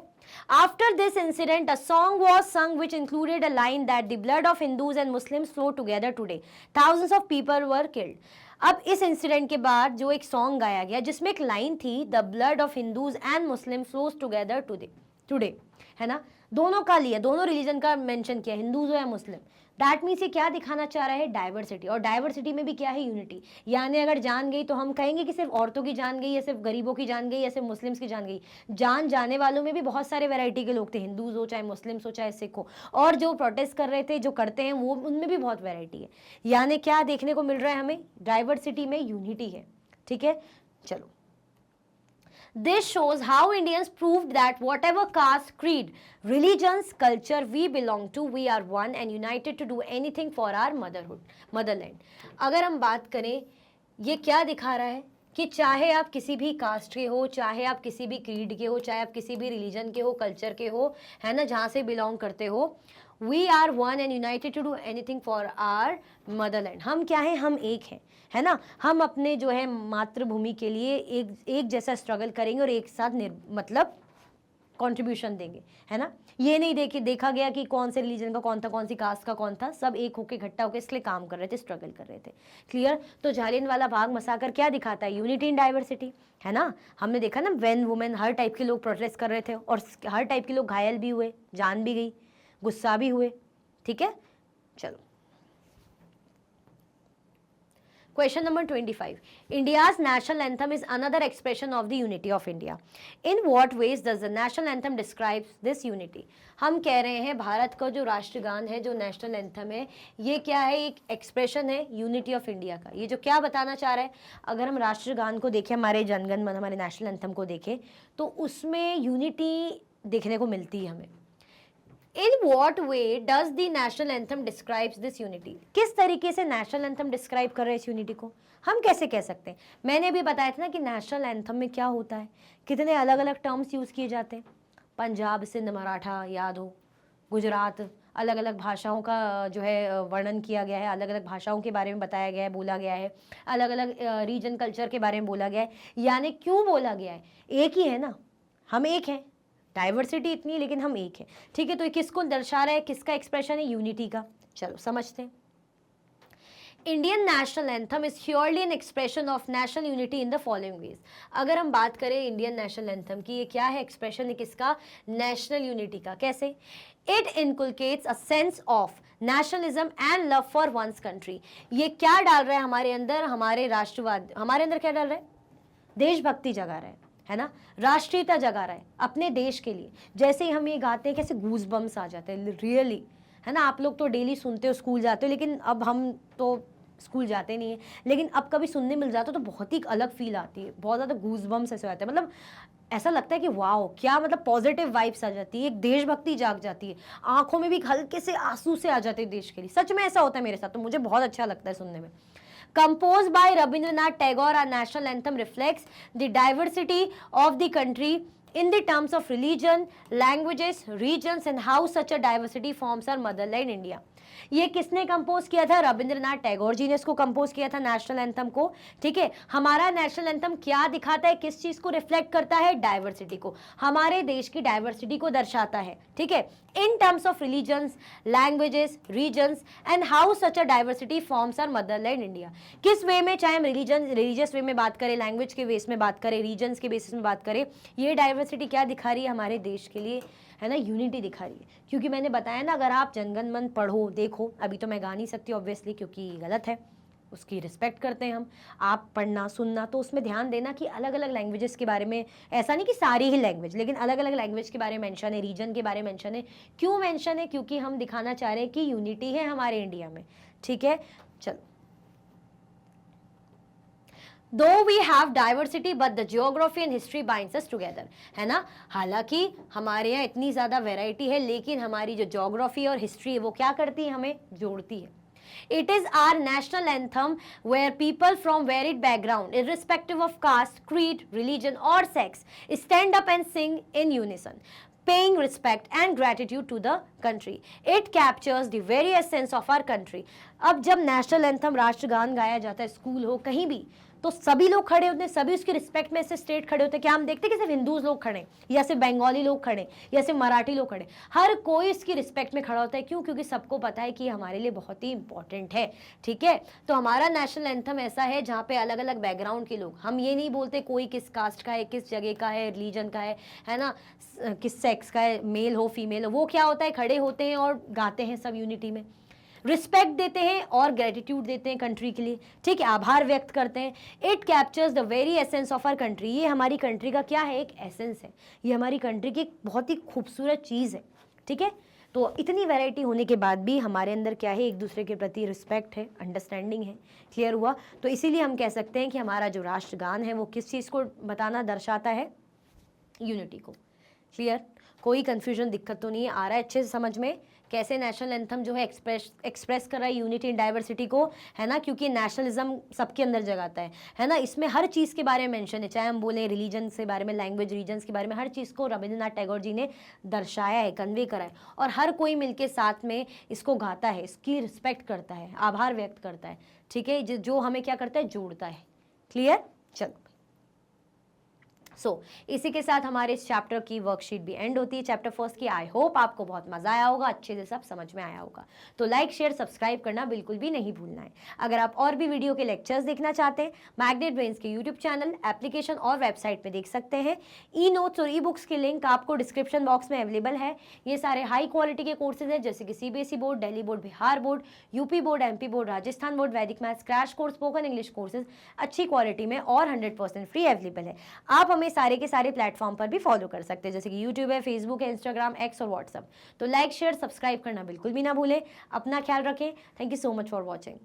After this incident, a song was sung which included a line that the blood of Hindus and Muslims flow together today. Thousands of people were killed. अब इस इंसिडेंट के बाद जो एक सॉन्ग गाया गया जिसमें एक लाइन थी, the blood of Hindus and Muslim flows together today, है ना, दोनों का लिया, दोनों रिलीजन का मेंशन किया, हिंदूज हो या मुस्लिम। दैट मीन्स ये क्या दिखाना चाह रहा है? डाइवर्सिटी। और डाइवर्सिटी में भी क्या है? यूनिटी। यानी अगर जान गई तो हम कहेंगे कि सिर्फ औरतों की जान गई, या सिर्फ गरीबों की जान गई, या सिर्फ मुस्लिम्स की जान गई? जान जाने वालों में भी बहुत सारे वैरायटी के लोग थे, हिंदूज हो चाहे मुस्लिम्स हो चाहे सिख हो, और जो प्रोटेस्ट कर रहे थे, जो करते हैं, वो उनमें भी बहुत वैरायटी है। यानी क्या देखने को मिल रहा है हमें? डाइवर्सिटी में यूनिटी है। ठीक है, चलो। This shows how Indians proved that whatever caste, creed, religions, culture we belong to, we are one and united to do anything for our motherland. अगर हम बात करें, ये क्या दिखा रहा है कि चाहे आप किसी भी कास्ट के हो, चाहे आप किसी भी क्रीड के हो, चाहे आप किसी भी रिलीजन के हो, कल्चर के हो, है ना, जहाँ से बिलोंग करते हो, we are one and united to do anything for our motherland. हम क्या हैं? हम एक हैं, है ना। हम अपने जो है मातृभूमि के लिए एक जैसा स्ट्रगल करेंगे और एक साथ मतलब कंट्रीब्यूशन देंगे, है ना। ये नहीं देखा गया कि कौन से रिलीजन का कौन था, कौन सी कास्ट का कौन था, सब एक होके इकट्ठा होकर इसलिए काम कर रहे थे, स्ट्रगल कर रहे थे। क्लियर? तो जालियनवाला बाग मसाकर क्या दिखाता है? यूनिटी इन डाइवर्सिटी, है ना। हमने देखा ना, मैन, वुमेन, हर टाइप के लोग प्रोटेस्ट कर रहे थे, और हर टाइप के लोग घायल भी हुए, जान भी गई, गुस्सा भी हुए। ठीक है, चलो। Question number 25. India's national anthem is another expression of the unity of India. In what ways does the national anthem describe this unity? हम कह रहे हैं भारत का जो राष्ट्रगान है, जो नेशनल एंथम है, ये क्या है? एक एक्सप्रेशन है यूनिटी ऑफ इंडिया का। ये जो क्या बताना चाह रहा है? अगर हम राष्ट्रगान को देखें, हमारे जनगण मन, हमारे नेशनल एंथम को देखें, तो उसमें यूनिटी देखने को मिलती है हमें। In what way does the national anthem describes this unity? किस तरीके से नेशनल एंथम डिस्क्राइब कर रहे हैं इस यूनिटी को? हम कैसे कह सकते हैं? मैंने अभी बताया था ना कि नेशनल एंथम में क्या होता है, कितने अलग अलग टर्म्स यूज़ किए जाते हैं। पंजाब, सिंध, मराठा याद हो, गुजरात, अलग अलग भाषाओं का जो है वर्णन किया गया है, अलग अलग भाषाओं के बारे में बताया गया है, बोला गया है, अलग अलग रीजन कल्चर के बारे में बोला गया है। यानी क्यों बोला गया है? एक ही है ना, हम एक हैं, डाइवर्सिटी इतनी है लेकिन हम एक हैं। ठीक है, तो ये किसको दर्शा रहा है? किसका एक्सप्रेशन है? यूनिटी का। चलो समझते हैं। Indian national anthem is surely an expression of national unity in the following veg. अगर हम बात करें इंडियन नेशनल एंथम की, ये क्या है? एक्सप्रेशन है किसका? नेशनल यूनिटी का। कैसे? It inculcates a sense of nationalism and love for one's country. ये क्या डाल रहा है हमारे अंदर? हमारे राष्ट्रवाद, हमारे अंदर क्या डाल रहा है? देशभक्ति जगा रहा है ना, राष्ट्रीयता जगा रहा है अपने देश के लिए। जैसे ही हम ये गाते हैं, कैसे गूज बम्स आ जाते हैं, रियली, है ना। आप लोग तो डेली सुनते हो, स्कूल जाते हो, लेकिन अब हम तो स्कूल जाते नहीं है, लेकिन अब कभी सुनने मिल जाता तो बहुत ही अलग फील आती है, बहुत ज़्यादा गूज बम्स ऐसे आते हैं। मतलब ऐसा लगता है कि वाओ, क्या मतलब पॉजिटिव वाइब्स आ जाती है, एक देशभक्ति जाग जाती है, आंखों में भी हल्के से आंसू से आ जाते हैं देश के लिए। सच में ऐसा होता है मेरे साथ, तो मुझे बहुत अच्छा लगता है सुनने में। Composed by Rabindranath Tagore, our national anthem reflects the diversity of the country in the terms of religion, languages, regions and how such a diversity forms our motherland India. ये किसने कंपोज किया था? रविंद्रनाथ टैगोर जी ने इसको कंपोज किया था, national anthem को। ठीक है, हमारा नेशनल एंथम क्या दिखाता है? किस चीज को रिफ्लेक्ट करता है? डाइवर्सिटी को, हमारे देश की डाइवर्सिटी को दर्शाता है। ठीक है, in terms of religions, languages, regions and how such a diversity forms our motherland India. किस वे में, चाहे हम रिलीजियस वे में बात करें, लैंग्वेज के बेस में बात करें, रीजन्स के बेसिस में बात करें, ये डाइवर्सिटी क्या दिखा रही है हमारे देश के लिए? है ना, यूनिटी दिखा रही है। क्योंकि मैंने बताया ना, अगर आप जनगण मन पढ़ो, देखो, अभी तो मैं गा नहीं सकती ऑब्वियसली क्योंकि गलत है, उसकी रिस्पेक्ट करते हैं हम। आप पढ़ना सुनना तो उसमें ध्यान देना कि अलग अलग लैंग्वेजेस के बारे में, ऐसा नहीं कि सारी ही लैंग्वेज, लेकिन अलग अलग लैंग्वेज के बारे में मेंशन है, रीजन के बारे में मेंशन है। क्यों मेंशन है? क्योंकि हम दिखाना चाह रहे हैं कि यूनिटी है हमारे इंडिया में। ठीक है, चलो। Though we have diversity, but the geography and history binds us together, है ना। हालांकि हमारे यहाँ इतनी ज़्यादा वैरायटी है, लेकिन हमारी जो ज्योग्राफी और हिस्ट्री है वो क्या करती है? हमें जोड़ती है। It is our national anthem where people from varied background, irrespective of caste, creed, religion or sex, stand up and sing in unison, paying respect and gratitude to the country. It captures the very essence of our country. अब जब national anthem राष्ट्रगान गाया जाता है school हो कहीं भी, तो सभी लोग खड़े होते हैं, सभी उसकी रिस्पेक्ट में से स्टेट खड़े होते हैं। क्या हम देखते हैं कि सिर्फ हिंदूज लोग खड़े या सिर्फ बंगाली लोग खड़े या सिर्फ मराठी लोग खड़े, हर कोई इसकी रिस्पेक्ट में खड़ा होता है। क्यों? क्योंकि सबको पता है कि ये हमारे लिए बहुत ही इंपॉर्टेंट है। ठीक है, तो हमारा नेशनल एंथम ऐसा है जहाँ पे अलग अलग बैकग्राउंड के लोग, हम ये नहीं बोलते कोई किस कास्ट का है, किस जगह का है, रिलीजन का है ना, किस सेक्स का है, मेल हो फीमेल हो, वो क्या होता है, खड़े होते हैं और गाते हैं सब यूनिटी में, रिस्पेक्ट देते हैं और ग्रेटिट्यूड देते हैं कंट्री के लिए। ठीक है, आभार व्यक्त करते हैं। It captures the very essence of our country. ये हमारी कंट्री का क्या है, एक एसेंस है, ये हमारी कंट्री की एक बहुत ही खूबसूरत चीज़ है। ठीक है, तो इतनी वैरायटी होने के बाद भी हमारे अंदर क्या है, एक दूसरे के प्रति रिस्पेक्ट है, अंडरस्टैंडिंग है। क्लियर हुआ? तो इसीलिए हम कह सकते हैं कि हमारा जो राष्ट्रगान है वो किस चीज़ को बताना दर्शाता है, यूनिटी को। क्लियर? कोई कंफ्यूजन दिक्कत तो नहीं आ रहा है अच्छे से समझ में कैसे नेशनल एंथम जो है एक्सप्रेस कर रहा है यूनिटी इन डाइवर्सिटी को, है ना, क्योंकि नेशनलिज्म सबके अंदर जगाता है ना। इसमें हर चीज़ के बारे में मेंशन है, चाहे हम बोलें रिलीजन के बारे में, लैंग्वेज, रीजन्स के बारे में, हर चीज़ को रविंद्रनाथ टैगोर जी ने दर्शाया है, कन्वे करा है, और हर कोई मिलके साथ में इसको गाता है, इसकी रिस्पेक्ट करता है, आभार व्यक्त करता है। ठीक है, जो हमें क्या करता है, जोड़ता है। क्लियर? चलो, इसी के साथ हमारे इस चैप्टर की वर्कशीट भी एंड होती है, चैप्टर फर्स्ट की। आई होप आपको बहुत मजा आया होगा, अच्छे से सब समझ में आया होगा। तो लाइक शेयर सब्सक्राइब करना बिल्कुल भी नहीं भूलना है। अगर आप और भी वीडियो के लेक्चर्स देखना चाहते हैं, मैग्नेट ब्रेन्स के यूट्यूब चैनल, एप्लीकेशन और वेबसाइट पे देख सकते हैं। ई नोट्स और ई बुक्स के लिंक आपको डिस्क्रिप्शन बॉक्स में अवेलेबल है। ये सारे हाई क्वालिटी के कोर्सेज हैं, जैसे कि CBSE board, Delhi board, Bihar board, UP board, MP board, Rajasthan board, वैदिक maths, crash course, spoken English courses अच्छी क्वालिटी में और 100% फ्री अवेलेबल है। आप हमें सारे के सारे प्लेटफॉर्म पर भी फॉलो कर सकते हैं, जैसे कि यूट्यूब है, फेसबुक है, इंस्टाग्राम, एक्स और व्हाट्सएप। तो लाइक शेयर सब्सक्राइब करना बिल्कुल भी ना भूलें। अपना ख्याल रखें। Thank you so much for watching.